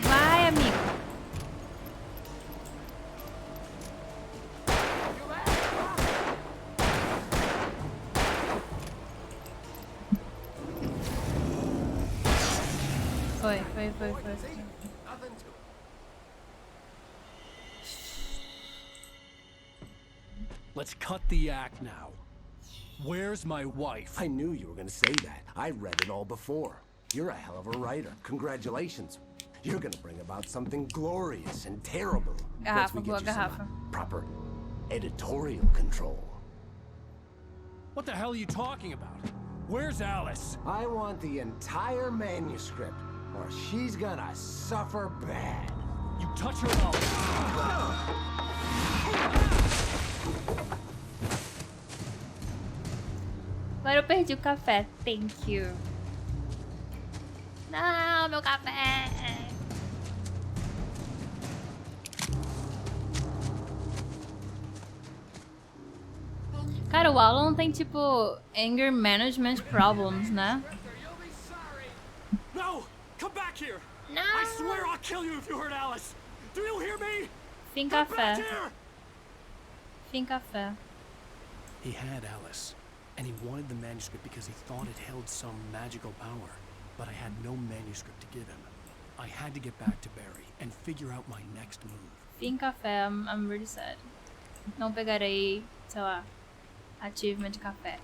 Vai, amigo. Foi. Let's cut the act now. Where's my wife? I knew you were gonna say that. I read it all before. You're a hell of a writer. Congratulations. You're gonna bring about something glorious and terrible. Once we get you some proper editorial control. What the hell are you talking about? Where's Alice? I want the entire manuscript, or she's gonna suffer bad. You touch her mouth. Agora eu perdi o café. Thank you. Não, meu café. Cara, o Alan tem tipo anger management problems, né? No! Come back here! No! I swear I'll kill you if you hurt Alice! Do you hear me? Fim café. Fim café. He had Alice, and he wanted the manuscript because he thought it held some magical power. But I had no manuscript to give him. I had to get back to Barry and figure out my next move. Fim café, I'm really sad. Não pegarei, sei lá, achievement de café.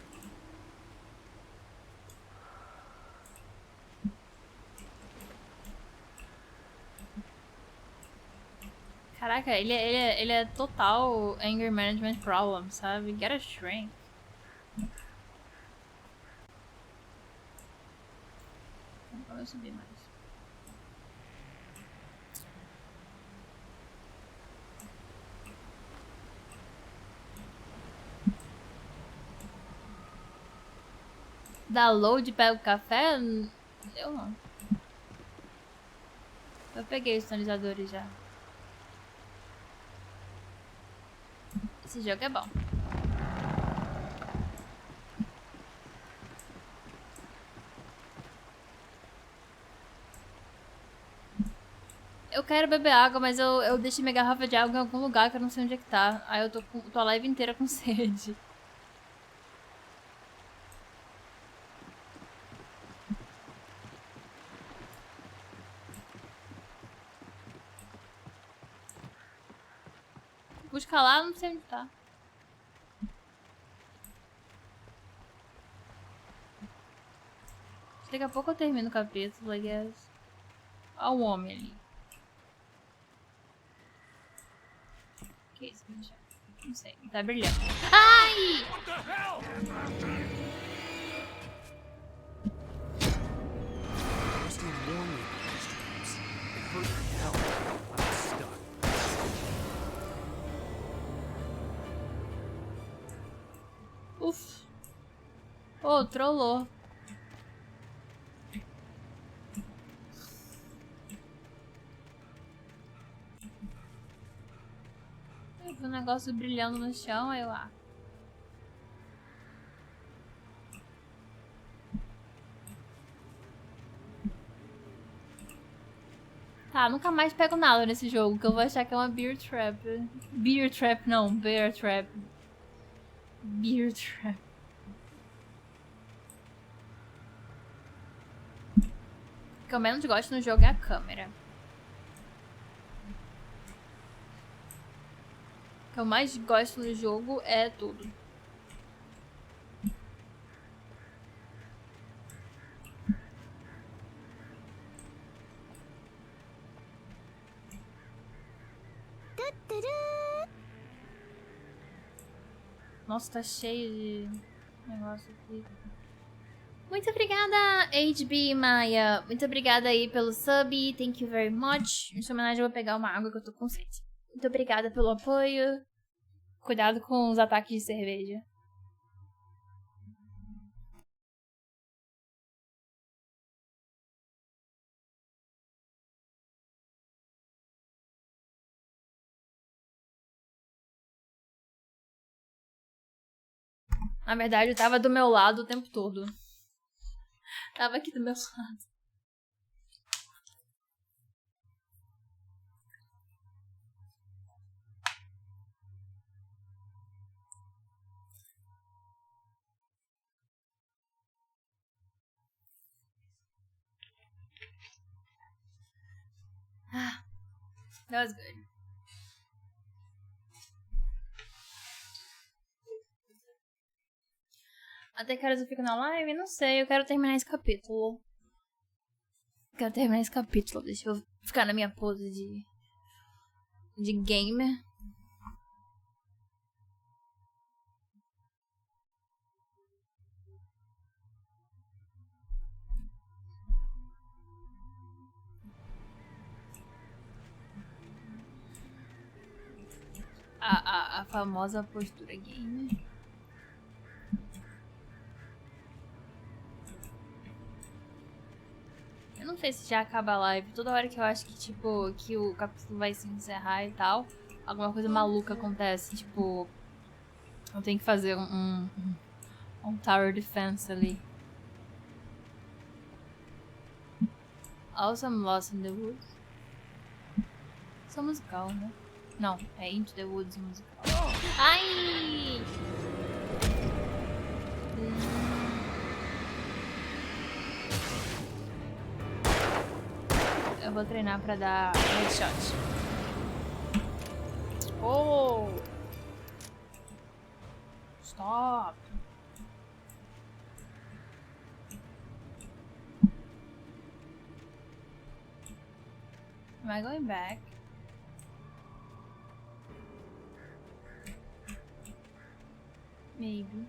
Caraca, ele é total anger management problem, sabe? Get a shrink. Vou subir mais. Dá load e pega o café? Eu não. Eu peguei os sinalizadores já. Esse jogo é bom. Eu quero beber água, mas eu deixei minha garrafa de água em algum lugar que eu não sei onde é que tá. Aí eu tô a live inteira com sede. Busca lá, não sei onde tá. Daqui a pouco eu termino o capítulo, I guess. Olha o homem ali. Que isso, bicho? Não sei, tá brilhando. Ai! Uf. Pô, trollou. Eu vi um negócio brilhando no chão, aí eu lá. Tá, nunca mais pego nada nesse jogo, que eu vou achar que é uma beer trap. Beer trap, não, bear trap. Beer trap. O que eu menos gosto no jogo é a câmera. O que eu mais gosto no jogo é tudo. Nossa, tá cheio de negócio aqui. Muito obrigada, HB Maia. Muito obrigada aí pelo sub. Thank you very much. Em sua homenagem, eu vou pegar uma água que eu tô com sede. Muito obrigada pelo apoio. Cuidado com os ataques de cerveja. Na verdade, eu tava do meu lado o tempo todo. Tava aqui do meu lado. Ah, that was good. Até que horas eu fico na live? Não sei, eu quero terminar esse capítulo. Deixa eu ficar na minha pose de gamer. A famosa postura gamer. Eu não sei se já acaba a live. Toda hora que eu acho que, tipo, que o capítulo vai se encerrar e tal, alguma coisa maluca acontece. Tipo, eu tenho que fazer um tower defense ali. Also, I'm lost in the woods. Isso é musical, né? Não, é Into the Woods musical. Ai! Eu vou treinar pra dar headshot. Oh! Stop! Am I going back? Maybe.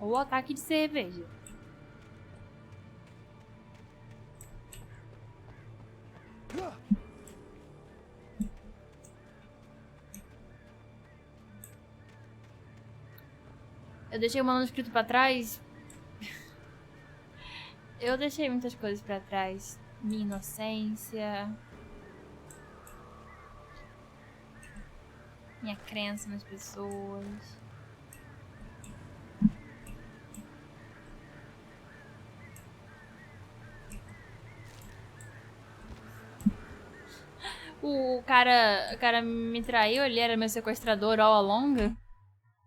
Ou ataque de cerveja. Eu deixei o manuscrito pra trás. Eu deixei muitas coisas pra trás. Minha inocência. Minha crença nas pessoas. O cara me traiu, ele era meu sequestrador all along.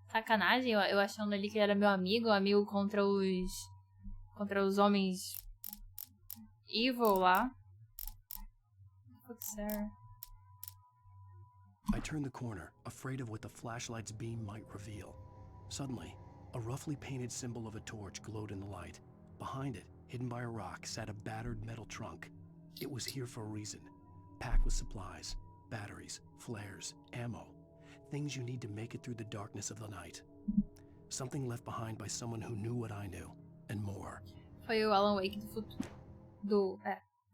Sacanagem, eu achando ali que ele era meu amigo, contra os homens evil lá. I turned the corner, afraid of what the flashlight's beam might reveal. Suddenly, a roughly painted symbol of a torch glowed in the light. Behind it, hidden by a rock, sat a battered metal trunk. It was here for a reason, packed with supplies, batteries, flares, ammo, things you need to make it through the darkness of the night. Something left behind by someone who knew what I knew, and more. Foi o Alan Wake do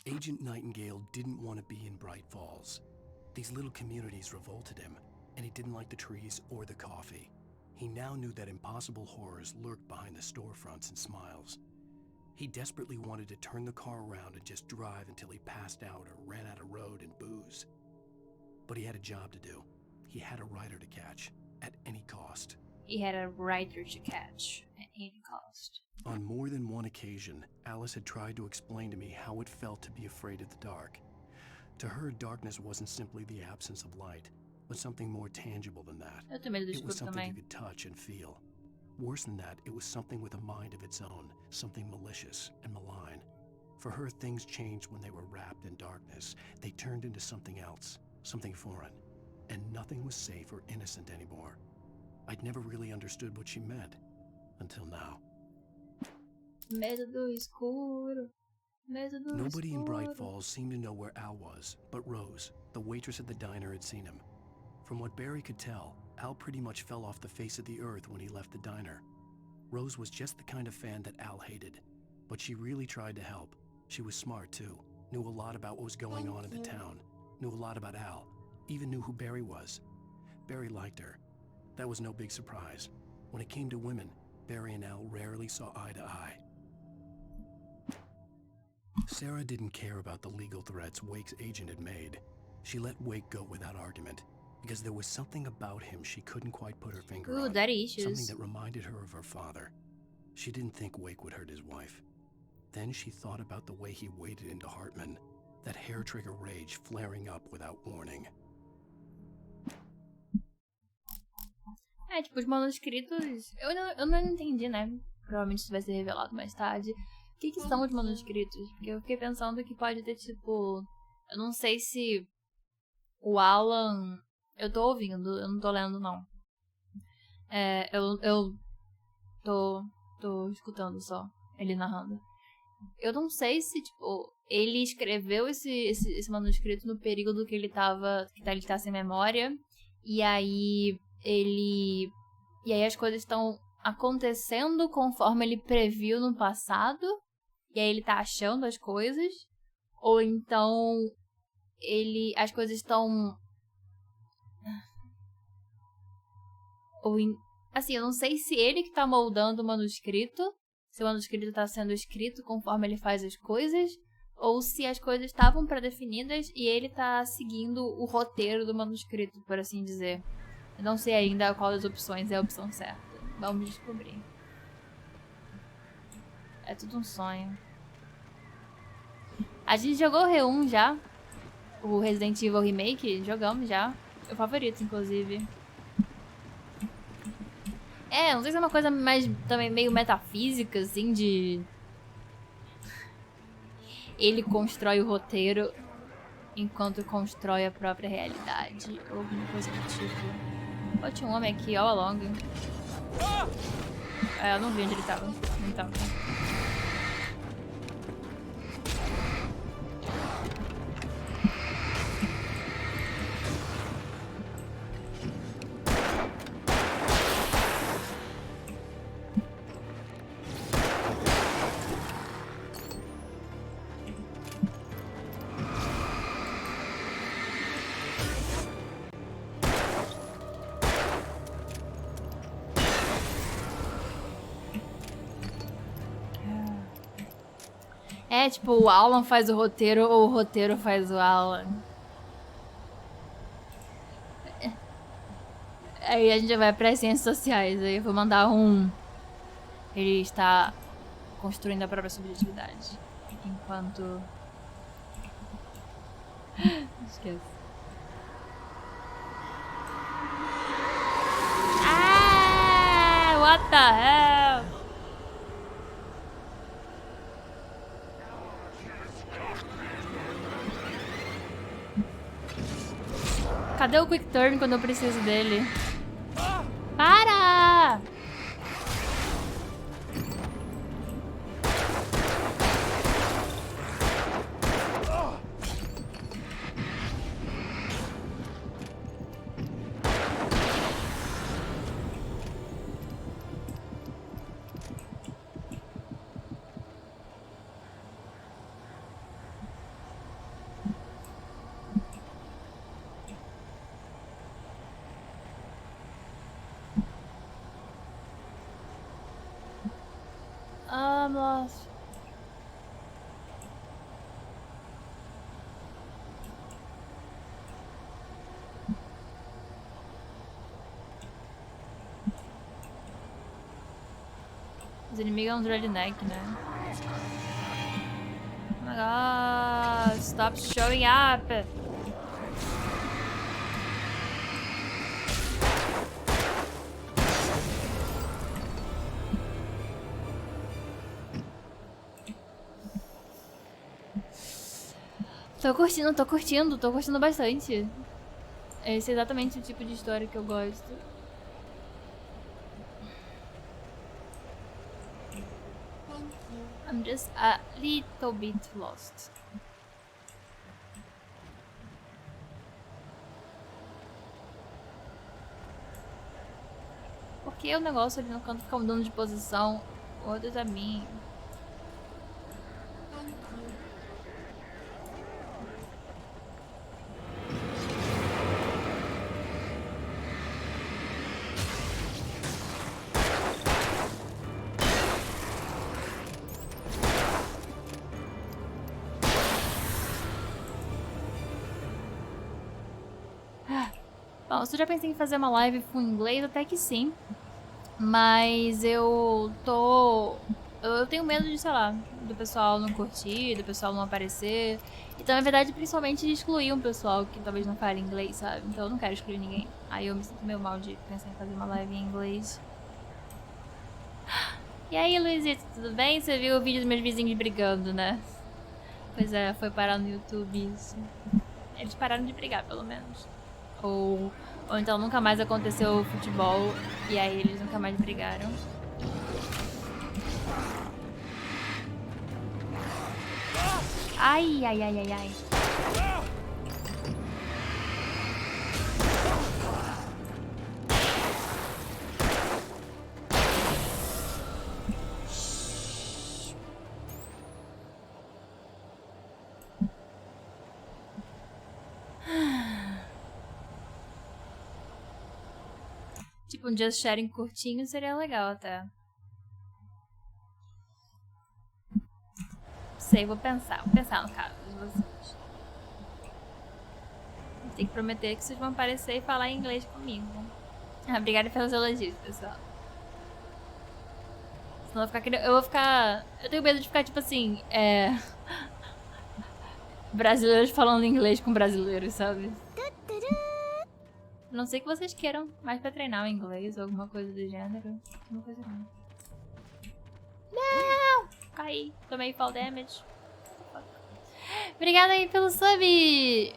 Agent Nightingale didn't want to be in Bright Falls. These little communities revolted him, and he didn't like the trees or the coffee. He now knew that impossible horrors lurked behind the storefronts and smiles. He desperately wanted to turn the car around and just drive until he passed out or ran out of road and booze. But he had a job to do. He had a rider to catch, at any cost. He had a rider to catch, at any cost. On more than one occasion, Alice had tried to explain to me how it felt to be afraid of the dark. To her, darkness wasn't simply the absence of light, but something more tangible than that. It was something you could touch and feel. Worse than that, it was something with a mind of its own, something malicious and malign. For her, things changed when they were wrapped in darkness. They turned into something else, something foreign, and nothing was safe or innocent anymore. I'd never really understood what she meant, until now. Medo do escuro. Medo do Nobody in Bright escuro. Falls seemed to know where Al was, but Rose, the waitress at the diner, had seen him. From what Barry could tell, Al pretty much fell off the face of the earth when he left the diner. Rose was just the kind of fan that Al hated, but she really tried to help. She was smart too, knew a lot about what was going on in the town, knew a lot about Al, even knew who Barry was. Barry liked her. That was no big surprise. When it came to women, Barry and Al rarely saw eye to eye. Sarah didn't care about the legal threats Wake's agent had made. She let Wake go without argument, because there was something about him she couldn't quite put her finger on. Daddy issues. Something that reminded her of her father. She didn't think Wake would hurt his wife. Then she thought about the way he waded into Hartman, that hair-trigger rage flaring up without warning. Tipo, os manuscritos... Eu não entendi, né? Provavelmente isso vai ser revelado mais tarde. O que são os manuscritos? Porque eu fiquei pensando que pode ter, tipo... Eu não sei se o Alan... Eu tô ouvindo, eu não tô lendo, não. Eu tô escutando só, ele narrando. Eu não sei se, tipo, ele escreveu esse manuscrito no período que ele tá sem memória. E aí as coisas estão acontecendo conforme ele previu no passado. E aí ele tá achando as coisas. Ou então as coisas estão... Assim, eu não sei se ele que tá moldando o manuscrito, se o manuscrito tá sendo escrito conforme ele faz as coisas, ou se as coisas estavam pré-definidas e ele tá seguindo o roteiro do manuscrito, por assim dizer. Eu não sei ainda qual das opções é a opção certa. Vamos descobrir. É tudo um sonho. A gente jogou o R1 já. O Resident Evil Remake, jogamos já. Meu favorito, inclusive. Não sei se é uma coisa mais também meio metafísica, assim, de... Ele constrói o roteiro enquanto constrói a própria realidade. Ou alguma coisa do tipo. Ó, tinha um homem aqui, all along. Eu não vi onde ele tava. Não tava. Tipo, o Alan faz o roteiro ou o roteiro faz o Alan. Aí a gente vai para as ciências sociais. Aí eu vou mandar um... Ele está construindo a própria subjetividade. Enquanto... Esquece. What the hell? Cadê o Quick Turn quando eu preciso dele? Para! I'm lost. Os inimigos são uns redneck, né? Oh my god, stop showing up! Tô curtindo bastante. Esse é exatamente o tipo de história que eu gosto. I'm just a little bit lost. Por que o negócio ali no canto fica mudando de posição? What does that mean? Bom, se eu já pensei em fazer uma live com inglês, até que sim. Mas eu tenho medo de, sei lá, do pessoal não curtir, do pessoal não aparecer. Então, na verdade, principalmente de excluir um pessoal que talvez não fale inglês, sabe? Então eu não quero excluir ninguém. Aí eu me sinto meio mal de pensar em fazer uma live em inglês. E aí, Luizito, tudo bem? Você viu o vídeo dos meus vizinhos brigando, né? Pois é, foi parar no YouTube isso. Eles pararam de brigar, pelo menos. Ou então nunca mais aconteceu futebol e aí eles nunca mais brigaram. Ai, ai, ai, ai, ai. Tipo, um just sharing curtinho seria legal até. Sei, vou pensar no caso de vocês. Tem que prometer que vocês vão aparecer e falar em inglês comigo. Obrigada pelos elogios, pessoal. Senão eu vou ficar... Eu tenho medo de ficar, tipo assim, brasileiros falando inglês com brasileiros, sabe? A não ser que vocês queiram mais pra treinar o inglês ou alguma coisa do gênero. Não coisa não. Não! Caí. Tomei fall damage. Obrigada aí pelo sub!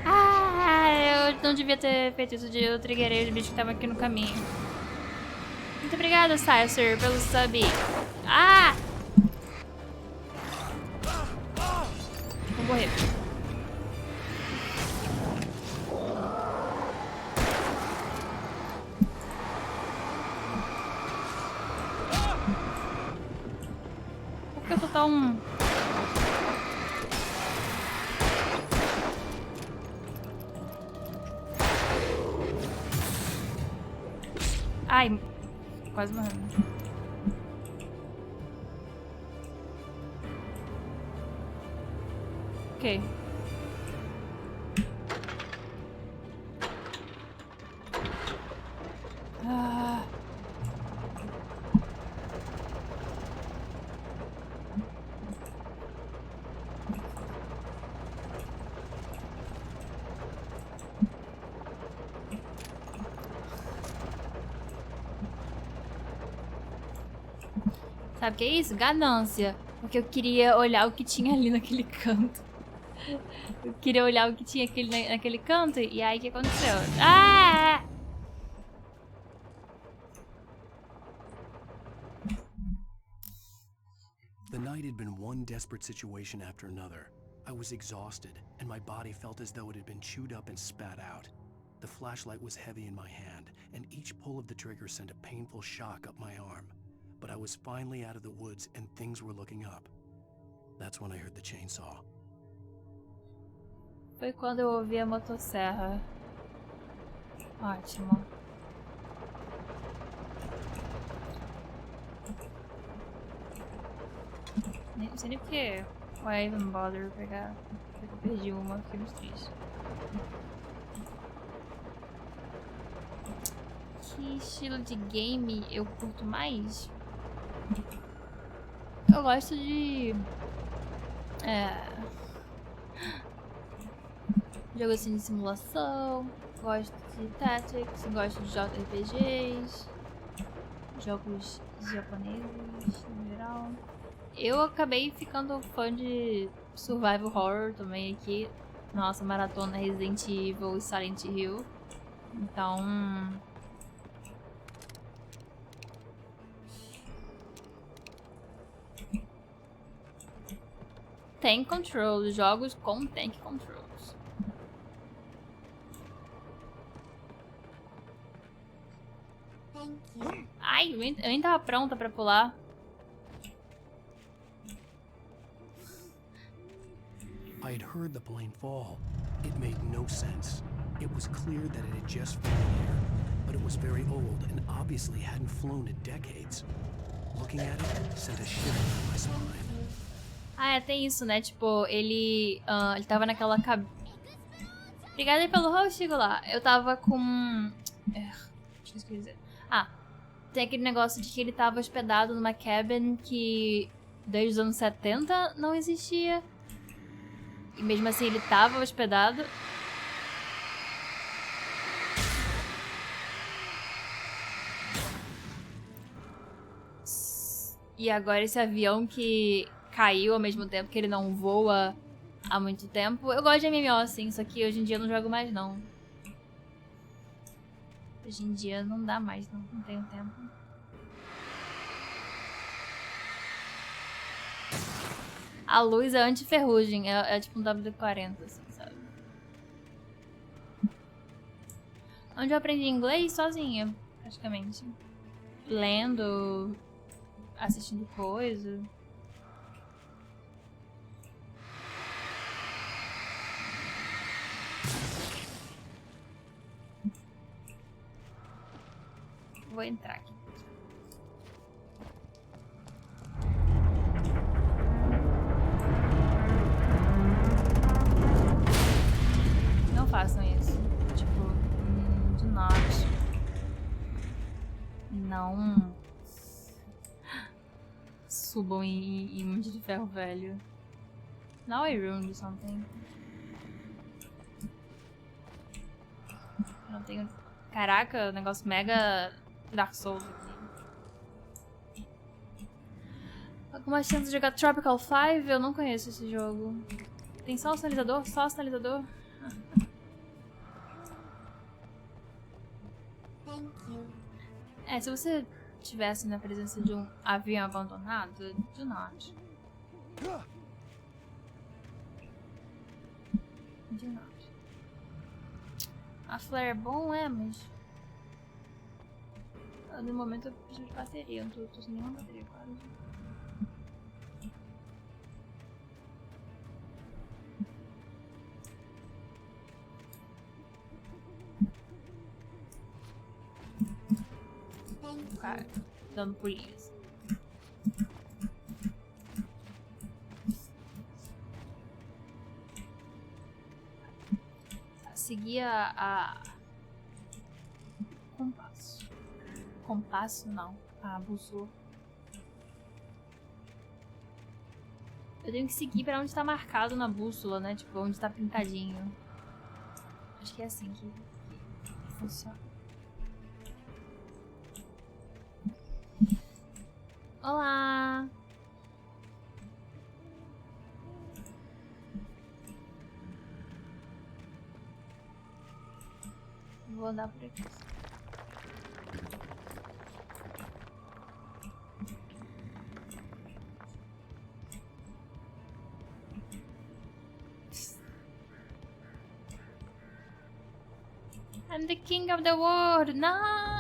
Ah, eu não devia ter feito isso. Eu triggerei os bichos que estavam aqui no caminho. Muito obrigada, Sir, pelo sub. Ah! Vou morrer. Por que eu tô tão... Ai, quase morrendo. Ok. Ah. Sabe o que é isso? Ganância. Porque eu queria olhar o que tinha ali naquele canto. Eu queria olhar o que tinha naquele canto. E aí, o que aconteceu? Ah! The night had been one desperate situation after another. I was exhausted, and my body felt as though it had been chewed up and spat out. The flashlight was heavy in my hand, and each pull of the trigger sent a painful shock up my arm. But I was finally out of the woods, and things were looking up. That's when I heard the chainsaw. Foi quando eu ouvi a motosserra. Ótimo. Não sei nem porque why even bother pegar. Eu perdi uma, fiquei muito triste. Que estilo de game eu curto mais? Eu gosto de... jogo assim de simulação, gosto de tactics, gosto de JRPGs, jogos japoneses no geral. Eu acabei ficando fã de survival horror também aqui. Nossa, maratona Resident Evil e Silent Hill. Então... Tank Control, jogos com Tank Controls. Ai, eu nem tava pronta pra pular. I had heard the plane fall. It made no sense. It was clear that it had just fallen here, but it was very old and obviously hadn't flown in decades. Looking at it sent a shiver down my spine. Ah, tem isso, né? Tipo, ele tava naquela cabine. Obrigada aí pelo host, Chico, lá. Eu tava com... Deixa eu dizer. Ah, tem aquele negócio de que ele tava hospedado numa cabin que desde os anos 70 não existia. E mesmo assim ele tava hospedado. E agora esse avião que caiu ao mesmo tempo que ele não voa há muito tempo. Eu gosto de MMO assim, só que hoje em dia eu não jogo mais não. Hoje em dia não dá mais, não tenho tempo. A luz é anti-ferrugem, é tipo um W40, assim, sabe? Onde eu aprendi inglês? Sozinha, praticamente. Lendo, assistindo coisa. Vou entrar aqui. Não façam isso. Tipo, do not. Não subam em Monte de Ferro Velho. Now I ruined something. Eu não tenho... Caraca, negócio mega Dark Souls aqui. Alguma chance de jogar Tropical 5? Eu não conheço esse jogo. Tem só o sinalizador? Só o sinalizador? Se você estivesse na presença de um avião abandonado, do not. Do not. A flare é bom, mas... No momento eu preciso de bateria, eu não tô sem nenhuma bateria quase. Cara, dando por isso. Seguir a compasso. Compasso não, a bússola. Eu tenho que seguir pra onde tá marcado na bússola, né? Tipo, onde tá pintadinho. Acho que é assim que funciona. Olá! Vou andar por aqui. I'm the king of the world! No!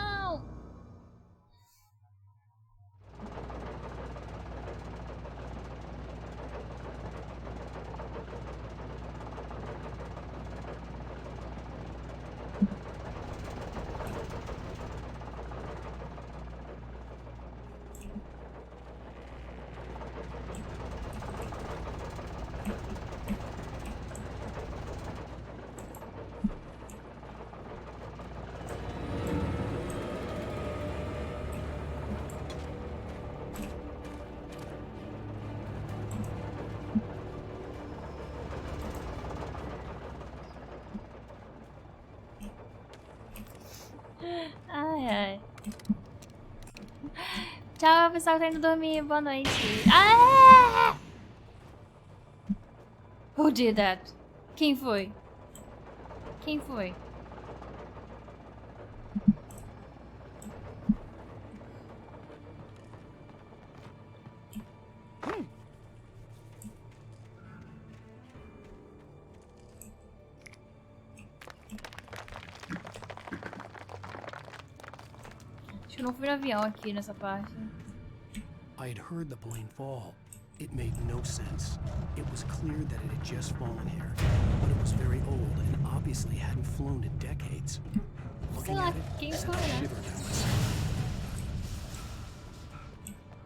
Ai, ai. Tchau, pessoal que tá indo dormir. Boa noite. Ah! Who did that? Quem foi? Quem foi? Acho que eu não fui no avião aqui nessa parte. I had heard the plane fall. It made no sense. It was clear that it had just fallen here, but it was very old and obviously hadn't flown in decades. Looking at it, I sent a shiver down my spine.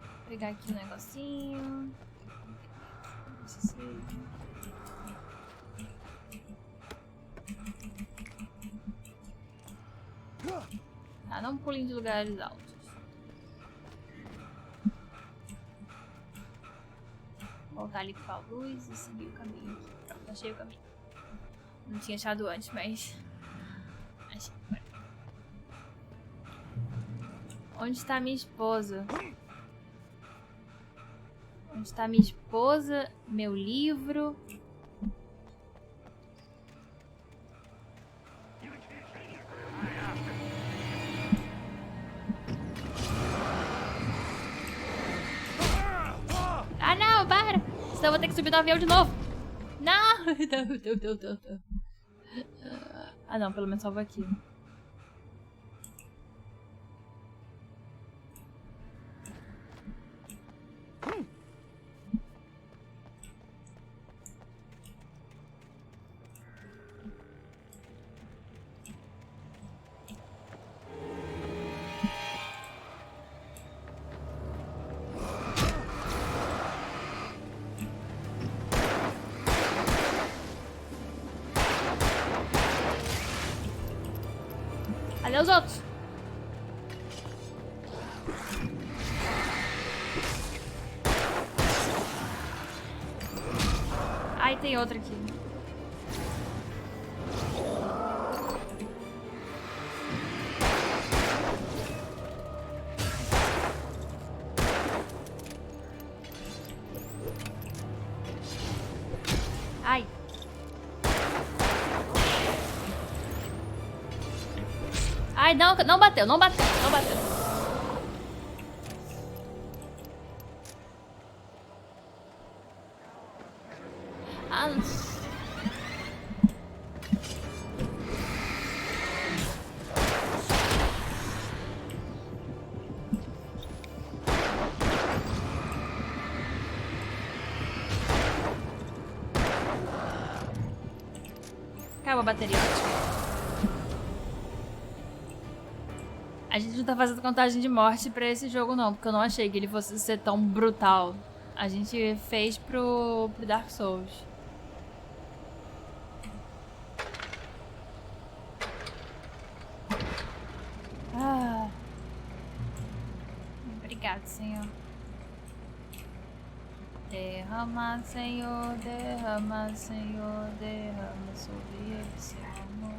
Vou pegar aqui um negocinho. Tá, não pulem de lugares altos. Voltar ali com a luz e seguir o caminho. Pronto, achei o caminho. Não tinha achado antes, mas... achei. Onde está minha esposa? Onde está minha esposa? Meu livro? Ah, não, para! Senão eu vou ter que subir no avião de novo. Não! Não. Ah, não, pelo menos só vou aqui. Olha os outros. Ai, tem outro aqui. Ai. Ai, não, não bateu, não bateu, não bateu. Ah, acaba a bateria. A gente não tá fazendo contagem de morte pra esse jogo não, porque eu não achei que ele fosse ser tão brutal. A gente fez pro Dark Souls. Ah. Obrigado, Senhor. Derrama, Senhor, derrama, Senhor, derrama sobre ele seu amor.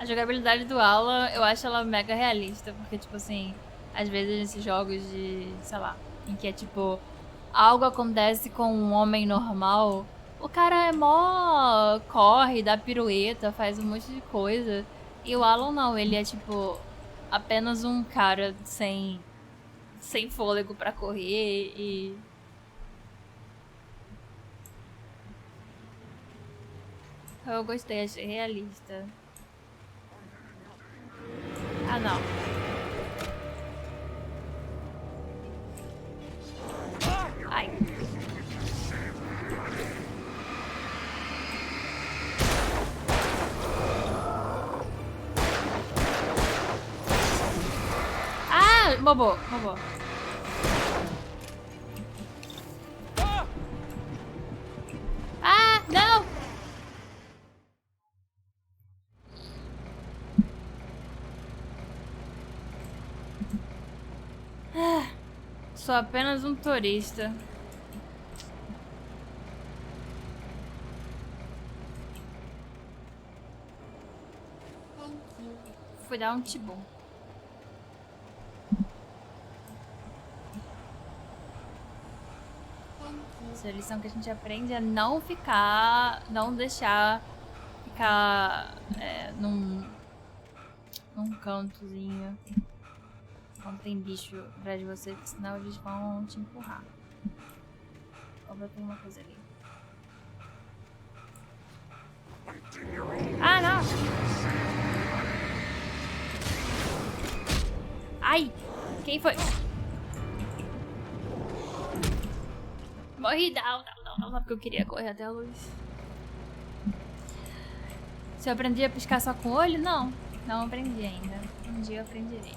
jogabilidade do Alan, eu acho ela mega realista, porque, tipo assim, às vezes nesses jogos de, sei lá, em que é tipo, algo acontece com um homem normal, o cara é mó, corre, dá pirueta, faz um monte de coisa, e o Alan não, ele é tipo, apenas um cara sem fôlego pra correr e... Eu gostei, achei realista. Ah, não. Ai. Ah, bobo. Ah, não! Sou apenas um turista. Fui dar um tibum. Essa é a lição que a gente aprende é não deixar ficar num cantozinho quando tem bicho atrás de você, porque senão eles vão te empurrar. Ou tem uma coisa ali. Ah, não! Ai! Quem foi? Morri! Não, porque eu queria correr até a luz. Se eu aprendi a piscar só com o olho? Não aprendi ainda. Um dia eu aprenderei.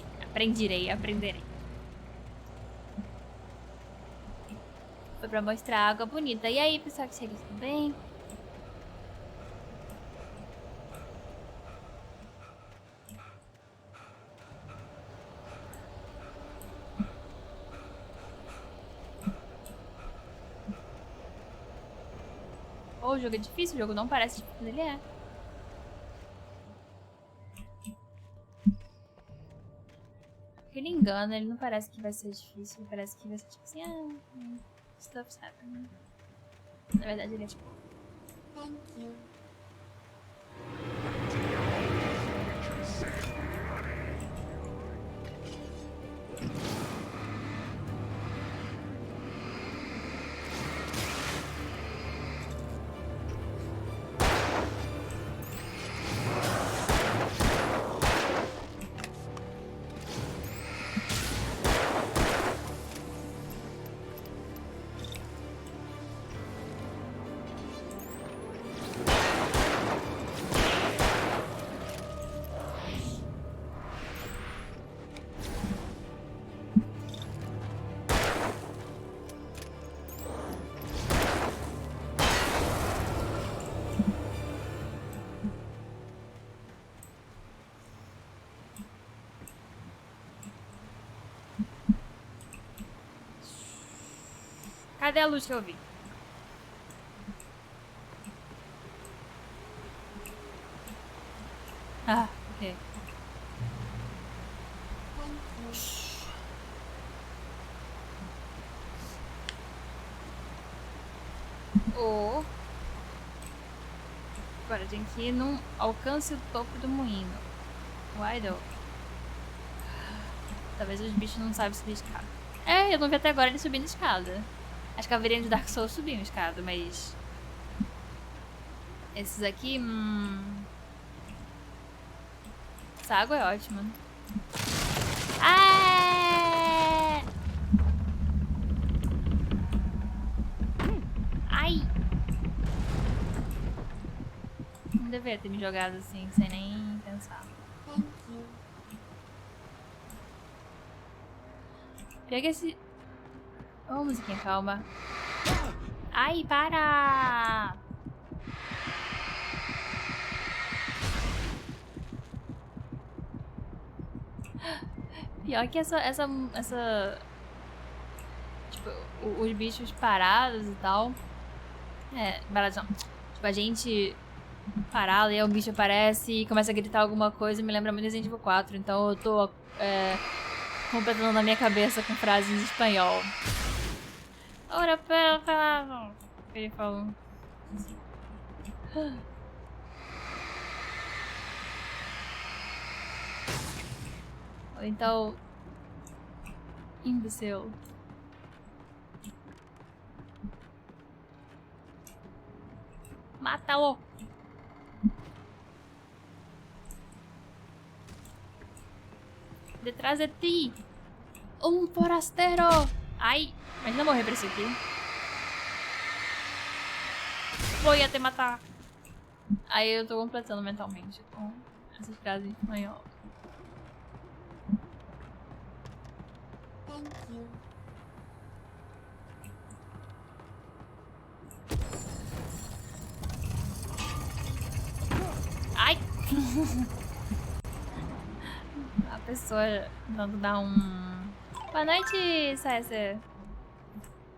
Foi pra mostrar a água bonita. E aí, pessoal que chega, tudo bem? O jogo é difícil, o jogo não parece difícil, mas ele é. Ele engana, ele não parece que vai ser difícil, ele parece que vai ser tipo assim, stuff's happening. Na verdade ele é tipo... Thank you. Cadê a luz que eu vi? Ah, ok. Agora tem que ir num alcance o topo do moinho. Wide open. Talvez os bichos não saibam subir escada. Eu não vi até agora ele subindo escada. As caveirinhas de Dark Souls subiam escada, mas... Esses aqui... Essa água é ótima. Ai! Não deveria ter me jogado assim, sem nem pensar. Pega esse... Oh, musiquinha, calma. Ai, para! Pior que essa tipo, os bichos parados e tal. Parados não. Tipo, a gente parar, ler, um bicho aparece e começa a gritar alguma coisa e me lembra muito Resident Evil 4. Então eu tô completando na minha cabeça com frases em espanhol. Ora, pela. Ele falou. Ou então. Imbecil. Mata-o! Detrás de ti! Um forasteiro! Ai! Imagina morrer pra isso aqui. Vou te matar! Aí eu tô completando mentalmente com essas frases em espanhol. Thank you. Ai! A pessoa tentando dar um... Boa noite, César.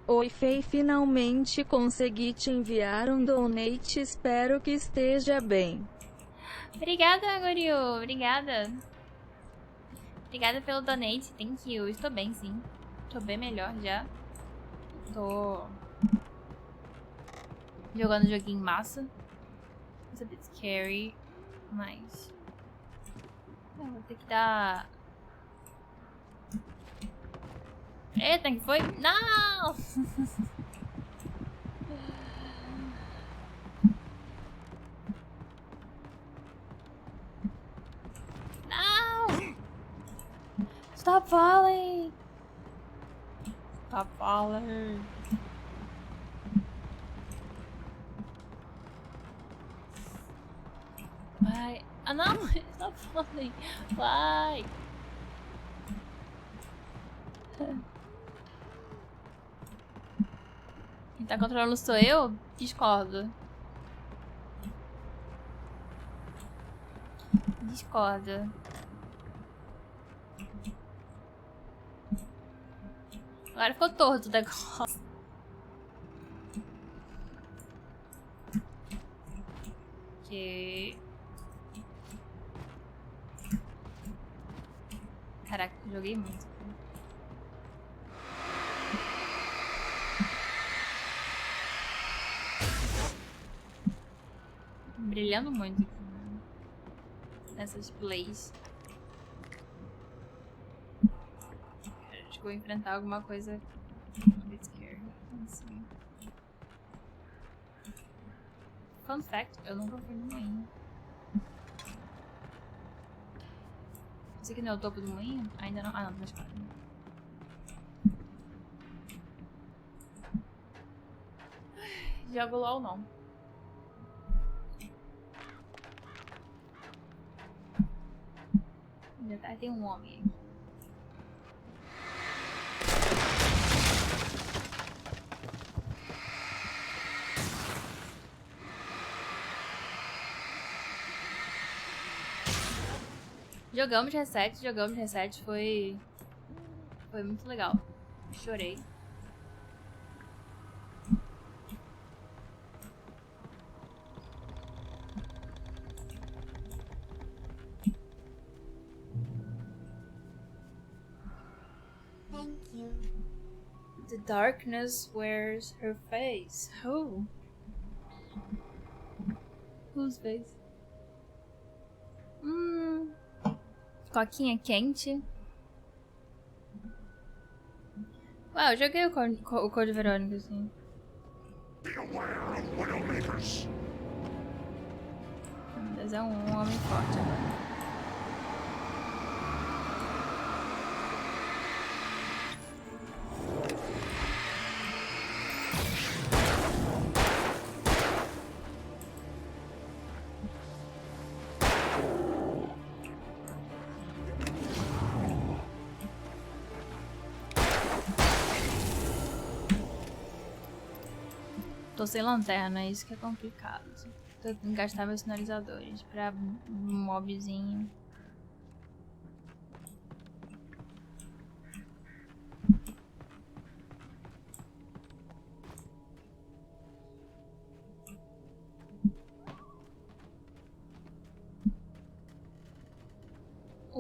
Oi, Fei, finalmente consegui te enviar um donate, espero que esteja bem. Obrigada, Goryu. Obrigada. Obrigada pelo donate. Thank you. Estou bem, sim. Estou bem melhor já. Tô jogando joguinho massa. It's a bit scary, mas eu vou ter que dar... Eita, que foi? Não! Não! Stop falling! Stop falling! Vai! Ah, não! Stop falling! Vai! Quem tá controlando sou eu? Discordo. Discordo. Agora ficou torto o negócio. Ok. Caraca, joguei muito. Brilhando muito aqui, né? Nessas plays. Acho que vou enfrentar alguma coisa. Bit scary. Assim. Fun fact, eu nunca fui no moinho. Esse aqui não é o topo do moinho? Ainda não. Ah, não, mas claro. Jogo LOL não. Ainda tá, tem um homem aqui. Jogamos reset, foi muito legal. Chorei. Thank you. The darkness wears her face. Who? Whose face? Coquinha quente. Ué, eu joguei o Code Verônica, assim. Mas é um homem forte agora. Tô sem lanterna, isso que é complicado. Tô tendo que gastar meus sinalizadores pra um mobzinho.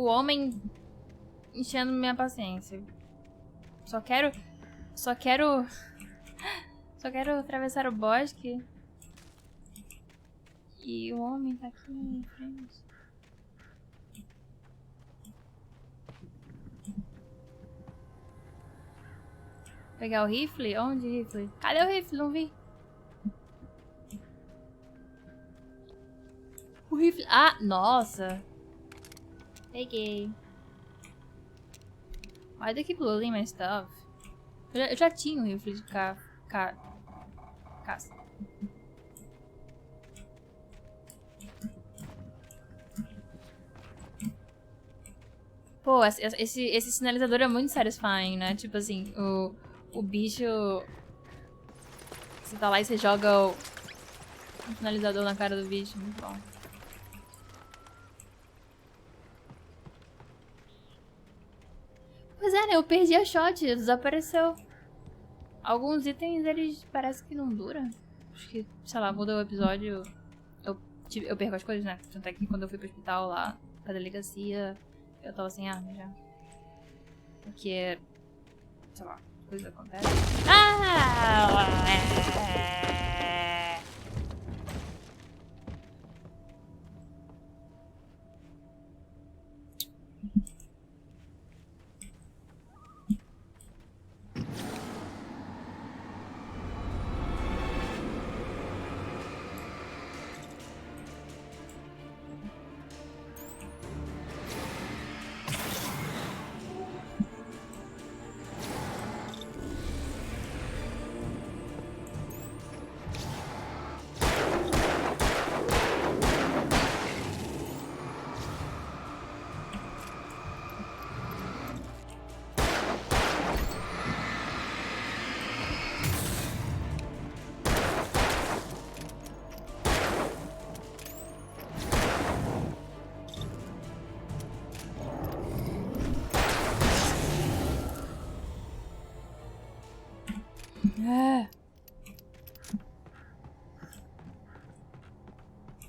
o homem enchendo minha paciência. Só quero atravessar o bosque. E o homem tá aqui na minha frente. Pegar o rifle? Onde o rifle? Cadê o rifle? Não vi. O rifle... Ah, nossa. Peguei. Why they keep loading my stuff? Eu já tinha um rifle de caça. Pô, esse sinalizador é muito satisfying, né? Tipo assim, o bicho... Você tá lá e você joga o sinalizador na cara do bicho. Muito bom. Pois é, né? Eu perdi a shot, desapareceu. Alguns itens, eles parece que não duram. Acho que, sei lá, muda o episódio. Eu perco as coisas, né? Tanto é que quando eu fui pro hospital lá, pra delegacia, eu tava sem arma já. Porque, sei lá, coisa acontece.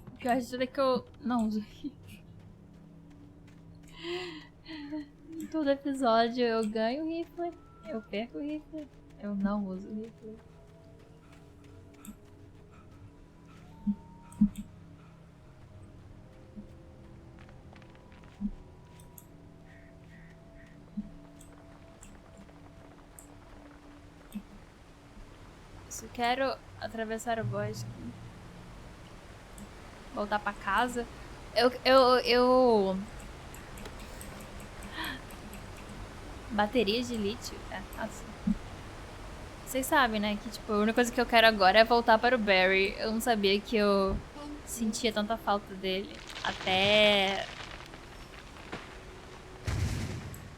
O pior de tudo é que eu não uso rifle. Em todo episódio eu ganho o rifle, eu perco o rifle, eu não uso o rifle. Se eu quero atravessar o bosque, voltar pra casa, eu... Bateria de lítio? É, assim. Vocês sabem, né, que tipo, a única coisa que eu quero agora é voltar para o Barry. Eu não sabia que eu sentia tanta falta dele. Até...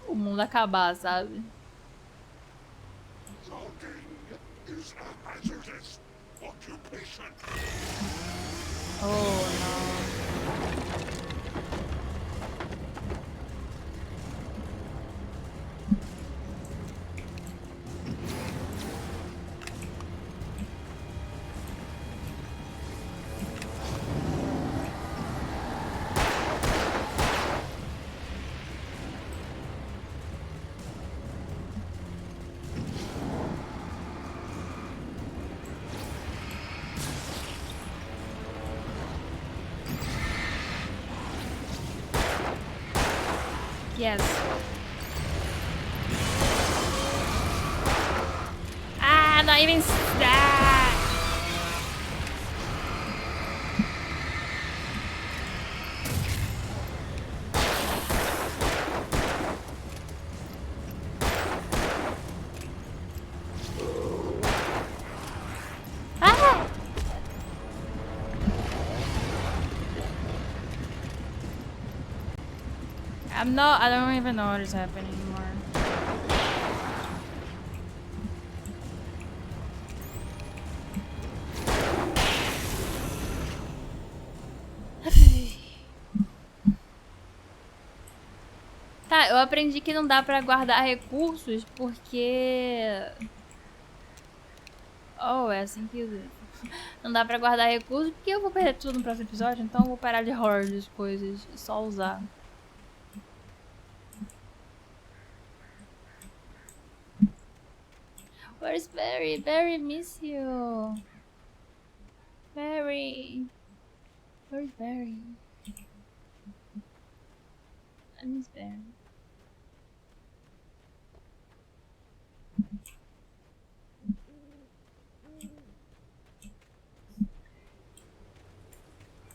o mundo acabar, sabe? Oh, não. Yes. Ah, not even that. Ah! I don't even know what is happening anymore. Tá, eu aprendi que não dá pra guardar recursos porque... Oh, é assim que usa. Não dá pra guardar recursos porque eu vou perder tudo no próximo episódio, então eu vou parar de hoard as coisas e só usar. Where's Barry? Barry, miss you. Barry. Where's Barry? I miss Barry.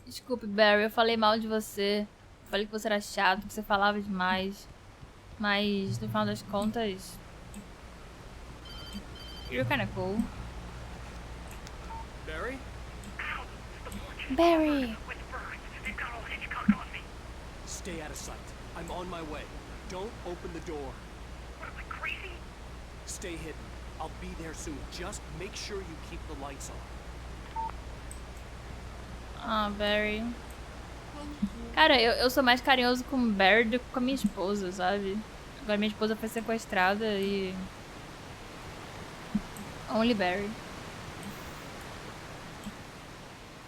Desculpe, Barry, eu falei mal de você. Falei que você era chato, que você falava demais. Mas, no final das contas... You're kinda cool. Barry? Barry! Stay out of sight. I'm on my way. Don't open the door. What, am I crazy? Stay hidden. I'll be there soon. Just make sure you keep the lights on. Ah, Barry. Cara, eu sou mais carinhoso com o Barry do que com a minha esposa, sabe? Agora minha esposa foi sequestrada e... Only Barry.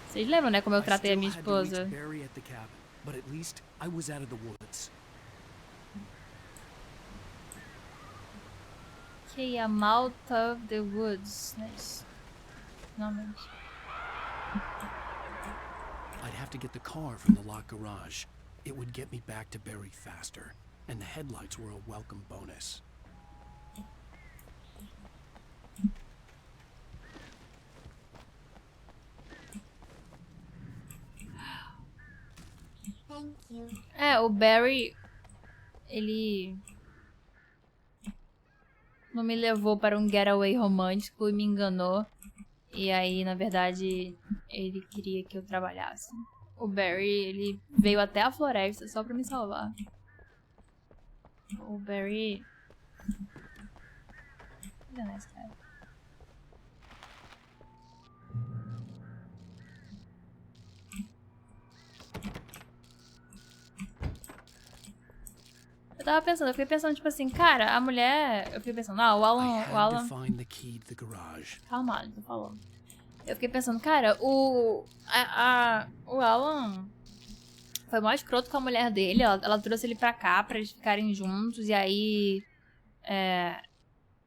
Vocês lembram, né, como eu tratei a minha esposa? Okay, I'm out of the woods. Nice. Finalmente. I'd have to get the car from the locked garage. It would get me back to Barry faster, and the headlights were a welcome bonus. Thank you. É, o Barry, ele não me levou para um getaway romântico e me enganou. E aí, na verdade, ele queria que eu trabalhasse. O Barry, ele veio até a floresta só pra me salvar. O Barry... Nice, cara. Eu fiquei pensando, tipo assim, cara, a mulher... Eu fiquei pensando, o Alan... Calma, ele não falou. Eu fiquei pensando, cara, o Alan foi mó escroto com a mulher dele. Ela trouxe ele pra cá pra eles ficarem juntos. E aí...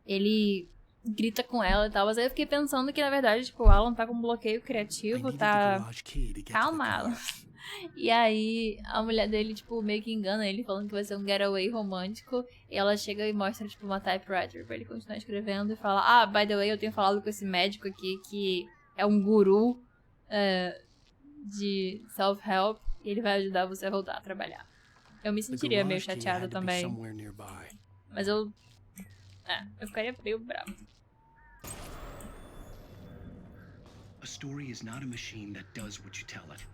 ele grita com ela e tal. Mas aí eu fiquei pensando que, na verdade, tipo, o Alan tá com um bloqueio criativo, tá... Calma, Alan. E aí, a mulher dele, tipo, meio que engana ele, falando que vai ser um getaway romântico. E ela chega e mostra, tipo, uma typewriter pra ele continuar escrevendo. E fala, by the way, eu tenho falado com esse médico aqui que é um guru de self-help. E ele vai ajudar você a voltar a trabalhar. Eu me sentiria meio chateada também. Mas eu ficaria meio brava. A story is not a machine that does what you tell it.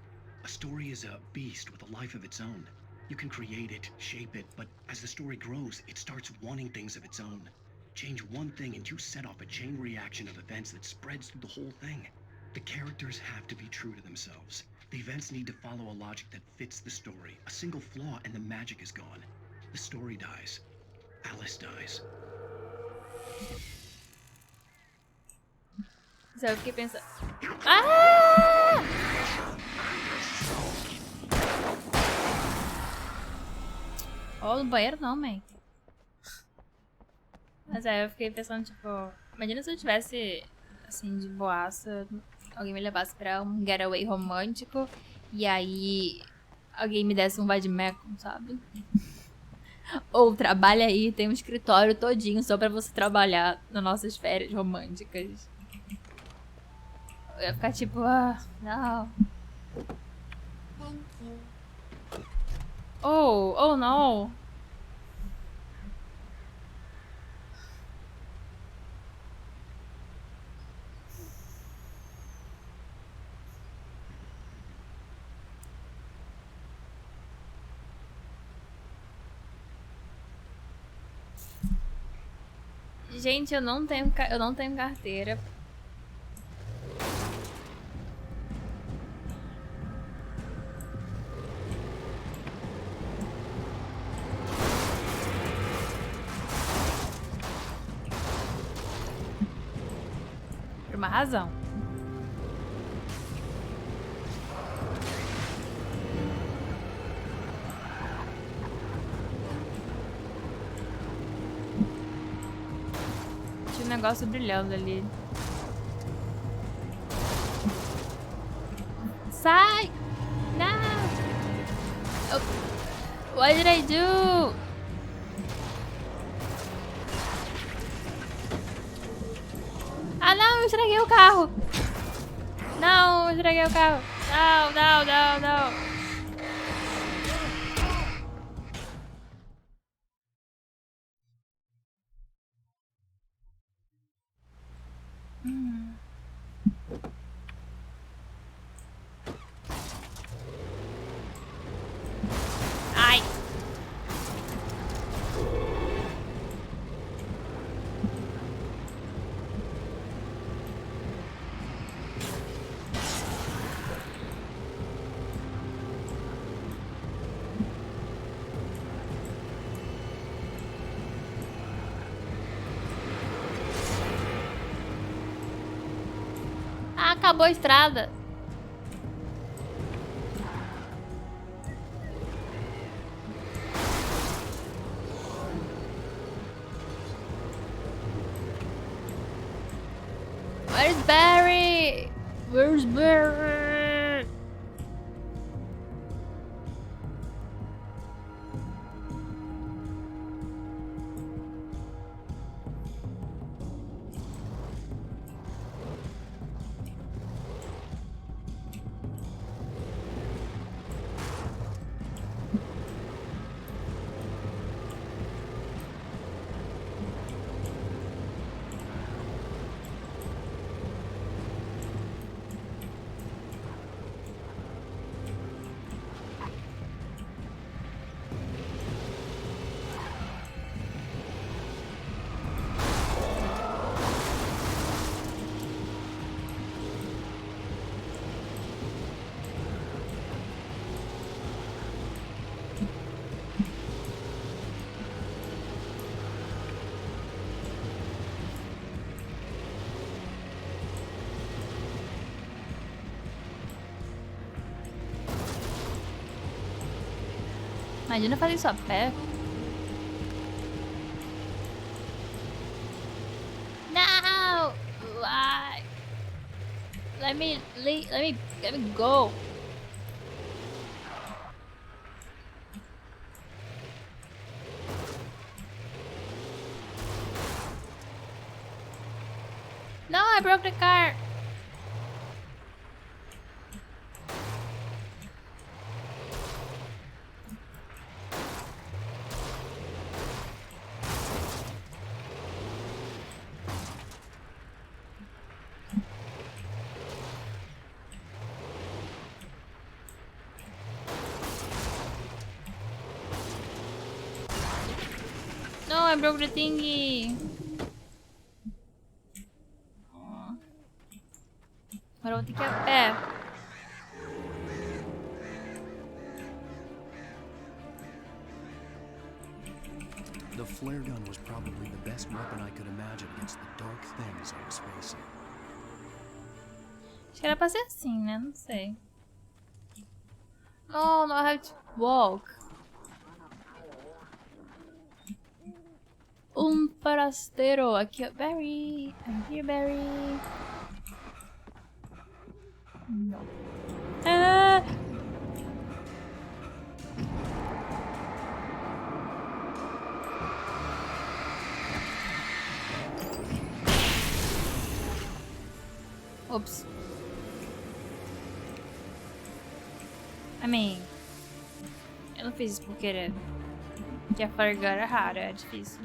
A story is a beast with a life of its own. You can create it, shape it, but as the story grows, it starts wanting things of its own. Change one thing and you set off a chain reaction of events that spreads through the whole thing. The characters have to be true to themselves. The events need to follow a logic that fits the story. A single flaw and the magic is gone. The story dies. Alice dies. Só eu fiquei pensando... No banheiro não, man. Mas eu fiquei pensando, tipo... Imagina se eu tivesse, assim, de boaça, alguém me levasse pra um getaway romântico e aí alguém me desse um vademecum, sabe? Ou trabalha aí, tem um escritório todinho só pra você trabalhar nas nossas férias românticas. Eu ia ficar tipo, não. Oh, não. Gente, eu não tenho carteira. Por uma razão. negócio brilhando ali. Sai! Não! What did I do? Ah, não! Eu estraguei o carro! Não! Eu estraguei o carro! Não, não, não, não! Ai! Ah, acabou a estrada. Where's Barry? Where's Barry? Imagina fazer isso a pé. Não! Why? Let me go. No, I broke the car. No, I broke the thingy. Agora eu vou ter que ir a pé. The flare gun was probably the best weapon I could imagine against the dark things I was facing. Acho que era pra ser assim, né? Não sei. Oh, no, I have to walk. Parastero. Aqui, ó. Barry. I'm here, Barry. No. Ah! Ops. I mean, eu não fiz isso por querer. Que a farga era rara, é difícil.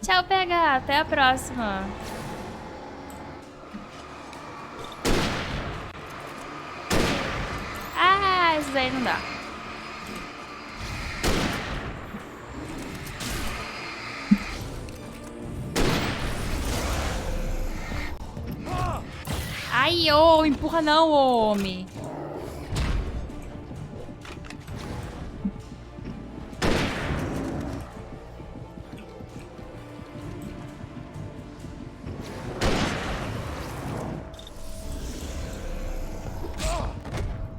Tchau, PH. Até a próxima. Ah, isso aí não dá. Ai, ô, empurra não, homem.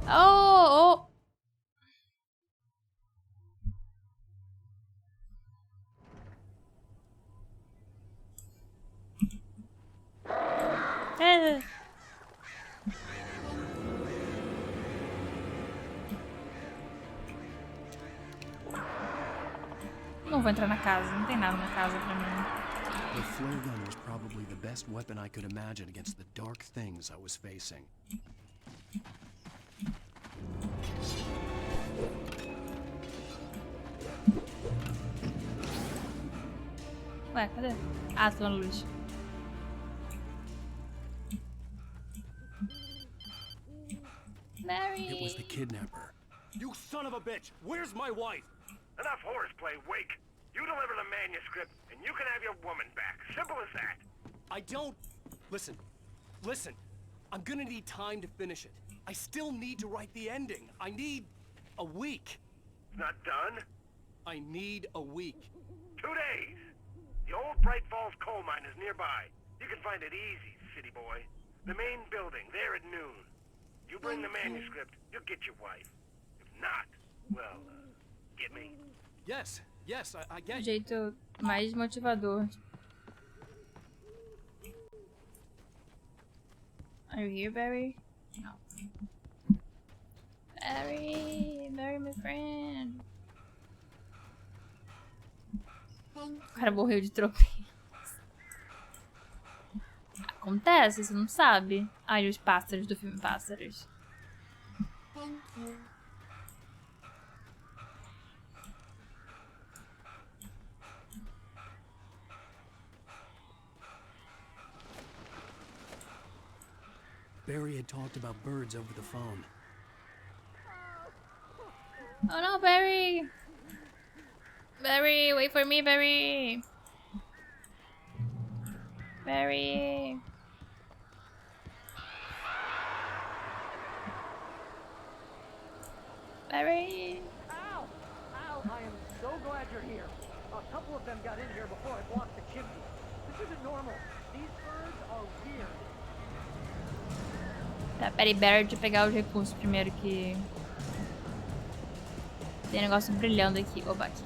Oh! Não vou entrar na casa, não tem nada na casa pra mim. The flare gun was probably the best weapon I could imagine against the dark things I was facing. Ué, cadê? Ah, tô na luz. Mary! It was the kidnapper. You son of a bitch! Where's my wife? Enough horseplay, Wake. You deliver the manuscript, and you can have your woman back. Simple as that. I don't... Listen. I'm gonna need time to finish it. I still need to write the ending. I need a week. It's not done? I need a week. 2 days. The old Bright Falls coal mine is nearby. You can find it easy, city boy. The main building, there at noon. You bring the manuscript, you'll get your wife. If not, well, get me. Yes, I get you. Jeito mais motivador. Are you here, Barry? No. Barry, my friend. O cara morreu de tropeço. Acontece, você não sabe. Ai, os pássaros do filme Pássaros. Barry had talked about birds over the phone. Oh no, Barry! Barry, wait for me, Barry! Barry! Barry! Ow! I am so glad you're here. A couple of them got in here before I blocked the chimney. This isn't normal. These birds are weird. Tá, peraí, Barry, deixa eu pegar os recursos primeiro que... Tem negócio brilhando aqui. Oba, aqui.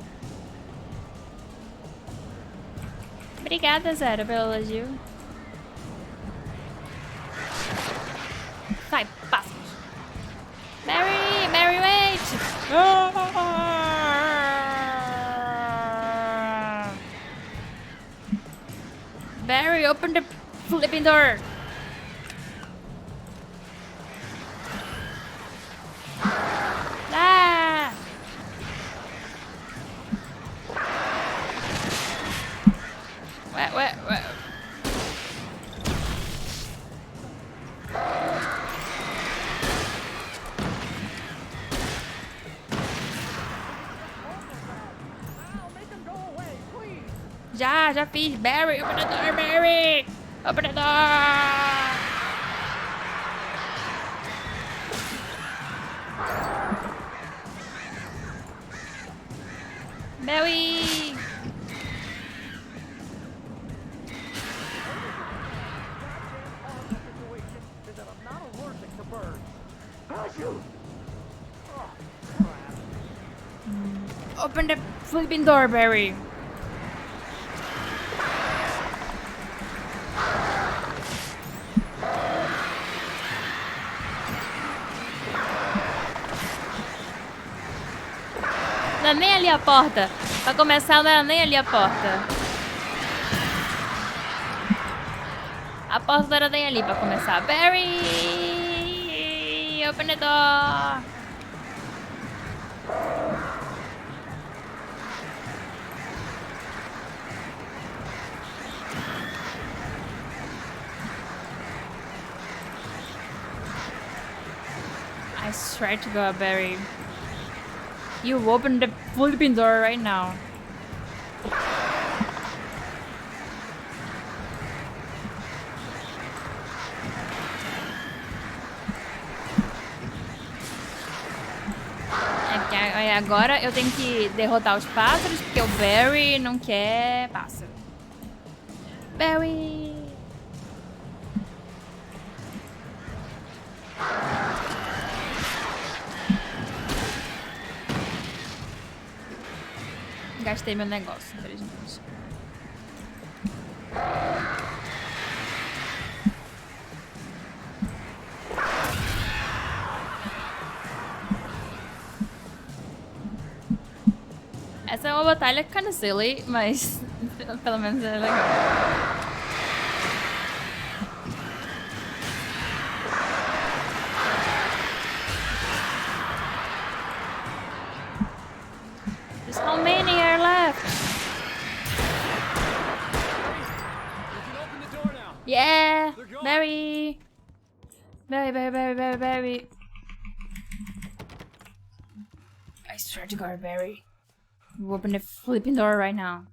Obrigada, Zero, pelo elogio. Sai, passa. Mary, wait! Barry, open the flipping door. Ah! What? Já fiz. Barry, open the door, Barry! Open the door! Barry! Open the flipping door, Barry! Não é nem ali a porta. Pra começar, não era nem ali a porta. A porta não era nem ali pra começar. Barry! Open the door! I swear to God, Barry. You open the flipping door right now. Agora eu tenho que derrotar os pássaros, porque o Barry não quer pássaro. Barry! Gastei meu negócio, infelizmente. Essa é uma batalha kinda silly, mas pelo menos é legal. There's how many are left? Yeah! Barry! Barry. I swear to God, Barry. You open the flipping door right now.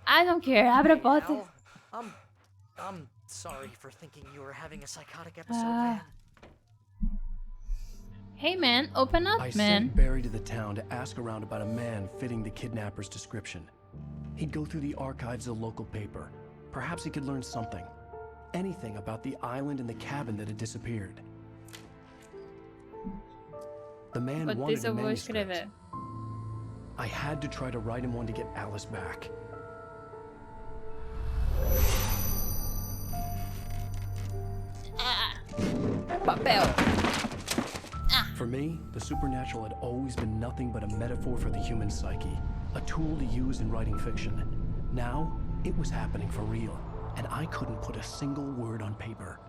I don't care. Abre a porta. I'm sorry for thinking you were having a psychotic episode, man. Hey man, open up, I man. sent Barry to the town to ask around about a man fitting the kidnapper's description. He'd go through the archives of the local paper. Perhaps he could learn something. Anything about the island and the cabin that had disappeared. The man wanted a manuscript. I had to try to write him one to get Alice back. Papel. For me, the supernatural had always been nothing but a metaphor for the human psyche, a tool to use in writing fiction. Now, it was happening for real, and I couldn't put a single word on paper.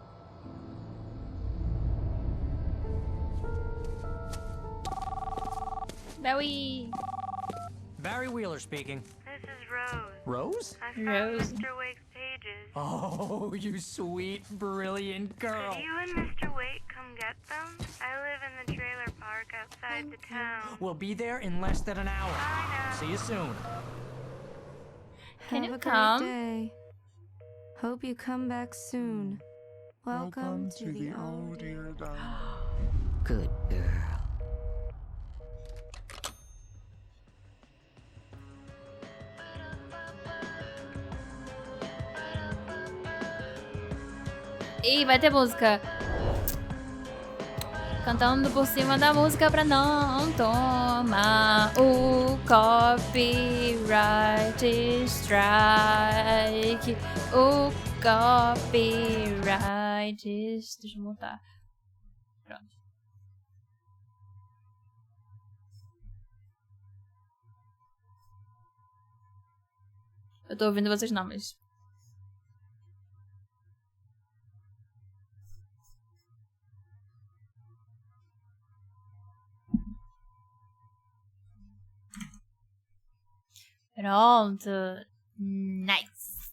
Barry Wheeler speaking. This is Rose. Rose? I found Mr. Wake's pages. Oh, you sweet, brilliant girl. Could you and Mr. Wake come get them? I live in the trailer park outside the town. We'll be there in less than an hour. See you soon. Can Have you a come? great day. Hope you come back soon. Welcome to the old dear Good girl. Ih, vai ter música. Cantando por cima da música pra não tomar o copyright strike. O copyright. Deixa eu montar. Pronto. Eu tô ouvindo vocês não, mas... Pronto. Nice.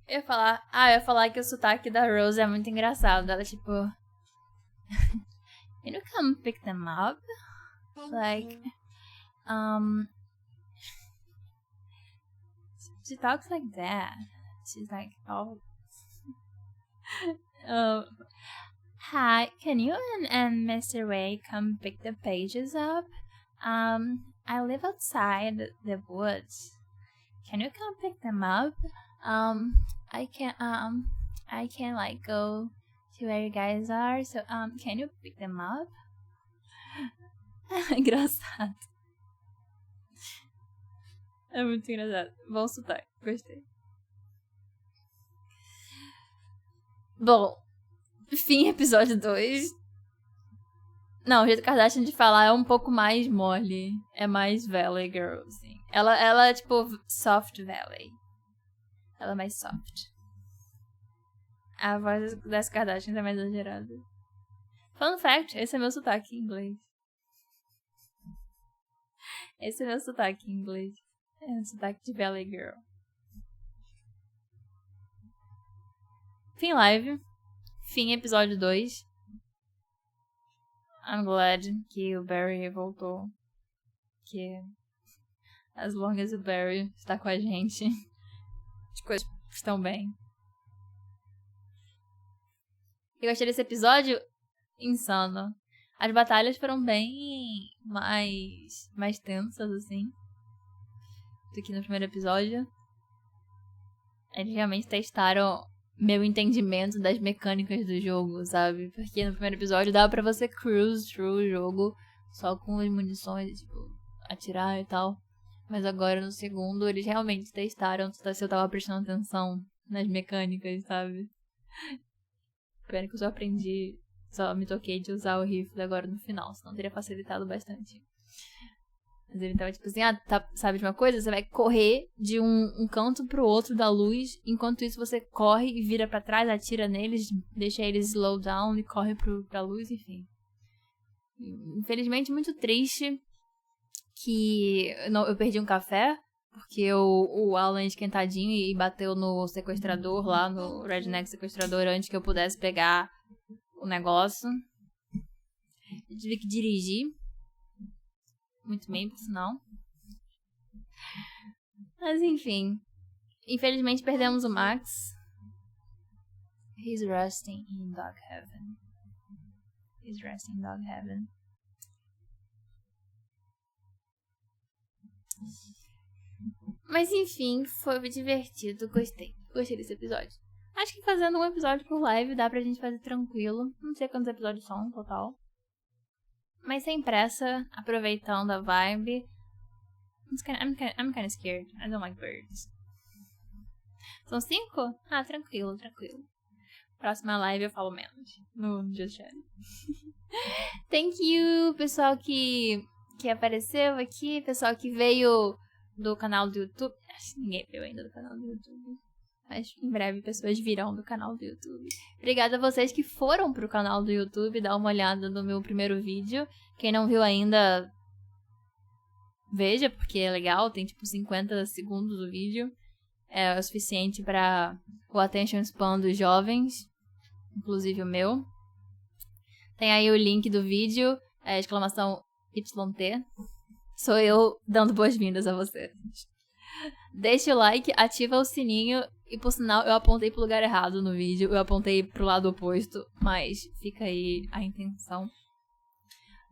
Eu ia falar que o sotaque da Rose é muito engraçado. Ela tipo... Can you come pick them up? Like... She talks like that. She's like, oh... Hi, can you and Mr. Wake come pick the pages up? I live outside the woods. Can you come pick them up? I can't like go to where you guys are, so can you pick them up? Engraçado. É muito engraçado. Bom sotaque, gostei. Bom, fim episódio 2. Não, o jeito Kardashian de falar é um pouco mais mole. É mais Valley Girl, assim. Ela é tipo soft Valley. Ela é mais soft. A voz das Kardashians é mais exagerada. Fun fact, esse é meu sotaque em inglês. Esse é meu sotaque em inglês. É um sotaque de Valley Girl. Fim live. Fim episódio 2. I'm glad que o Barry voltou. Que as long as o Barry está com a gente, as coisas estão bem. Eu gostei desse episódio insano. As batalhas foram bem mais tensas, assim, do que no primeiro episódio. Eles realmente testaram meu entendimento das mecânicas do jogo, sabe? Porque no primeiro episódio dava pra você cruise through o jogo só com as munições, tipo, atirar e tal. Mas agora no segundo eles realmente testaram se eu tava prestando atenção nas mecânicas, sabe? Pena que eu só me toquei de usar o rifle agora no final, senão teria facilitado bastante. Mas ele tava tipo assim, sabe de uma coisa? Você vai correr de um canto pro outro da luz, enquanto isso você corre e vira pra trás, atira neles, deixa eles slow down e corre pra luz, enfim. Infelizmente, muito triste que eu perdi um café, porque o Alan esquentadinho e bateu no sequestrador lá, no redneck sequestrador, antes que eu pudesse pegar o negócio. Eu tive que dirigir. Muito bem, por sinal. Mas enfim. Infelizmente perdemos o Max. He's resting in dog heaven. He's resting in dog heaven. Mas enfim, foi divertido. Gostei desse episódio. Acho que fazendo um episódio por live dá pra gente fazer tranquilo. Não sei quantos episódios são no total. Mas sem pressa, aproveitando a vibe. I'm kinda scared. I don't like birds. São 5? Ah, tranquilo. Próxima live eu falo menos. No Just Chat. Thank you, pessoal que apareceu aqui. Pessoal que veio do canal do YouTube. Acho que ninguém veio ainda do canal do YouTube. Mas em breve pessoas virão do canal do YouTube. Obrigada a vocês que foram pro canal do YouTube dar uma olhada no meu primeiro vídeo. Quem não viu ainda, veja, porque é legal. Tem tipo 50 segundos o vídeo. É o suficiente para o attention span dos jovens. Inclusive o meu. Tem aí o link do vídeo. Exclamação YT. Sou eu dando boas-vindas a vocês. Deixa o like, ativa o sininho. E por sinal, eu apontei pro lugar errado no vídeo. Eu apontei pro lado oposto. Mas fica aí a intenção.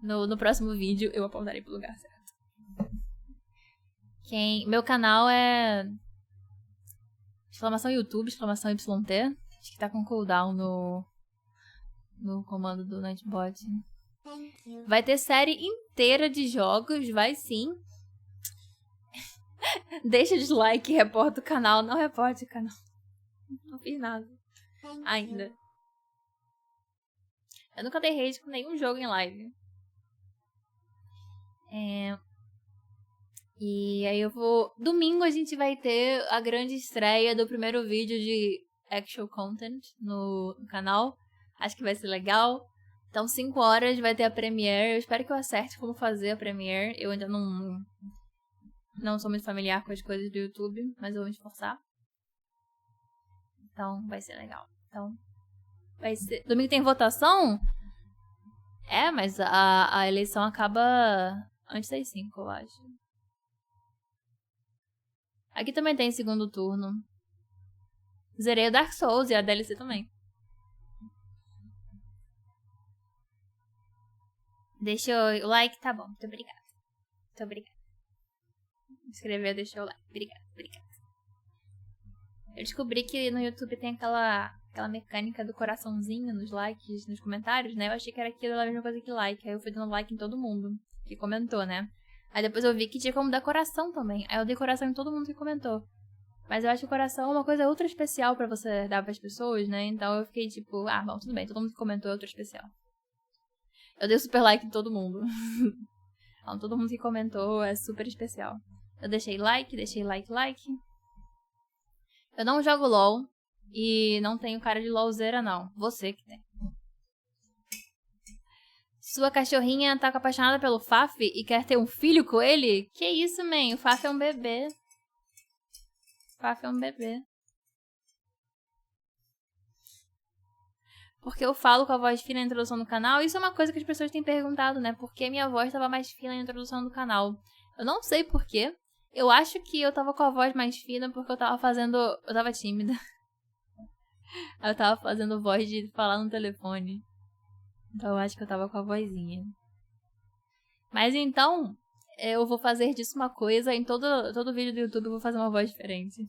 No próximo vídeo, eu apontarei pro lugar certo. Meu canal é... exclamação YouTube, exclamação YT. Acho que tá com cooldown no comando do Nightbot. Vai ter série inteira de jogos, vai sim. Deixa o dislike, reporta o canal. Não reporte o canal. Não fiz nada. Ainda. Eu nunca dei rage com nenhum jogo em live. E aí eu vou... Domingo a gente vai ter a grande estreia do primeiro vídeo de actual content no canal. Acho que vai ser legal. Então 5 horas vai ter a premiere. Eu espero que eu acerte como fazer a premiere. Eu ainda não sou muito familiar com as coisas do YouTube, mas eu vou me esforçar. Então vai ser legal. Então vai ser... Domingo tem votação? Mas a eleição acaba antes das 5, eu acho. Aqui também tem segundo turno. Zerei o Dark Souls e a DLC também. Deixa o like, tá bom. Muito obrigada. Inscreveu, deixou o like. Obrigada. Eu descobri que no YouTube tem aquela mecânica do coraçãozinho nos likes, nos comentários, né? Eu achei que era aquilo a mesma coisa que like. Aí eu fui dando like em todo mundo que comentou, né? Aí depois eu vi que tinha como dar coração também. Aí eu dei coração em todo mundo que comentou. Mas eu acho que o coração é uma coisa ultra especial pra você dar pras pessoas, né? Então eu fiquei tipo, bom, tudo bem. Todo mundo que comentou é ultra especial. Eu dei super like em todo mundo. Então, todo mundo que comentou é super especial. Eu deixei like. Eu não jogo LOL. E não tenho cara de LOLzeira, não. Você que tem. Sua cachorrinha tá apaixonada pelo Faf e quer ter um filho com ele? Que isso, man? O Faf é um bebê. Porque eu falo com a voz fina na introdução do canal. Isso é uma coisa que as pessoas têm perguntado, né? Por que minha voz tava mais fina na introdução do canal? Eu não sei por quê. Eu acho que eu tava com a voz mais fina porque eu tava tímida. Eu tava fazendo voz de falar no telefone. Então eu acho que eu tava com a vozinha. Mas então, eu vou fazer disso uma coisa. Em todo vídeo do YouTube eu vou fazer uma voz diferente.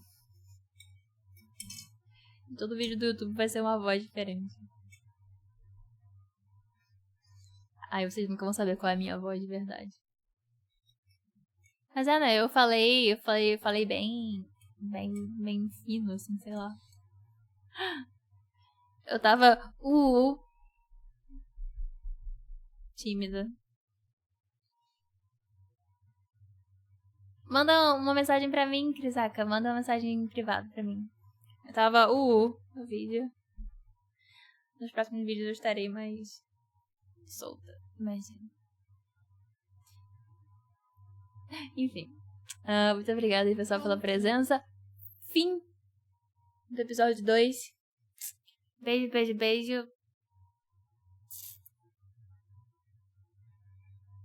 Em todo vídeo do YouTube vai ser uma voz diferente. Aí vocês nunca vão saber qual é a minha voz de verdade. Mas né, eu falei bem fino, assim, sei lá. Eu tava, tímida. Manda uma mensagem pra mim, Crisaka. Manda uma mensagem privada pra mim. Eu tava, no vídeo. Nos próximos vídeos eu estarei mais solta, imagina. Enfim. Muito obrigada aí, pessoal, pela presença. Fim do episódio 2. Beijo, beijo, beijo.